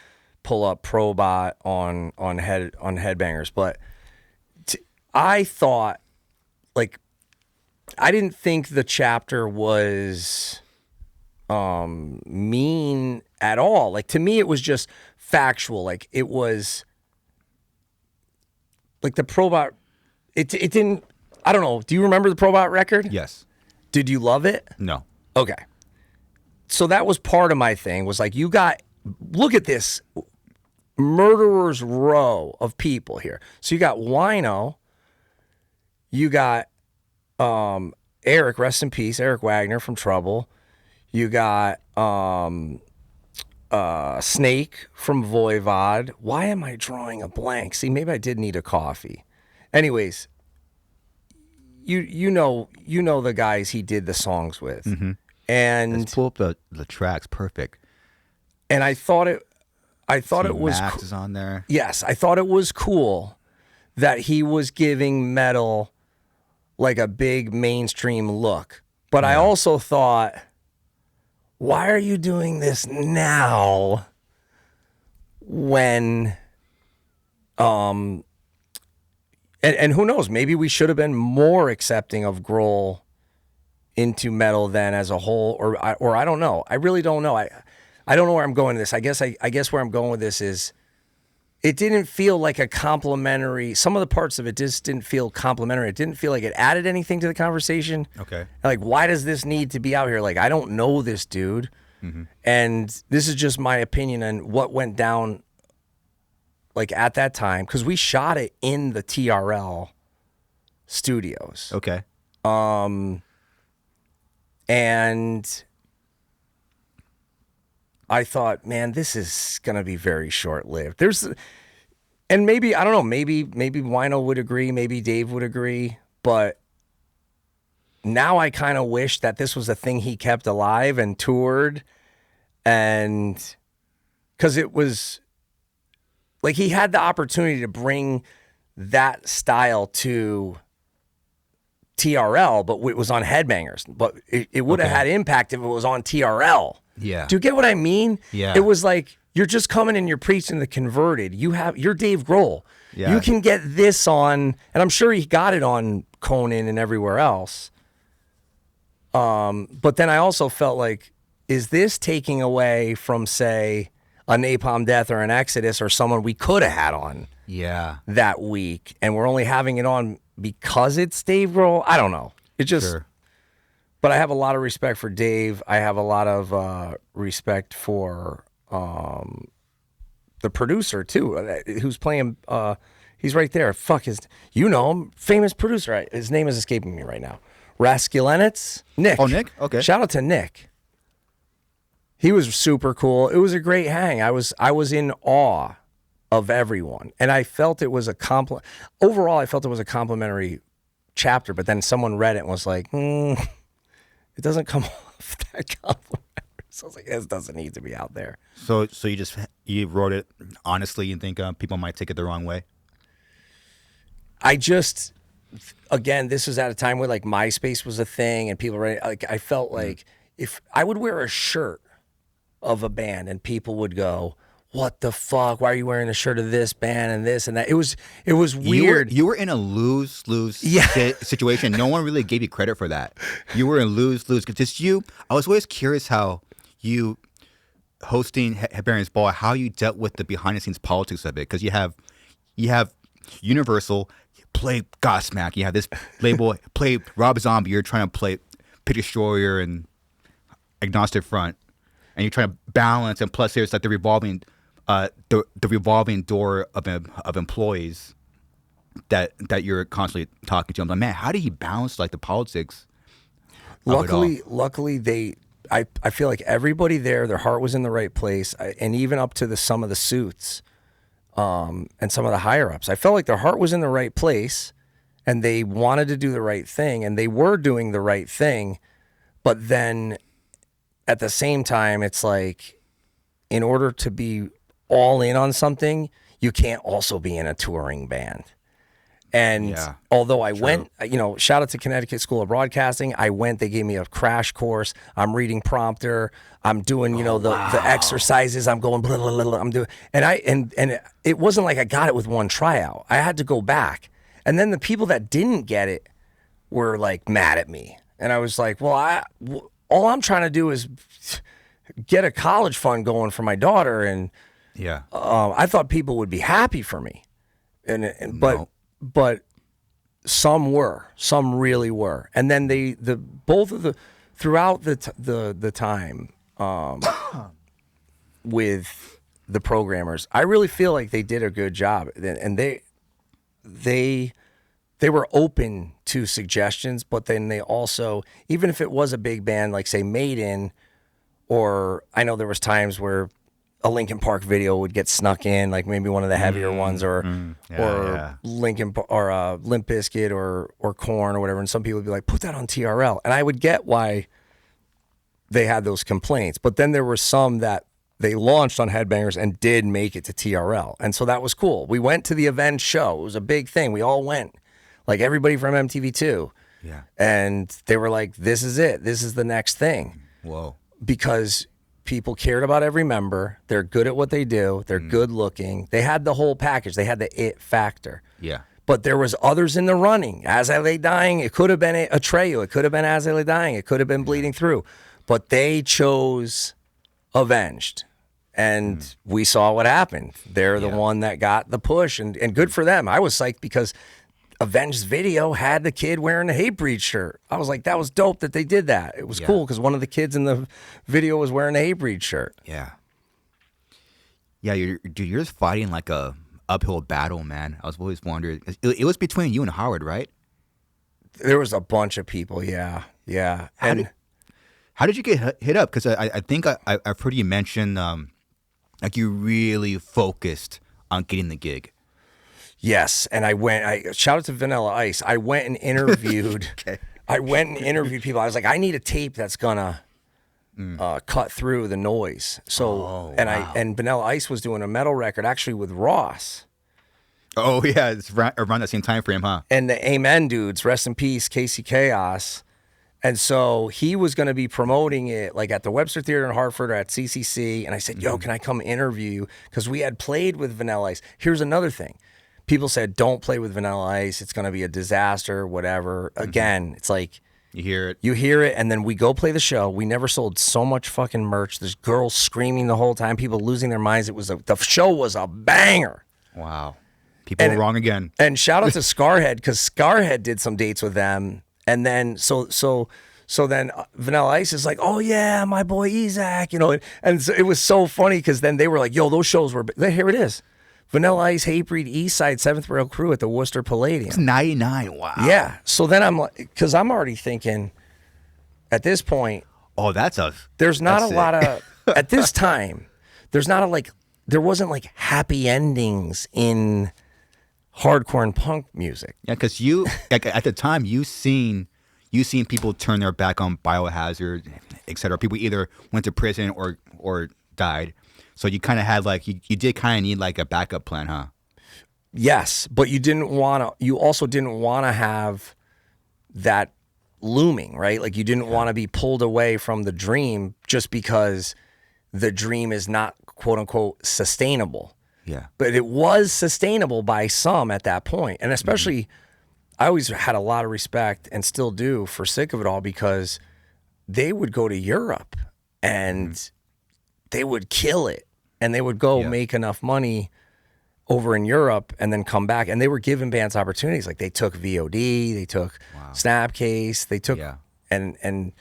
pull up Probot on Headbangers, but I thought, like, I didn't think the chapter was mean at all. Like, to me, it was just factual. Like, it was like the Probot. It didn't. I don't know. Do you remember the Probot record? Yes. Did you love it? No. Okay. So that was part of my thing. Was like, you got, look at this murderer's row of people here. So you got Wino. You got Eric, rest in peace, Eric Wagner from Trouble. You got Snake from Voivod. Why am I drawing a blank? See, maybe I did need a coffee. Anyways, you know the guys he did the songs with. Mm-hmm. And let's pull up the tracks. Perfect. And I thought it was Max is on there. Yes, I thought it was cool that he was giving metal like a big mainstream look. But I also thought, why are you doing this now when and who knows, maybe we should have been more accepting of Grohl into metal than as a whole, or I don't know. I really don't know. I don't know where I'm going with this. I guess where I'm going with this is it didn't feel like a complimentary. Some of the parts of it just didn't feel complimentary. It didn't feel like it added anything to the conversation. Okay. Like, why does this need to be out here? Like, I don't know this dude. Mm-hmm. And this is just my opinion on what went down like at that time, because we shot it in the TRL studios. Okay. And I thought, man, this is going to be very short-lived. And maybe, I don't know, maybe Wino would agree, maybe Dave would agree, but now I kind of wish that this was a thing he kept alive and toured, and because it was, like, he had the opportunity to bring that style to TRL, but it was on Headbangers. But it would have had impact if it was on TRL. Yeah. Do you get what I mean? Yeah. It was like, you're just coming and you're preaching the converted. You're Dave Grohl. Yeah. You can get this on, and I'm sure he got it on Conan and everywhere else. But then I also felt like, is this taking away from, say, a Napalm Death or an Exodus or someone we could have had on that week, and we're only having it on because it's Dave Grohl? I don't know. It just, sure. But I have a lot of respect for Dave. I have a lot of respect for the producer too, who's playing. He's right there. Fuck his, you know him, famous producer. His name is escaping me right now. Raskulenitz, Nick. Oh, Nick. Okay. Shout out to Nick. He was super cool. It was a great hang. I was in awe of everyone. And I felt it was overall, I felt it was a complimentary chapter, but then someone read it and was like, it doesn't come off that complimentary. So I was like, this doesn't need to be out there. So you wrote it honestly and think people might take it the wrong way? Again, this was at a time where like MySpace was a thing and people were like, I felt like if I would wear a shirt of a band and people would go, what the fuck? Why are you wearing a shirt of this band and this and that? It was weird. You were in a lose-lose situation. No one really gave you credit for that. You were in lose-lose. Just you. I was always curious how you hosting Headbangers Ball, how you dealt with the behind-the-scenes politics of it. Because you have Universal play Godsmack. You have this label play Rob Zombie. You're trying to play Pit Destroyer and Agnostic Front, and you're trying to balance. And plus, there's like the revolving door of employees that you're constantly talking to. I'm like, man, how do you balance like the politics? Luckily, I feel like everybody there, their heart was in the right place, and even up to some of the suits, and some of the higher ups, I felt like their heart was in the right place, and they wanted to do the right thing, and they were doing the right thing, but then at the same time, it's like, in order to be all in on something, you can't also be in a touring band. And although I went, shout out to Connecticut School of Broadcasting. I went, they gave me a crash course. I'm reading prompter. I'm doing, the exercises. I'm going, blah, blah, blah, blah. I'm doing, and it wasn't like I got it with one tryout. I had to go back. And then the people that didn't get it were like mad at me. And I was like, well, all I'm trying to do is get a college fund going for my daughter. And I thought people would be happy for me. But some really were. And then throughout the time with the programmers, I really feel like they did a good job, and they were open to suggestions, but then they also, even if it was a big band like say Maiden, or I know there was times where a Linkin Park video would get snuck in, like maybe one of the heavier ones, or Linkin or Limp Bizkit or Korn or whatever, and some people would be like, put that on TRL, and I would get why they had those complaints, but then there were some that they launched on Headbangers and did make it to TRL, and so that was cool. We went to the Avenged show; it was a big thing. We all went, like everybody from MTV too, and they were like, "This is it. This is the next thing." Whoa! Because people cared about every member. They're good at what they do. They're good looking. They had the whole package. They had the it factor. Yeah. But there was others in the running. As I Lay Dying, it could have been Atreyu. It could have been As I Lay Dying. It could have been Bleeding Through. But they chose Avenged. And we saw what happened. They're the one that got the push. And good for them. I was psyched because Avenged's video had the kid wearing a Hatebreed shirt. I was like, that was dope that they did that. It was cool because one of the kids in the video was wearing a Hatebreed shirt. Yeah. Yeah, you're just fighting like a uphill battle, man. I was always wondering. It was between you and Howard, right? There was a bunch of people, yeah. How did you get hit up? Because I think I've heard you mention like you really focused on getting the gig. Yes, and I shout out to Vanilla Ice. I went and interviewed. I went and interviewed people. I was like, I need a tape that's gonna cut through the noise. So and Vanilla Ice was doing a metal record actually with Ross. Oh yeah, it's around the same time frame, huh? And the Amen dudes, rest in peace, Casey Chaos. And so he was going to be promoting it like at the Webster Theater in Hartford or at CCC. And I said, yo, can I come interview you? Because we had played with Vanilla Ice. Here's another thing. People said, don't play with Vanilla Ice. It's going to be a disaster, whatever. Again, it's like, you hear it, and then we go play the show. We never sold so much fucking merch. There's girls screaming the whole time, people losing their minds. The show was a banger. Wow. People were wrong again. And shout out to Scarhead, because Scarhead did some dates with them. And then, so then Vanilla Ice is like, oh yeah, my boy Isaac, and so it was so funny because then they were like, yo, those shows were, here it is. Vanilla Ice, Hatebreed, East Side, 7th Rail Crew at the Worcester Palladium. It's 99, wow. Yeah, so then I'm like, because I'm already thinking, at this point. Oh, there's not a lot of, at this time, there's not a there wasn't like happy endings in hardcore and punk music. Yeah, because you like, at the time you seen people turn their back on Biohazard, etc. People either went to prison or died. So you kind of had like you did kind of need like a backup plan, huh? Yes, but you also didn't want to have that looming, right? Like you didn't want to be pulled away from the dream just because the dream is not quote unquote sustainable. Yeah. But it was sustainable by some at that point. And especially I always had a lot of respect and still do for Sick of It All because they would go to Europe and they would kill it and they would go make enough money over in Europe and then come back, and they were giving bands opportunities. Like they took VOD, they took Snapcase, they took and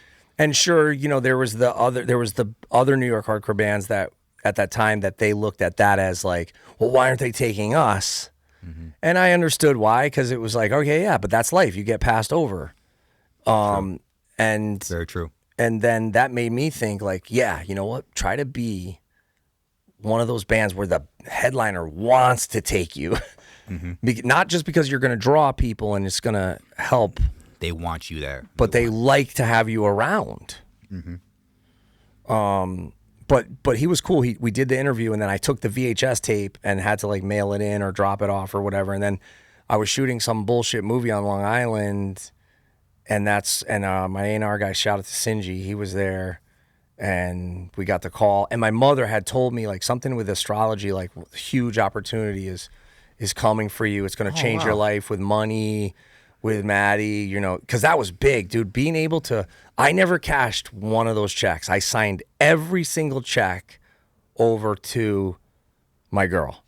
sure, you know, there was the other New York hardcore bands that at that time that they looked at that as like, well, why aren't they taking us? And I understood why, because it was like, okay, yeah, but that's life. You get passed over. And very true. And then that made me think like, yeah, you know what? Try to be one of those bands where the headliner wants to take you. Not just because you're going to draw people and it's going to help. They want you there. But they like to have you around. But he was cool. We did the interview and then I took the VHS tape and had to like mail it in or drop it off or whatever. And then I was shooting some bullshit movie on Long Island and my A&R guy, shout out to Sinji, he was there. And we got the call, and my mother had told me like something with astrology, like huge opportunity is coming for you. It's going to change your life with money, with Maddie, you know, because that was big, dude. Being able to, I never cashed one of those checks. I signed every single check over to my girl.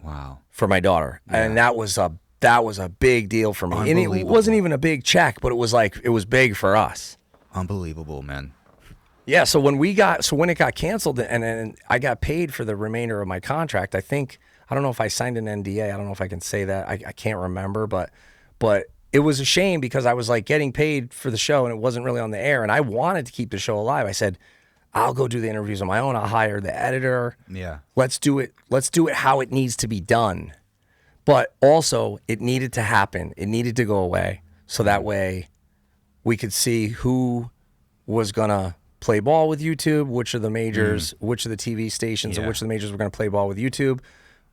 Wow. For my daughter, and that was a big deal for me. And it wasn't even a big check, but it was big for us. Unbelievable, man. Yeah, so when it got canceled and I got paid for the remainder of my contract, I don't know if I signed an NDA. I don't know if I can say that. I can't remember, but it was a shame because I was like getting paid for the show and it wasn't really on the air and I wanted to keep the show alive. I said, I'll go do the interviews on my own. I'll hire the editor. Yeah. Let's do it how it needs to be done. But also, it needed to happen. It needed to go away so that way we could see who was going to play ball with YouTube, which of the majors, which of the TV stations, and which of the majors were going to play ball with YouTube.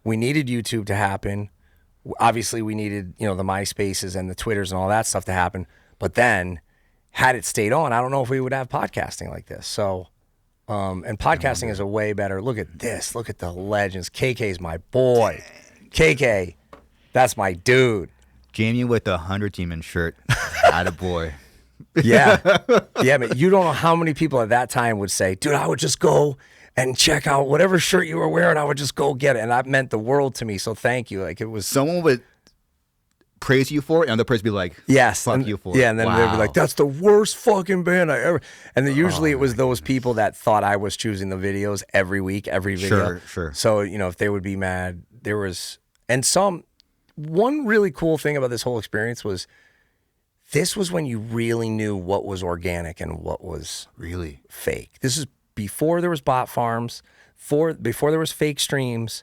We needed YouTube to happen. Obviously, we needed, you know, the MySpaces and the Twitters and all that stuff to happen. But then, had it stayed on, I don't know if we would have podcasting like this. So, and podcasting is a way better. Look at this. Look at the legends. KK's my boy. KK, that's my dude. Jamey with the 100 Demon shirt. Attaboy. Yeah. Yeah, but you don't know how many people at that time would say, dude, I would just go and check out whatever shirt you were wearing. I would just go get it. And that meant the world to me. So thank you. Like it was. Someone would praise you for it and the person would be like, yes, fuck you for it. Yeah, and then they'd be like, that's the worst fucking band I ever. And then usually it was those people that thought I was choosing the videos every week, every video. Sure. So, you know, if they would be mad, one really cool thing about this whole experience was this was when you really knew what was organic and what was really fake. This is before there was bot farms, before there was fake streams.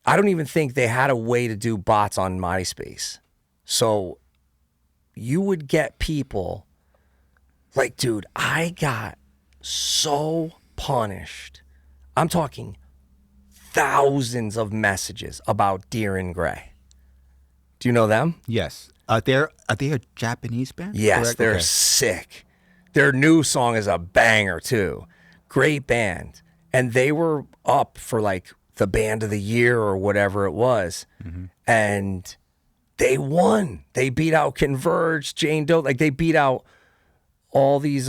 I don't even think they had a way to do bots on MySpace. So you would get people like, dude, I got so punished. I'm talking thousands of messages about Deer in Grey. Do you know them? Yes. Are they a Japanese band? Yes, correct? they're Okay. sick. Their new song is a banger too. Great band. And they were up for like the band of the year or whatever it was. And they won. They beat out Converge, Jane Doe. Like they beat out all these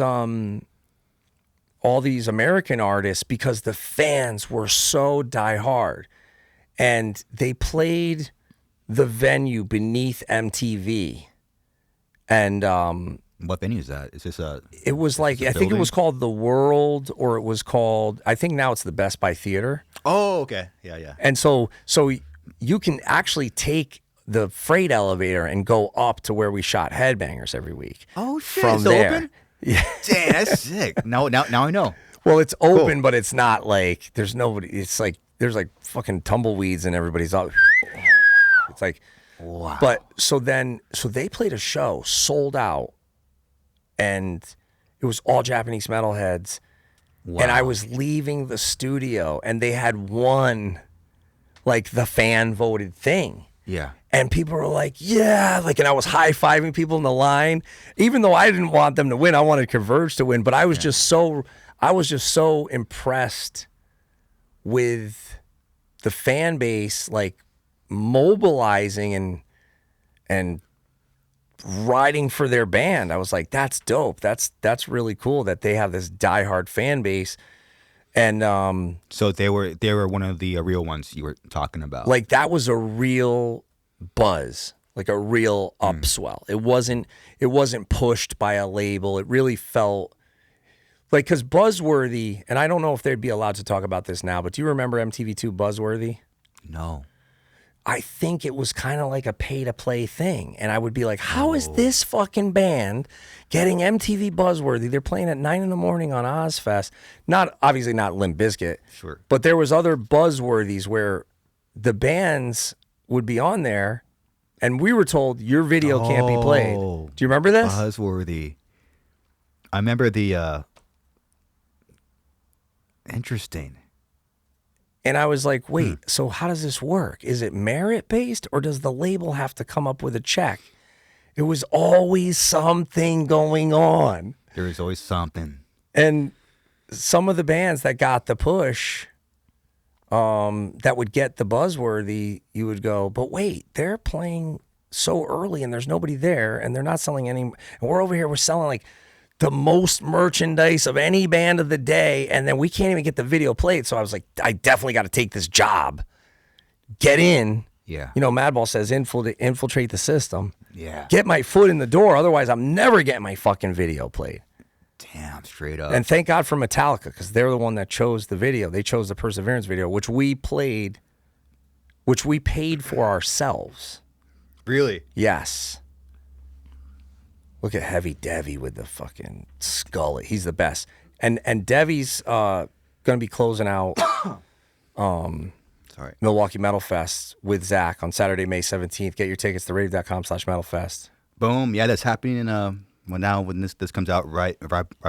American artists because the fans were so diehard. And they played the venue beneath MTV. And what venue is that? Is this it was like, I think it was called The World, or it was called, I think now it's the Best Buy Theater. Oh, okay. Yeah. And so you can actually take the freight elevator and go up to where we shot Headbangers every week. Oh shit! From it's there. open? Yeah. Damn, that's sick. Now I know. Well, it's open, but it's not like there's nobody. It's like there's like fucking tumbleweeds and everybody's out. It's like, Wow. But so they played a show, sold out, and it was all Japanese metalheads. Wow. And I was leaving the studio, and they had won like the fan voted thing. Yeah. And people were like, yeah, like, and I was high-fiving people in the line, even though I didn't want them to win. I wanted Converge to win, but I was just so impressed with the fan base, like mobilizing and riding for their band. I was like, that's dope. That's really cool that they have this diehard fan base. And so they were one of the real ones you were talking about. like that was a real buzz, like a real upswell. It wasn't pushed by a label. It really felt like, because Buzzworthy, and I don't know if they'd be allowed to talk about this now, but do you remember MTV2 Buzzworthy? No. I think it was kind of like a pay-to-play thing. And I would be like, how is this fucking band getting MTV Buzzworthy? They're playing at 9 in the morning on Ozzfest. Obviously not Limp Bizkit. Sure. But there was other Buzzworthies where the bands would be on there, and we were told, your video can't be played. Do you remember this? Buzzworthy. I remember the... Interesting. And I was like, wait, so how does this work? Is it merit-based, or does the label have to come up with a check? It was always something going on. There was always something. And some of the bands that got the push, that would get the Buzzworthy, you would go, but wait, they're playing so early and there's nobody there and they're not selling any. And we're over here, we're selling like the most merchandise of any band of the day, and then we can't even get the video played. So I was like, I definitely got to take this job. Get in. Yeah. You know, Madball says infiltrate the system. Yeah. Get my foot in the door, otherwise I'm never getting my fucking video played. Damn, straight up. And thank God for Metallica, because they're the one that chose the video. They chose the Perseverance video, which we played, which we paid for ourselves. Really? Yes. Look at Heavy Devi with the fucking skull. He's the best. And Devi's going to be closing out Sorry. Milwaukee Metal Fest with Zach on Saturday, May 17th. Get your tickets to rave.com/metalfest. Boom. Yeah, that's happening. When this comes out right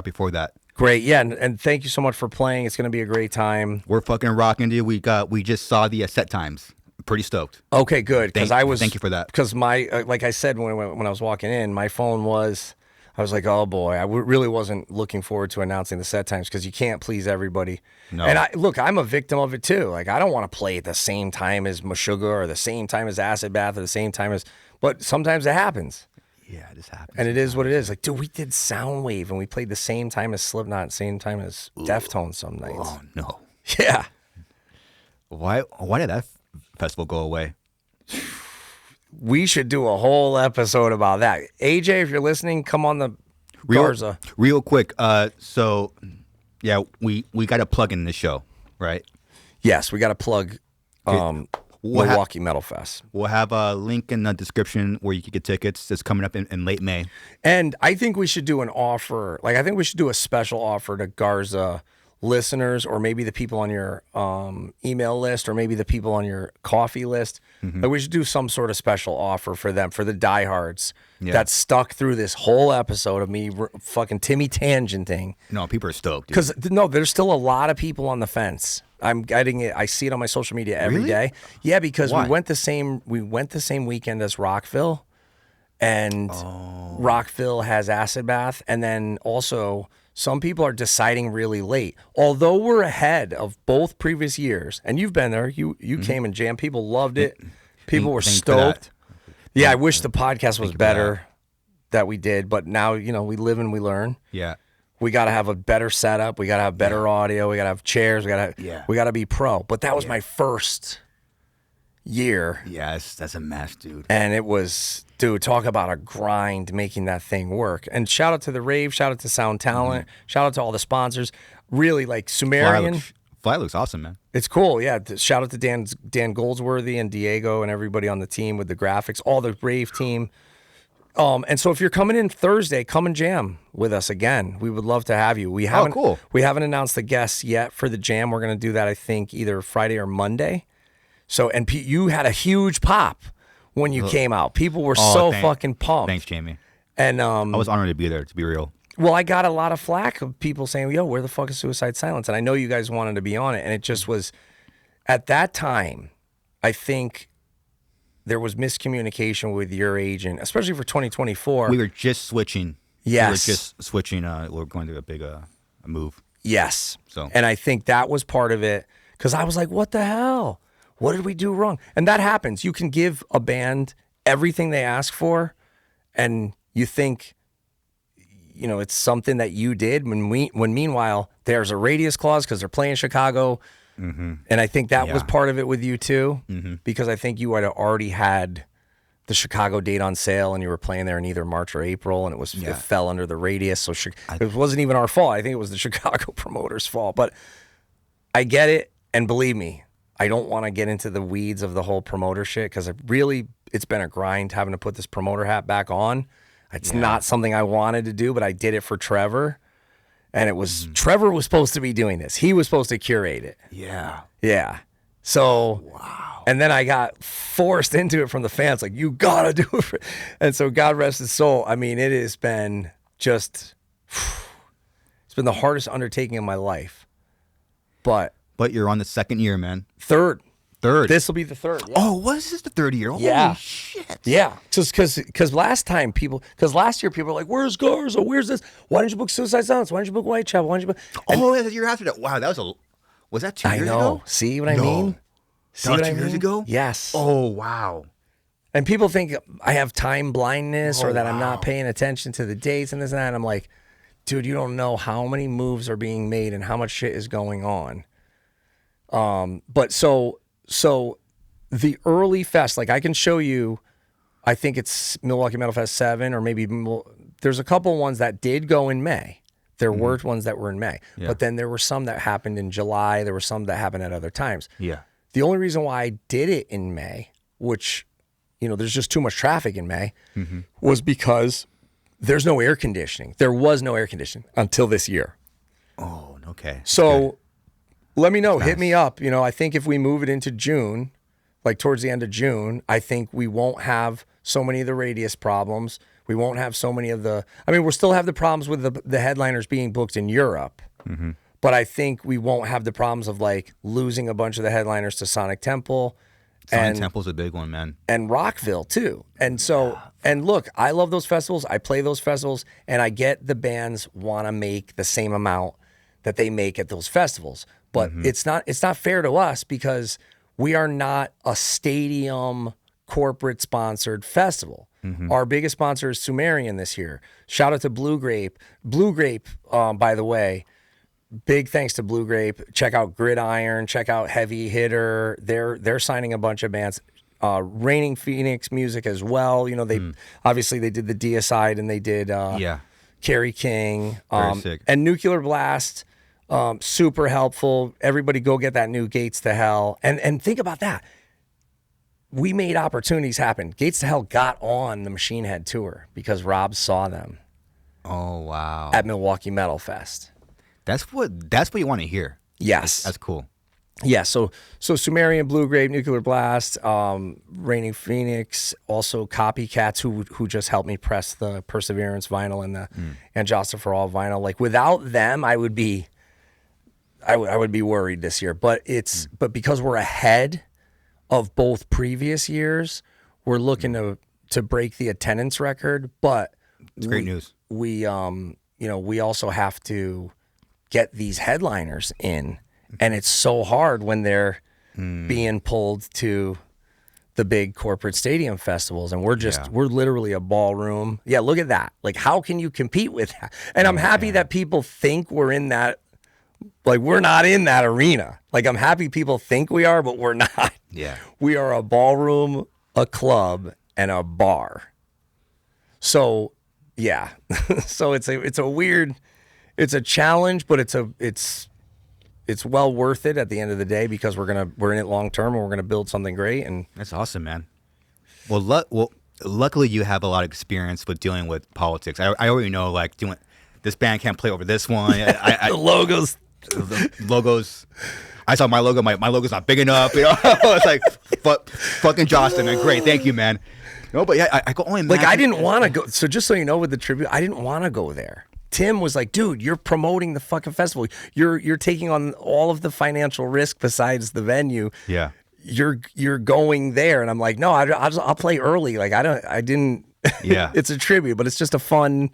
before that. Great. Yeah, and thank you so much for playing. It's going to be a great time. We're fucking rocking, dude. We just saw the set times. Pretty stoked. Okay, good. Because Thank you for that. Because my, like I said when I was walking in, my phone was, I was like, oh boy, I really wasn't looking forward to announcing the set times because you can't please everybody. No. And I'm a victim of it too. Like, I don't want to play at the same time as Meshuggah or the same time as Acid Bath or the same time as, but sometimes it happens. Yeah, this happens. And it is what it is. Like, dude, we did Soundwave and we played the same time as Slipknot, same time as Deftones some nights. Oh no. Yeah. Why did that festival go away? We should do a whole episode about that. AJ, if you're listening, come on the Garza. Real quick. So, yeah, we got to plug in this show, right? Yes, we got to plug Milwaukee Metal Fest. We'll have a link in the description where you can get tickets. It's coming up in late May. And I think we should do an offer. Like, I think we should do a special offer to Garza listeners, or maybe the people on your email list, or maybe the people on your coffee list. Mm-hmm. Like, we should do some sort of special offer for them, for the diehards that stuck through this whole episode of me fucking Timmy tangenting. No, people are stoked. Because no, there's still a lot of people on the fence. I'm getting it. I see it on my social media every day. Yeah, because Why? we went the same weekend as Rockville, and Rockville has Acid Bath, and then also some people are deciding really late. Although we're ahead of both previous years, and you've been there, you came and jammed. People loved it. People were stoked. Yeah, I wish the podcast was better that we did, but now, you know, we live and we learn. Yeah. We got to have a better setup. We got to have better audio. We got to have chairs. We got to be pro. But that was my first year. Yes, that's a mess, dude. And it was, dude, talk about a grind making that thing work. And shout out to the Rave, shout out to Sound Talent, shout out to all the sponsors. Really, like Sumerian. Fly looks awesome, man. It's cool, yeah. Shout out to Dan Goldsworthy and Diego and everybody on the team with the graphics, all the Rave team. And so if you're coming in Thursday, come and jam with us again. We would love to have you. We haven't, cool. We haven't announced the guests yet for the jam. We're going to do that, I think, either Friday or Monday. So, and you had a huge pop when you came out. People were fucking pumped. Thanks, Jamey. And I was honored to be there, to be real. well, I got a lot of flack of people saying, yo, where the fuck is Suicide Silence? And I know you guys wanted to be on it. And it just was, at that time, I think there was miscommunication with your agent, especially for 2024. We were just switching. Yes. We were just switching. We're going to a big a move. Yes. So. And I think that was part of it, because I was like, what the hell? What did we do wrong? And that happens. You can give a band everything they ask for, and you think, you know, it's something that you did when meanwhile there's a radius clause because they're playing Chicago. Mm-hmm. And I think that was part of it with you too, because I think you had already had the Chicago date on sale and you were playing there in either March or April, and it fell under the radius. So it wasn't even our fault. I think it was the Chicago promoters' fault, but I get it. And believe me, I don't want to get into the weeds of the whole promoter shit, because it's been a grind having to put this promoter hat back on. It's not something I wanted to do, but I did it for Trevor. And it was, Trevor was supposed to be doing this. He was supposed to curate it. Yeah. Yeah. So, wow. And then I got forced into it from the fans, like, you gotta do it. And so God rest his soul. I mean, it has been just, it's been the hardest undertaking of my life. But you're on the second year, man. Third. This will be the third. Yeah. Oh, was this the third year? Holy shit. Yeah. Just because last year people were like, where's Garza? Where's this? Why didn't you book Suicide Silence? Why didn't you book Whitechapel? Why didn't you book? That's the year after that. Wow, was that 2 years ago? I know. See what I mean? See what 2 years ago? Yes. Oh, wow. And people think I have time blindness or that I'm not paying attention to the dates and this and that. And I'm like, dude, you don't know how many moves are being made and how much shit is going on. But so the early fest, like I can show you, I think it's Milwaukee Metal Fest 7, or maybe there's a couple ones that did go in May. There were ones that were in May, but then there were some that happened in July. There were some that happened at other times. Yeah. The only reason why I did it in May, which, you know, there's just too much traffic in May, was because there's no air conditioning. There was no air conditioning until this year. Oh, okay. So let me know. Hit me up. You know, I think if we move it into June, like towards the end of June, I think we won't have so many of the radius problems. We won't have so many of we'll still have the problems with the headliners being booked in Europe. But I think we won't have the problems of like losing a bunch of the headliners to Sonic Temple. Sonic Temple's a big one, man. And Rockville too. And so, and look, I love those festivals. I play those festivals, and I get the bands want to make the same amount that they make at those festivals. But it's not fair to us, because we are not a stadium corporate sponsored festival. Our biggest sponsor is Sumerian this year. Shout out to Blue Grape. Blue Grape, by the way, big thanks to Blue Grape. Check out Gridiron. Check out Heavy Hitter. They're signing a bunch of bands. Raining Phoenix Music as well. You know, they obviously they did the Deicide, and they did Kerry King, and Nuclear Blast. Super helpful. Everybody go get that new Gates to Hell. And think about that. We made opportunities happen. Gates to Hell got on the Machine Head tour because Rob saw them. Oh, wow. At Milwaukee Metal Fest. That's what you want to hear. Yes. That's cool. Yeah, so Sumerian, Blue Grape, Nuclear Blast, Raining Phoenix, also Copycats, who just helped me press the Perseverance vinyl and Jasta for All vinyl. Like, without them, I would be worried this year. But but because we're ahead of both previous years, we're looking to break the attendance record. But it's great news. We we also have to get these headliners in, and it's so hard when they're being pulled to the big corporate stadium festivals, and we're literally a ballroom. Yeah, look at that. Like, how can you compete with that? And I'm happy that people think we're in that. Like, we're not in that arena. Like, I'm happy people think we are, but we're not. Yeah. We are a ballroom, a club, and a bar. So, yeah. So it's a challenge, but it's well worth it at the end of the day, because we're in it long term, and we're gonna build something great. And that's awesome, man. Well, luckily you have a lot of experience with dealing with politics. I already know like doing this band can't play over this one. The logos. The logos. I saw my logo. My logo's not big enough. You know, it's like fucking Jasta, man. Great, thank you, man. No, but yeah, I go only like I didn't want to go. So just so you know, with the tribute, I didn't want to go there. Tim was like, dude, you're promoting the fucking festival. You're taking on all of the financial risk besides the venue. Yeah. You're going there, and I'm like, no, I'll play early. Like I didn't. Yeah. It's a tribute, but it's just a fun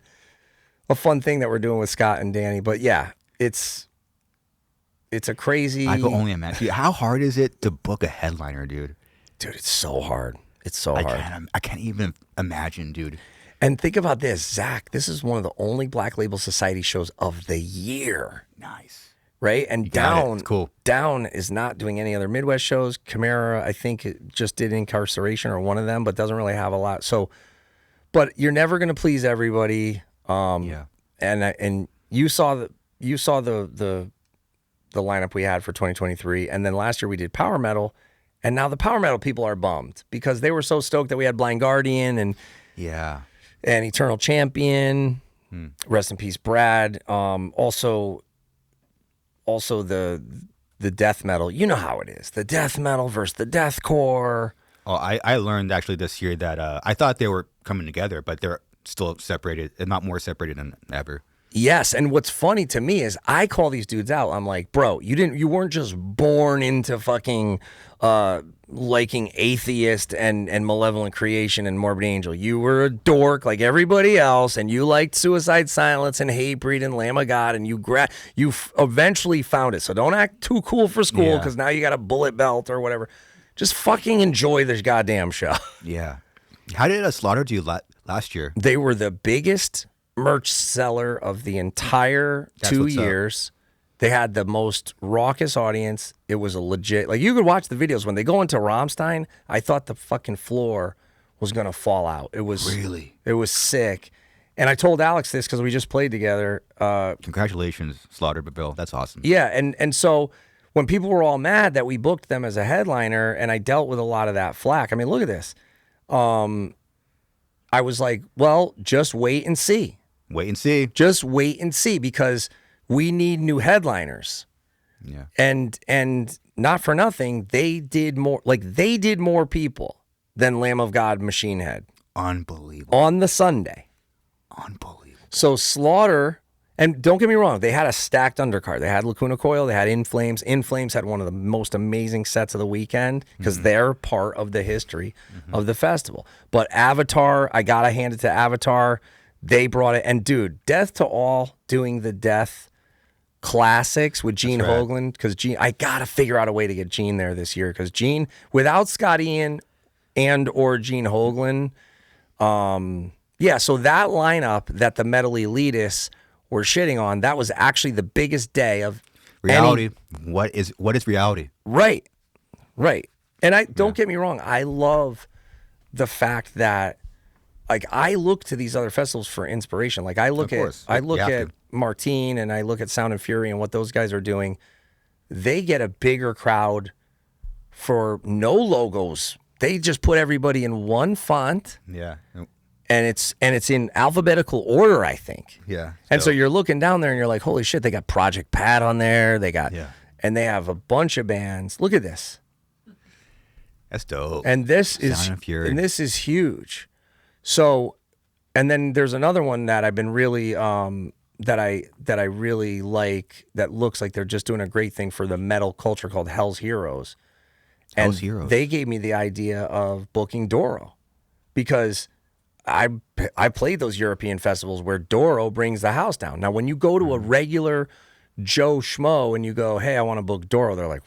thing that we're doing with Scott and Danny. But yeah, it's a crazy. I can only imagine. How hard is it to book a headliner, dude? Dude, it's so hard. It's so hard. I can't even imagine, dude. And think about this, Zach. This is one of the only Black Label Society shows of the year. Nice. Right? And Cool. Down is not doing any other Midwest shows. Chimera, I think, it just did Incarceration or one of them, but doesn't really have a lot. So, but you're never going to please everybody. Yeah. And you saw the lineup we had for 2023, and then last year we did Power Metal, and now the Power Metal people are bummed because they were so stoked that we had Blind Guardian and Eternal Champion. Rest in peace, Brad. Also the death metal. You know how it is. The death metal versus the deathcore. Oh, I learned actually this year that I thought they were coming together, but they're still separated, and not more separated than ever. Yes, and what's funny to me is I call these dudes out. I'm like, bro, you weren't just born into fucking liking Atheist and Malevolent Creation and Morbid Angel. You were a dork like everybody else, and you liked Suicide Silence and Hatebreed and Lamb of God, and you eventually found it. So don't act too cool for school because now you got a bullet belt or whatever. Just fucking enjoy this goddamn show. Yeah. How did Slaughter do last year? They were the biggest merch seller of the entire 2 years. They had the most raucous audience. It was a legit, like you could watch the videos when they go into Rammstein. I thought the fucking floor was gonna fall out. It was sick. And I told Alex this because we just played together. Congratulations, Slaughter Bill. That's awesome. Yeah, and so when people were all mad that we booked them as a headliner, and I dealt with a lot of that flack. I mean, look at this. I was like, well, just wait and see. Wait and see. Just wait and see, because we need new headliners. Yeah. And not for nothing, they did more people than Lamb of God Machine Head. Unbelievable. On the Sunday. Unbelievable. So Slaughter, and don't get me wrong, they had a stacked undercard. They had Lacuna Coil, they had In Flames. In Flames had one of the most amazing sets of the weekend because they're part of the history of the festival. But Avatar, I gotta hand it to Avatar. They brought it, and dude, Death to All doing the Death classics with Gene Hoglan, because I gotta figure out a way to get Gene there this year, because Gene, without Scott Ian and or Gene Hoglan, so that lineup that the metal elitists were shitting on, that was actually the biggest day of reality. What is reality? Right. And I don't get me wrong, I love the fact that, like, I look to these other festivals for inspiration. Like I look at Martine, and I look at Sound and Fury and what those guys are doing. They get a bigger crowd for no logos. They just put everybody in one font. Yeah. And it's in alphabetical order, I think. Yeah. And so you're looking down there and you're like, holy shit, they got Project Pat on there. They got and they have a bunch of bands. Look at this. That's dope. And this is huge. So, and then there's another one that I've been really that I really like, that looks like they're just doing a great thing for the metal culture, called Hell's Heroes. And they gave me the idea of booking Doro, because I played those European festivals where Doro brings the house down. Now, when you go to a regular Joe Schmo and you go, hey, I want to book Doro, they're like,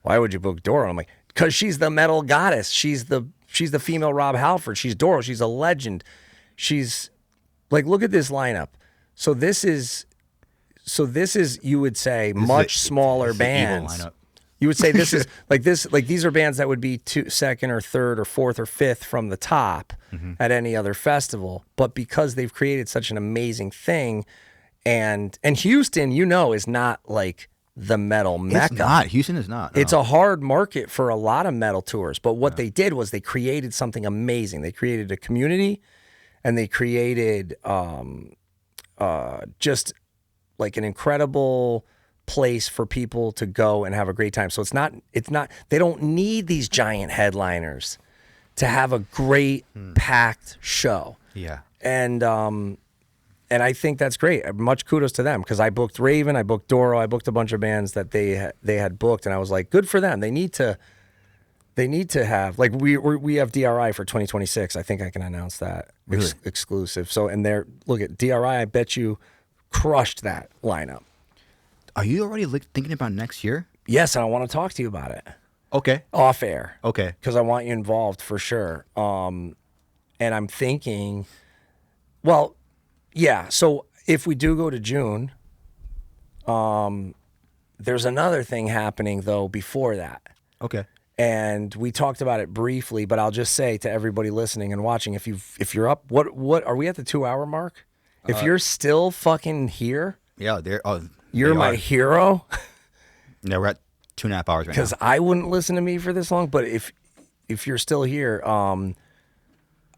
why would you book Doro? I'm like, because she's the metal goddess. She's the female Rob Halford. She's Doro. She's a legend. She's like, look at this lineup. So this is you would say much smaller bands. You would say this is these are bands that would be second or third or fourth or fifth from the top at any other festival. But because they've created such an amazing thing, and Houston, is not like the metal mecca. It's not. Houston is not. No. It's a hard market for a lot of metal tours. But what they did was they created something amazing. They created a community, and they created just like an incredible place for people to go and have a great time. So it's not, they don't need these giant headliners to have a great packed show. Yeah. And I think that's great. Much kudos to them, because I booked Raven, I booked Doro, I booked a bunch of bands that they had booked, and I was like, good for them. They need to have, like, we have DRI for 2026. I think I can announce that. Really? Exclusive. So, and they're, look at DRI, I bet you crushed that lineup. Are you already thinking about next year? Yes, and I want to talk to you about it. Okay. Off air. Okay. Because I want you involved for sure. And I'm thinking, well, yeah, so if we do go to June, there's another thing happening, though, before that. Okay. And we talked about it briefly, but I'll just say to everybody listening and watching, if you're up, what are we at the 2-hour mark? If you're still fucking here, yeah, you're my hero. Yeah, we're at 2.5 hours right now. Because I wouldn't listen to me for this long, but if you're still here,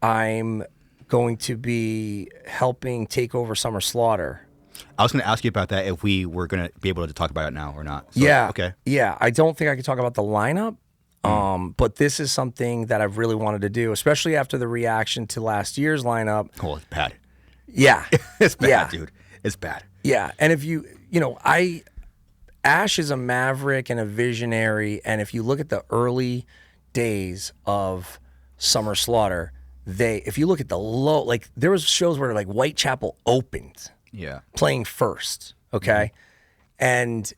I'm going to be helping take over Summer Slaughter. I was going to ask you about that, if we were going to be able to talk about it now or not. So, yeah. Okay. Yeah. I don't think I could talk about the lineup, but this is something that I've really wanted to do, especially after the reaction to last year's lineup. Oh, it's bad. Yeah. It's bad, Yeah. dude. It's bad. Yeah. And if Ash is a maverick and a visionary, and if you look at the early days of Summer Slaughter, if you look at the low, like, there was shows where like Whitechapel opened, Yeah. playing first, okay? And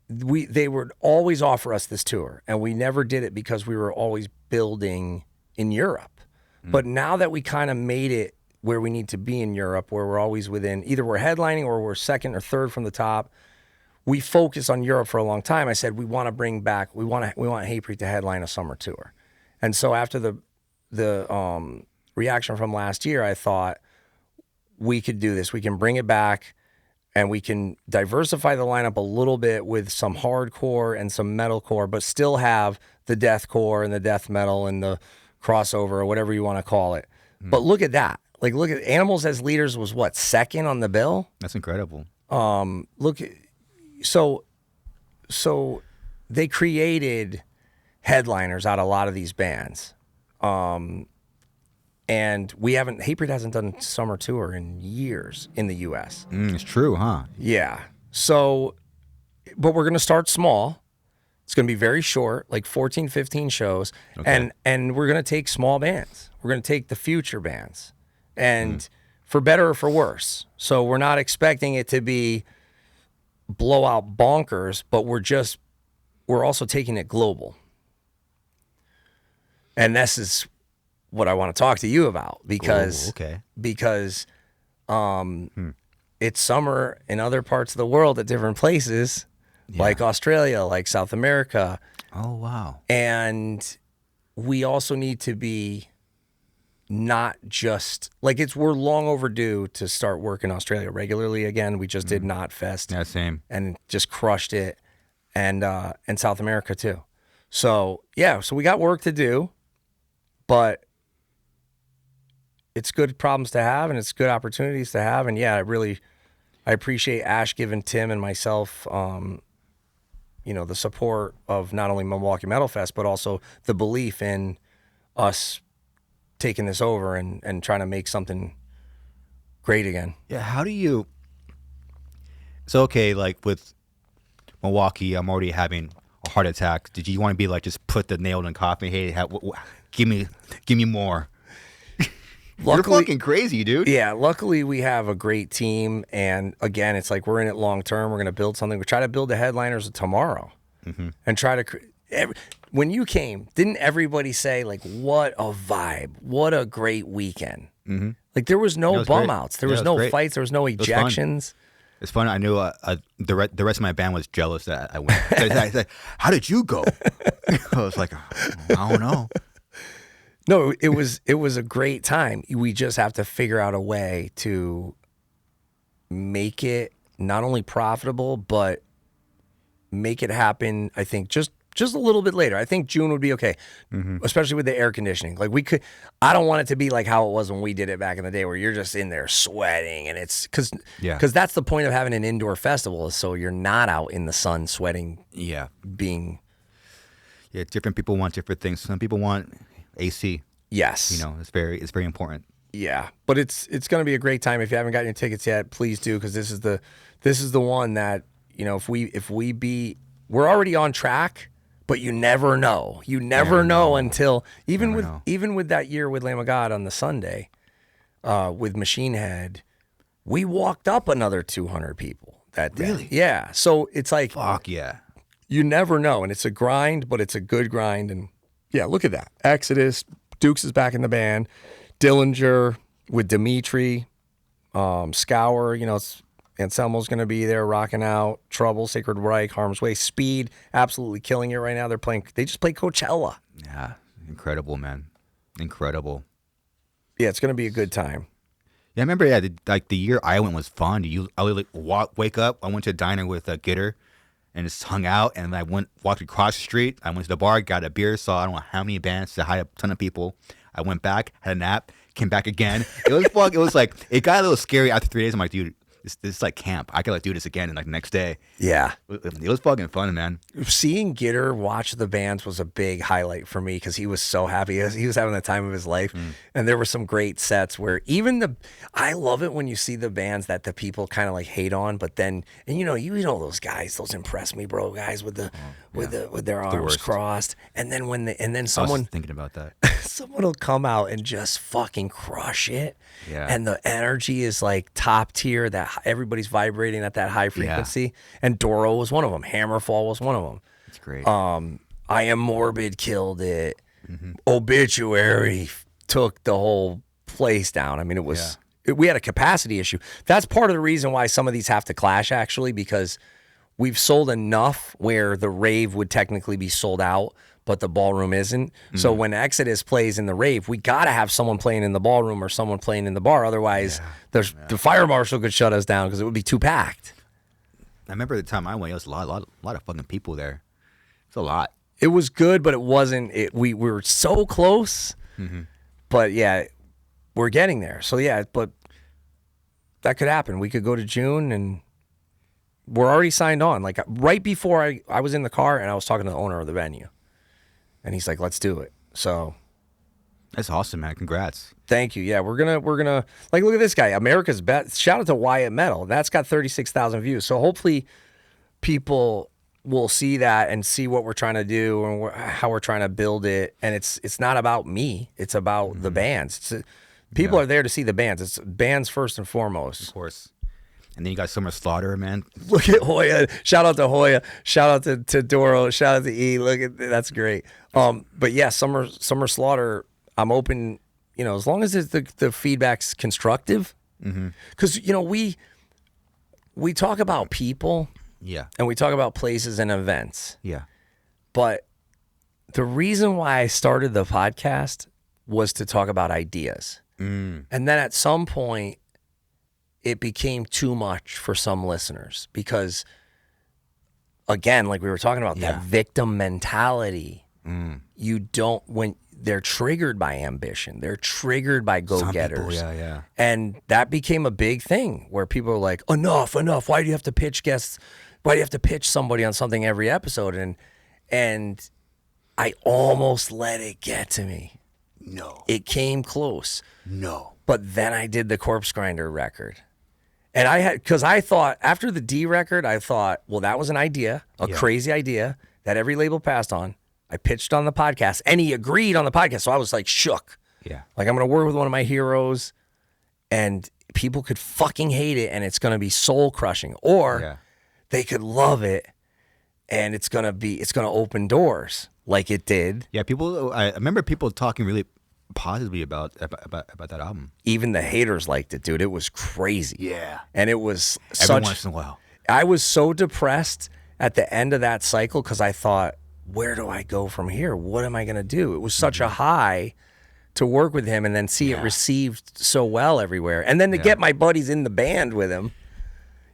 they would always offer us this tour, and we never did it because we were always building in Europe. But now that we kind of made it where we need to be in Europe, where we're always within, either we're headlining or we're second or third from the top, we focused on Europe for a long time. I said, we want to bring back, we want Hatebreed to headline a summer tour. And so after the reaction from last year, I thought, we could do this. We can bring it back, and we can diversify the lineup a little bit with some hardcore and some metalcore, but still have the deathcore and the death metal and the crossover, or whatever you want to call it. But look at that. Like, look at Animals as Leaders was what, second on the bill? That's incredible. So they created headliners out of a lot of these bands. And Hatebreed hasn't done summer tour in years in the US. It's true, huh? Yeah. So, but we're going to start small. It's going to be very short, like 14, 15 shows. Okay. And we're going to take small bands. We're going to take the future bands, and for better or for worse. So we're not expecting it to be blowout bonkers, but we're also taking it global. And this is what I want to talk to you about, because it's summer in other parts of the world at different places, like Australia, like South America. Oh, wow. And we also need to be not just, like, we're long overdue to start working Australia regularly again. We just did Knot Fest. Yeah, same. And just crushed it. And South America too. So, yeah, so we got work to do, but it's good problems to have, and it's good opportunities to have. And yeah, I appreciate Ash giving Tim and myself, the support of not only Milwaukee Metal Fest, but also the belief in us taking this over and trying to make something great again. Yeah, how do you... So, okay, like with Milwaukee, I'm already having a heart attack. Did you want to be like, just put the nail in the coffin? Hey, give me more. Luckily, you're fucking crazy, dude. Yeah, luckily we have a great team, and again, it's like we're in it long term. We're going to build something. We try to build the headliners tomorrow, and try to. When you came, didn't everybody say, like, what a vibe, what a great weekend? Like, there was no bum outs, there was no fights, there was no ejections. It's fun. I knew the rest of my band was jealous that I went. I said, "How did you go?" I was like, "I don't know." No, it was a great time. We just have to figure out a way to make it not only profitable, but make it happen. I think just a little bit later. I think June would be okay, especially with the air conditioning. Like I don't want it to be like how it was when we did it back in the day, where you're just in there sweating, and it's because that's the point of having an indoor festival, is so you're not out in the sun sweating. Yeah, different people want different things. Some people want AC. Yes, it's very important. Yeah, but it's going to be a great time. If you haven't gotten your tickets yet, please do, because this is the one that, we're already on track. But you never know. You never know until even with that year with Lamb of God on the Sunday, with Machine Head, we walked up another 200 people that day. Really? Yeah. So it's like, fuck yeah. You never know, and it's a grind, but it's a good grind. And yeah, look at that. Exodus, Dukes is back in the band, Dillinger with Dimitri, Scour. Anselmo's going to be there rocking out. Trouble, Sacred Reich, Harm's Way, Speed, absolutely killing it right now. They just played Coachella. Yeah, incredible, man. Incredible. Yeah, it's going to be a good time. Yeah, I remember, the year I went was fun. I would wake up, I went to a diner with Gitter and just hung out, and I walked across the street. I went to the bar, got a beer, saw I don't know how many bands, said hi to a ton of people. I went back, had a nap, came back again. It was fun. It was like, it got a little scary after 3 days. I'm like, dude, this is like camp. I could do this again and the next day. Yeah. It was fucking fun, man. Seeing Gitter watch the bands was a big highlight for me, because he was so happy. He was having the time of his life. And there were some great sets where I love it when you see the bands that the people kind of like hate on, but then, and you know those guys, those Impress Me Bro guys with their arms crossed. And then someone, I was thinking about that. Someone will come out and just fucking crush it. Yeah. And the energy is like top tier, that everybody's vibrating at that high frequency. Yeah. And Doro was one of them. Hammerfall was one of them. It's great. I Am Morbid killed it. Obituary took the whole place down. I mean, it was we had a capacity issue. That's part of the reason why some of these have to clash, actually, because we've sold enough where the rave would technically be sold out, but the ballroom isn't. So when Exodus plays in the rave, we got to have someone playing in the ballroom or someone playing in the bar. Otherwise, the fire marshal could shut us down because it would be too packed. I remember the time I went, there was a lot of fucking people there. It's a lot. It was good, but it wasn't. We were so close. But yeah, we're getting there. So yeah, but that could happen. We could go to June, and we're already signed on. Like right before I was in the car, and I was talking to the owner of the venue. And he's like, let's do it. So that's awesome, man. Congrats. Thank you. Yeah, we're gonna like, look at this guy, America's Best. Shout out to Wyatt Metal. That's got 36,000 views. So hopefully people will see that and see what we're trying to do and how we're trying to build it. And it's not about me. It's about the bands. People are there to see the bands. It's bands first and foremost. Of course. And then you got Summer Slaughter, man. Look at Hoya. Shout out to Hoya. Shout out to Doro. Shout out to E. Look at that's great. But yeah, Summer Slaughter, I'm open, as long as the feedback's constructive. Because we talk about people. Yeah. And we talk about places and events. Yeah. But the reason why I started the podcast was to talk about ideas. And then at some point, it became too much for some listeners because, again, like we were talking about, that victim mentality. You don't, when they're triggered by ambition, they're triggered by go-getters. Some people, and that became a big thing where people are like, enough. Why do you have to pitch guests? Why do you have to pitch somebody on something every episode? And I almost let it get to me. No. It came close. No. But then I did the Corpsegrinder record. And because I thought, after the D record, I thought, well, that was an idea, a crazy idea that every label passed on. I pitched on the podcast, and he agreed on the podcast. So I was like shook. Yeah. Like, I'm going to work with one of my heroes, and people could fucking hate it, and it's going to be soul crushing. Or they could love it, and it's going to open doors like it did. Yeah, I remember people talking really positively about that album. Even the haters liked it, dude. It was crazy. Yeah. And it was every once in a while. I was so depressed at the end of that cycle because I thought, where do I go from here? What am I going to do? It was such a high to work with him and then see it received so well everywhere. And then to get my buddies in the band with him,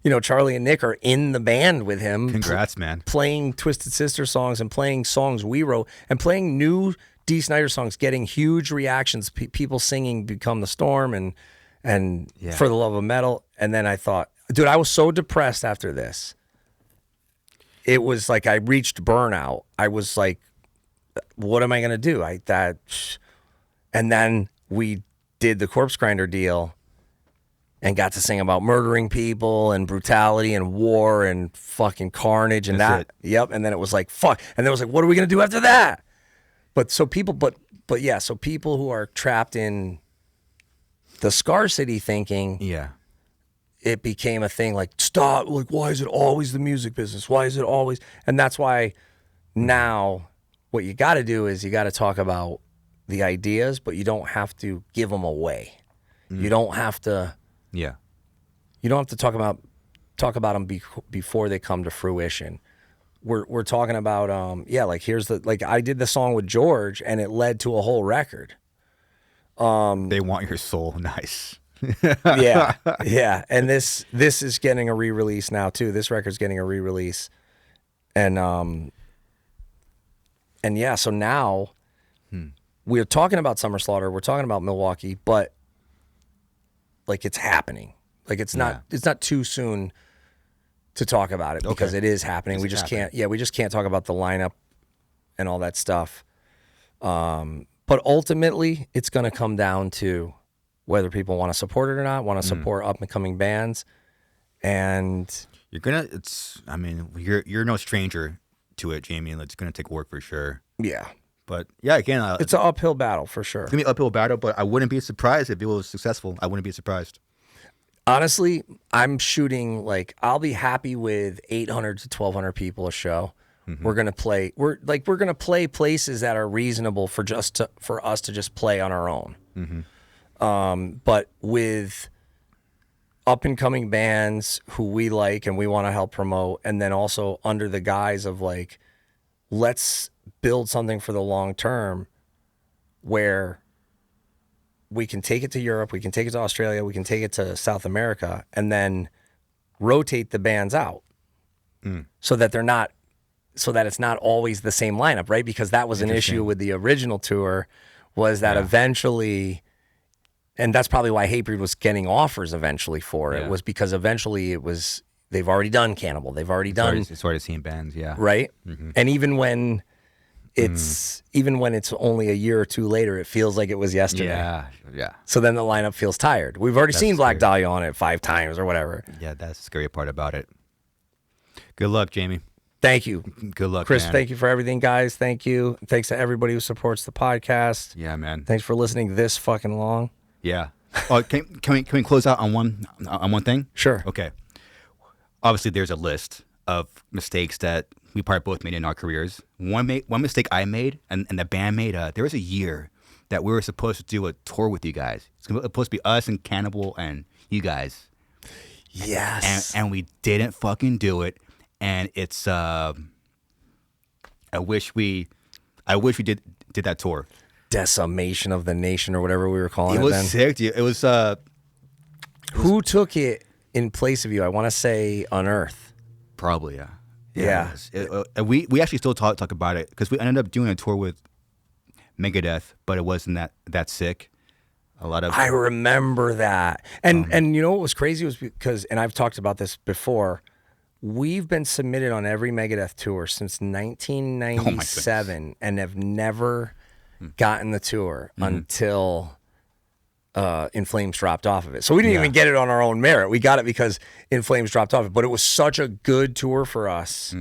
you know, Charlie and Nick are in the band with him. Congrats, man. Playing Twisted Sister songs and playing songs we wrote and playing new Dee Snider songs, getting huge reactions. People singing "Become the Storm" and "For the Love of Metal." And then I thought, dude, I was so depressed after this. It was like I reached burnout. I was like, what am I gonna do? And then we did the Corpsegrinder deal and got to sing about murdering people and brutality and war and fucking carnage and That's that. Yep. And then it was like, fuck. And then it was like, what are we gonna do after that? But so people who are trapped in the scarcity thinking, Yeah. it became a thing like, stop, like, why is it always the music business? Why is it always? And that's why now what you got to do is you got to talk about the ideas, but you don't have to give them away. You don't have to. Yeah. You don't have to talk about them before they come to fruition. We're talking about like I did the song with George and it led to a whole record. They want your soul. Nice. Yeah. And this is getting a re-release now too. This record's getting a re-release. And yeah, so now we're talking about Summer Slaughter, we're talking about Milwaukee, but like it's happening. Like it's not too soon to talk about it because it is happening. We just can't talk about the lineup and all that stuff. But ultimately it's going to come down to whether people want to support it or not, want to support up and coming bands. And you're no stranger to it, Jamey, and it's going to take work for sure. Yeah. But yeah, again, it's an uphill battle for sure. It's going to be an uphill battle, but I wouldn't be surprised if it was successful. I wouldn't be surprised. Honestly, I'm shooting I'll be happy with 800 to 1,200 people a show. We're gonna play. We're gonna play places that are reasonable for us to just play on our own. But with up and coming bands who we like and we want to help promote, and then also under the guise of let's build something for the long term, where we can take it to Europe, we can take it to Australia, we can take it to South America, and then rotate the bands out so that it's not always the same lineup, right? Because that was an issue with the original tour, was that eventually, and that's probably why Hatebreed was getting offers eventually for it, was because eventually they've already done Cannibal, they've already done. It's already seen bands, yeah. Right? And even when it's only a year or two later, it feels like it was yesterday. Yeah. So then the lineup feels tired. We've already seen Black Dahlia on it 5 times or whatever. Yeah, that's the scary part about it. Good luck, Jamey. Thank you. Good luck, Chris. man. Thank you for everything, guys. Thank you. Thanks to everybody who supports the podcast. Yeah, man. Thanks for listening this fucking long. Yeah. Oh, can we close out on one thing? Sure. Okay. Obviously, there's a list of mistakes that we probably both made in our careers. One mistake I made and the band made. There was a year that we were supposed to do a tour with you guys. It's supposed to be us and Cannibal and you guys. Yes. And we didn't fucking do it. And it's I wish we did that tour. Decimation of the Nation or whatever we were calling it. It was then. sick, dude. It was Who took it in place of you? I want to say Unearth. Probably, yeah. Yeah. We actually still talk about it because we ended up doing a tour with Megadeth, but it wasn't that sick. I remember that. And you know what was crazy was because, and I've talked about this before, we've been submitted on every Megadeth tour since 1997 and have never gotten the tour until In Flames dropped off of it. So we didn't even get it on our own merit. We got it because In Flames dropped off it. But it was such a good tour for us.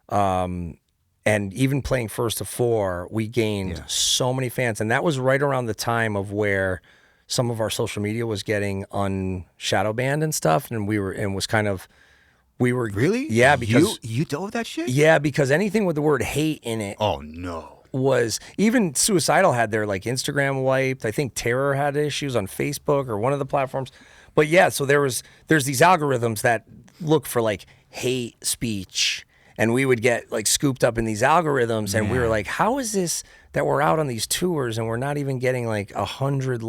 And even playing First to Four, we gained so many fans. And that was right around the time of where some of our social media was getting shadow banned and stuff. And we were really? Yeah, because you dealt with that shit? Yeah, because anything with the word hate in it. Oh no. Was even Suicidal had their Instagram wiped. I think Terror had issues on Facebook or one of the platforms. But yeah, so there's these algorithms that look for hate speech, and we would get scooped up in these algorithms, and we were like, how is this that we're out on these tours and we're not even getting 100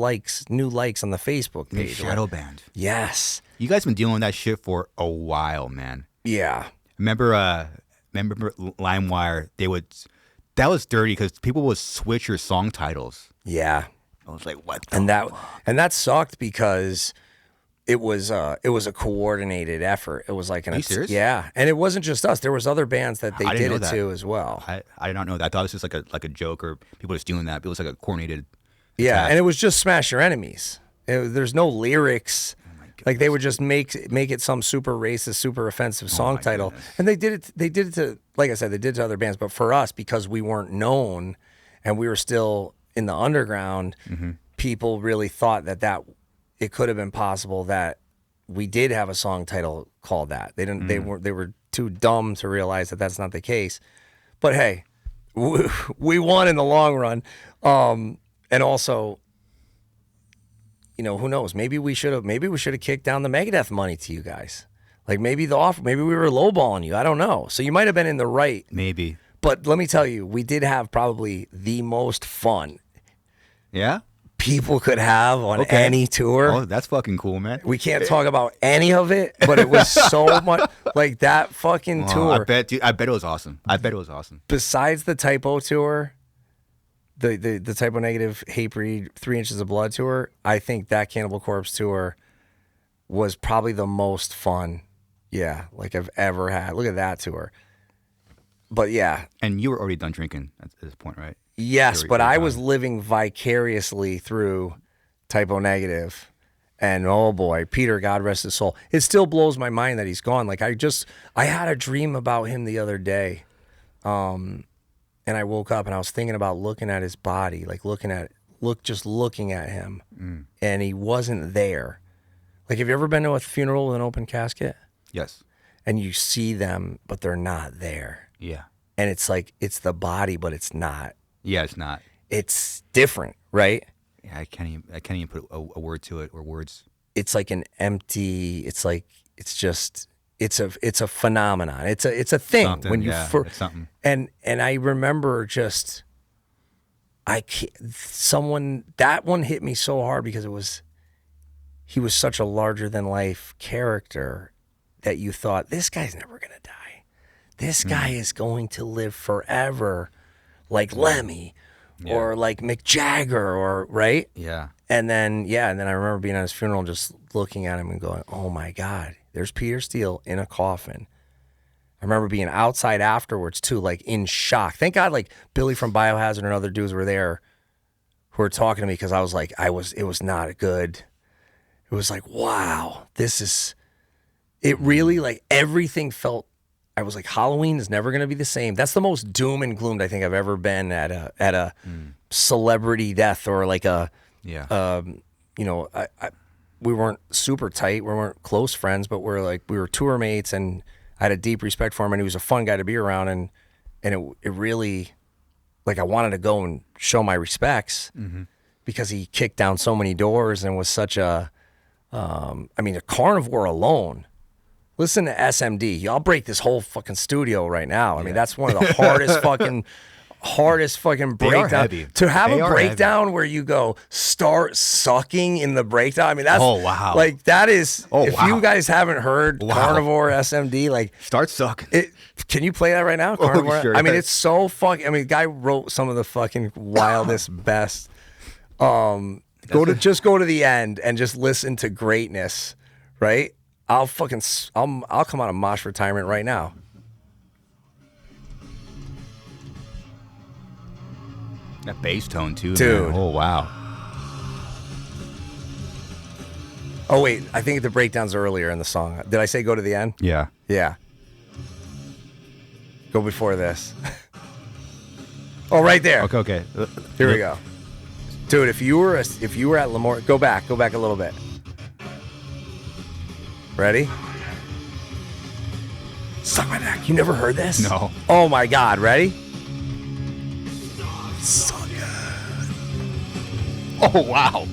new likes on the Facebook page? Shadow banned. Yes. You guys been dealing with that shit for a while, man. Yeah. Remember LimeWire? That was dirty because people would switch your song titles. Yeah. I was like, what? And that sucked because it was a coordinated effort. It was like Are you serious? Yeah, and it wasn't just us. There was other bands that they did it to as well. I did not know that. I thought it was just like a joke or people just doing that. It was like a coordinated. Yeah, attack. and it was just Smash Your Enemies. There's no lyrics. Like they would just make it some super racist, super offensive song title, goodness. and they did it. They did it to, like I said, they did it to other bands. But for us, because we weren't known, and we were still in the underground, people really thought that it could have been possible that we did have a song title called that. They didn't. They were too dumb to realize that that's not the case. But hey, we won in the long run, and also. You know, who knows? Maybe we should have kicked down the Megadeth money to you guys. Like maybe we were lowballing you. I don't know. So you might have been in the right. Maybe. But let me tell you, we did have probably the most fun. Yeah? People could have on any tour. Oh, that's fucking cool, man. We can't talk about any of it, but it was so much like that fucking tour. I bet it was awesome. Besides the Typo tour, the Typo Negative Hatebreed 3 Inches of Blood tour, I think that Cannibal Corpse tour was probably the most fun, like I've ever had. Look at that tour. But yeah. And you were already done drinking at this point, right? Yes, but I was living vicariously through Typo Negative. And oh boy, Peter, God rest his soul. It still blows my mind that he's gone. Like I had a dream about him the other day. And I woke up and I was thinking about looking at his body, like looking at him, and he wasn't there. Like, have you ever been to a funeral with an open casket? Yes. And you see them, but they're not there. Yeah. And it's like, it's the body, but it's not. Yeah, it's not. It's different, right? Yeah, I can't even put a word to it or words. It's like an empty. It's like it's a phenomenon. It's a thing. Something, when you it's something. And I remember just that one hit me so hard because he was such a larger than life character that you thought, this guy's never gonna die. This guy is going to live forever, like Lemmy or like Mick Jagger, or right? Yeah. And then I remember being at his funeral and just looking at him and going, oh my God, there's Peter Steele in a coffin. I remember being outside afterwards too, like in shock. Thank God, like Billy from Biohazard and other dudes were there who were talking to me, because I was like, it was not good. It was like, wow, it really, like everything felt, I was like, Halloween is never going to be the same. That's the most doom and gloomed I think I've ever been at a celebrity death, or like we weren't super tight. We weren't close friends, but we were tour mates, and I had a deep respect for him, and he was a fun guy to be around. And it really, like, I wanted to go and show my respects because he kicked down so many doors and was such a Carnivore alone. Listen to S.M.D. I'll break this whole fucking studio right now. I mean, that's one of the hardest fucking breakdown. To have a breakdown where you go start sucking in the breakdown. I mean, that's like that is. You guys haven't heard Carnivore S.M.D. like start sucking. Can you play that right now? Carnivore. Sure. I mean, it's so fucking. I mean, the guy wrote some of the fucking wildest, best. Go to the end and just listen to greatness, right? I'll come out of Mosh retirement right now. That bass tone too, dude. Man. Oh wow. Oh wait, I think the breakdown's earlier in the song. Did I say go to the end? Yeah. Yeah. Go before this. Oh, right there. Okay. Here we go, dude. If you were at Lemoore, go back a little bit. Ready? Suck my neck. You never heard this? No. Oh my God. Ready? Suck it. Oh wow.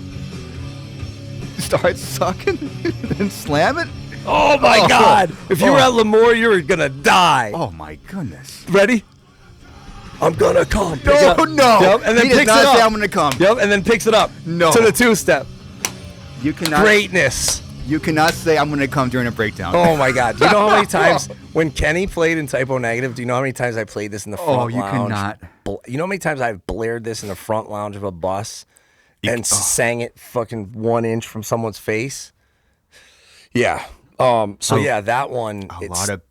Start sucking and slam it? Oh my God. If you were at Lemoore, you were gonna die. Oh my goodness. Ready? I'm gonna come. No. Yep. And then he picks does it not up. say I'm gonna come. Yep. And then picks it up. No. To the two-step. You cannot. Greatness. You cannot say I'm gonna come during a breakdown. Oh my God! Do you know how many times when Kenny played in Typo Negative? Do you know how many times I played this in the front you lounge? cannot. You know how many times I've blared this in the front lounge of a bus and sang it fucking 1 inch from someone's face? Yeah. So yeah, that one. A lot of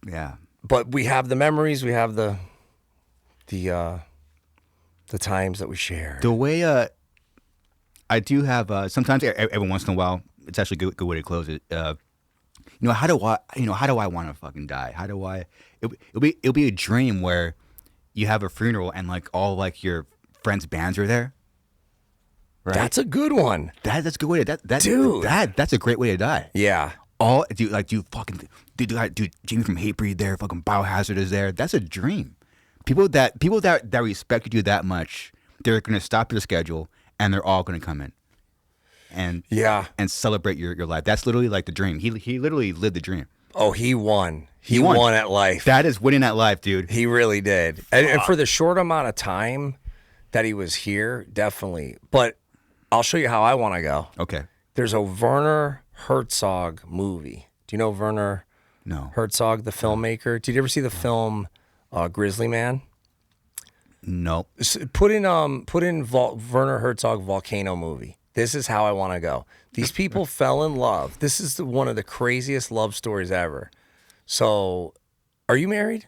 But we have the memories. We have the times that we shared. The way I do have sometimes every once in a while, it's actually a good way to close it. How do I want to fucking die? How do I? It'll be a dream where you have a funeral and like all like your friends' bands are there. Right? That's a good one. That's a good way to Dude. That's a great way to die. Yeah. Dude, Jamey from Hatebreed there, fucking Biohazard is there. That's a dream. People that respected you that much, they're gonna stop their schedule and they're all gonna come in. And celebrate your life. That's literally like the dream. He literally lived the dream. Oh, he won. He won at life. That is winning at life, dude. He really did. And for the short amount of time that he was here, definitely. But I'll show you how I want to go. Okay. There's a Werner Herzog movie. Do you know Werner Herzog, the filmmaker? Did you ever see the film Grizzly Man? No. Put in Werner Herzog volcano movie. This is how I want to go. These people fell in love. This is one of the craziest love stories ever. So, are you married?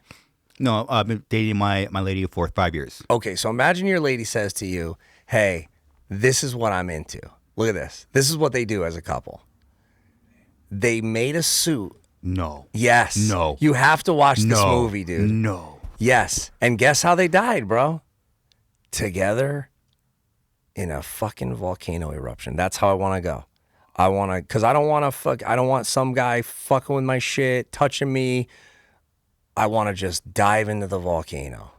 No, I've been dating my lady for 5 years. Okay, so imagine your lady says to you, hey, this is what I'm into. Look at this. This is what they do as a couple. They made a suit. No. Yes. No. You have to watch this movie, dude. No. Yes. And guess how they died, bro? Together in a fucking volcano eruption. That's how I want to go. Because I don't want some guy fucking with my shit, touching me. I want to just dive into the volcano.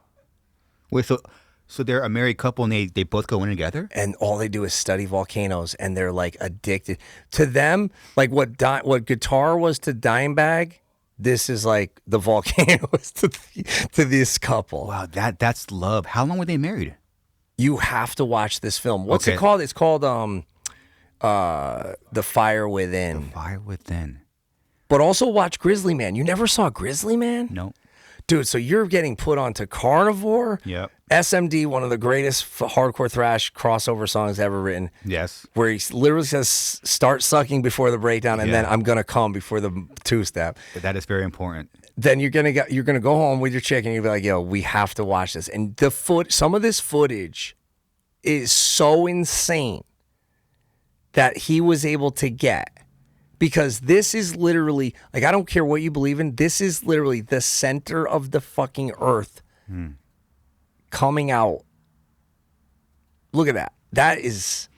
Wait, so they're a married couple and they both go in together? And all they do is study volcanoes and they're like addicted. To them, like what guitar was to Dimebag, this is like the volcanoes to this couple. Wow, that's love. How long were they married? You have to watch this film. What's it called? It's called The Fire Within. The Fire Within. But also watch Grizzly Man. You never saw Grizzly Man? No. Dude, so you're getting put onto Carnivore. Yep. S.M.D, one of the greatest hardcore thrash crossover songs ever written. Yes. Where he literally says, start sucking before the breakdown, and then I'm going to come before the two-step. That is very important. Then you're gonna go home with your chick, and you'll be like, yo, we have to watch this. And some of this footage is so insane that he was able to get. Because this is literally, like, I don't care what you believe in, this is literally the center of the fucking earth coming out. Look at that. That is,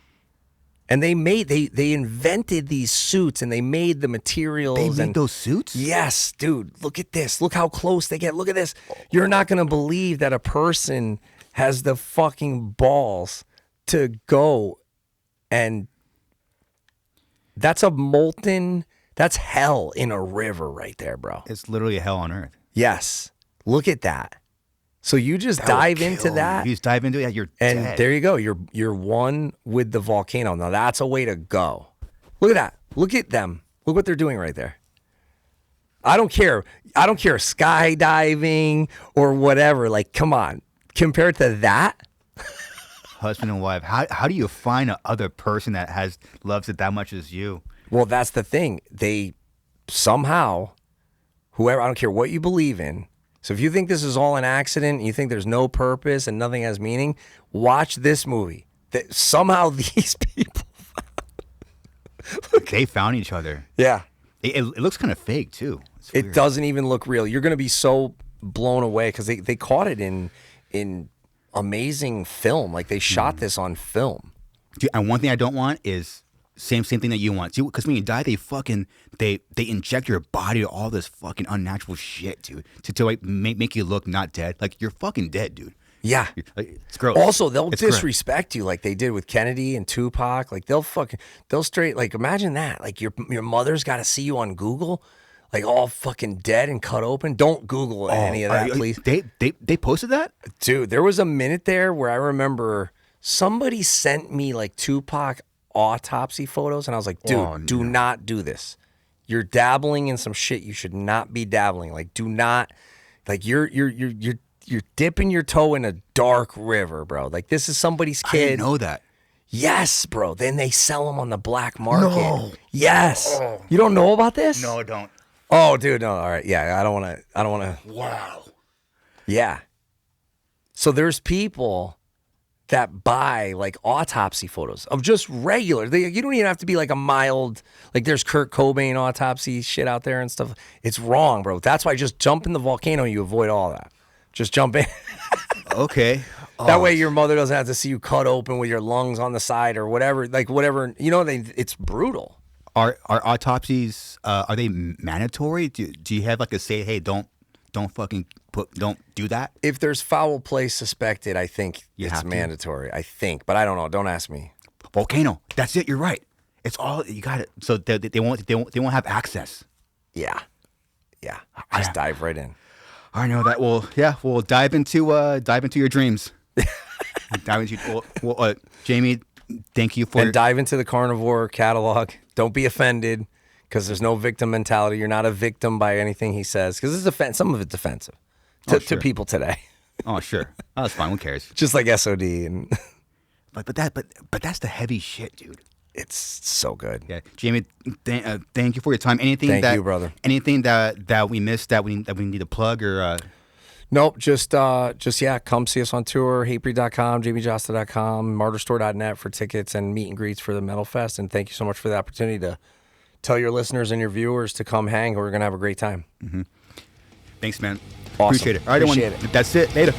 and they invented these suits and they made the materials. They made those suits? Yes, dude. Look at this. Look how close they get. Look at this. You're not going to believe that a person has the fucking balls to go and that's hell in a river right there, bro. It's literally a hell on earth. Yes. Look at that. So you just dive into that. You just dive into it, you're and dead. There you go. You're one with the volcano. Now that's a way to go. Look at that. Look at them. Look what they're doing right there. I don't care skydiving or whatever. Like, come on. Compared to that, husband and wife. How do you find another person that loves it that much as you? Well, that's the thing. They somehow, whoever, I don't care what you believe in. So if you think this is all an accident, and you think there's no purpose and nothing has meaning, watch this movie. That somehow these people, they found each other. Yeah. It looks kind of fake too. It doesn't even look real. You're going to be so blown away because they caught it in amazing film. Like they shot this on film. Dude, and one thing I don't want is same thing that you want. Because when you die, they inject your body with all this fucking unnatural shit, dude, to like make you look not dead. Like you're fucking dead, dude. Yeah. It's gross. Also, they'll disrespect you like they did with Kennedy and Tupac. Like they'll straight, like imagine that. Like your mother's got to see you on Google, like all fucking dead and cut open. Don't Google any of that, please. They posted that? Dude, there was a minute there where I remember somebody sent me like Tupac autopsy photos and I was like, dude, do not do this. You're dabbling in some shit you should not be dabbling. Like, do not, like, you're dipping your toe in a dark river, bro. Like, this is somebody's kid. I didn't know that. Yes, bro. Then they sell them on the black market. No. Yes. You don't know about this? No, I don't. Oh, dude, no. All right. Yeah, I don't want to. Wow. Yeah. So there's people that buy like autopsy photos of just regular. You don't even have to be like a mild, like there's Kurt Cobain autopsy shit out there and stuff. It's wrong, bro. That's why just jump in the volcano. You avoid all that. Just jump in. Okay. That way your mother doesn't have to see you cut open with your lungs on the side or whatever. Like whatever, it's brutal. Are autopsies, are they mandatory? Do you have like a say, hey, don't do that? If there's foul play suspected, I think You it's have to? mandatory. I think, but I don't know. Don't ask me. Volcano. That's it. You're right. It's all you got it. So they won't have access. Yeah. Just dive right in. I know that. Well, yeah. We'll dive into your dreams. Dive into Jamey. Thank you for And dive into the Carnivore catalog. Don't be offended because there's no victim mentality. You're not a victim by anything he says because some of it's offensive to people today. Oh, sure. Oh, that's fine. Who cares? Just like S.O.D. and But that's the heavy shit, dude. it's so good. Yeah, Jamey. Thank you for your time. Thank you, brother. Anything that we missed that we need to plug or? Nope, just come see us on tour, hatebreed.com, JameyJasta.com, martyrstore.net for tickets and meet and greets for the Metal Fest. And thank you so much for the opportunity to tell your listeners and your viewers to come hang. We're going to have a great time. Thanks, man. Awesome. Appreciate it. All right, Appreciate everyone. That's it. Later.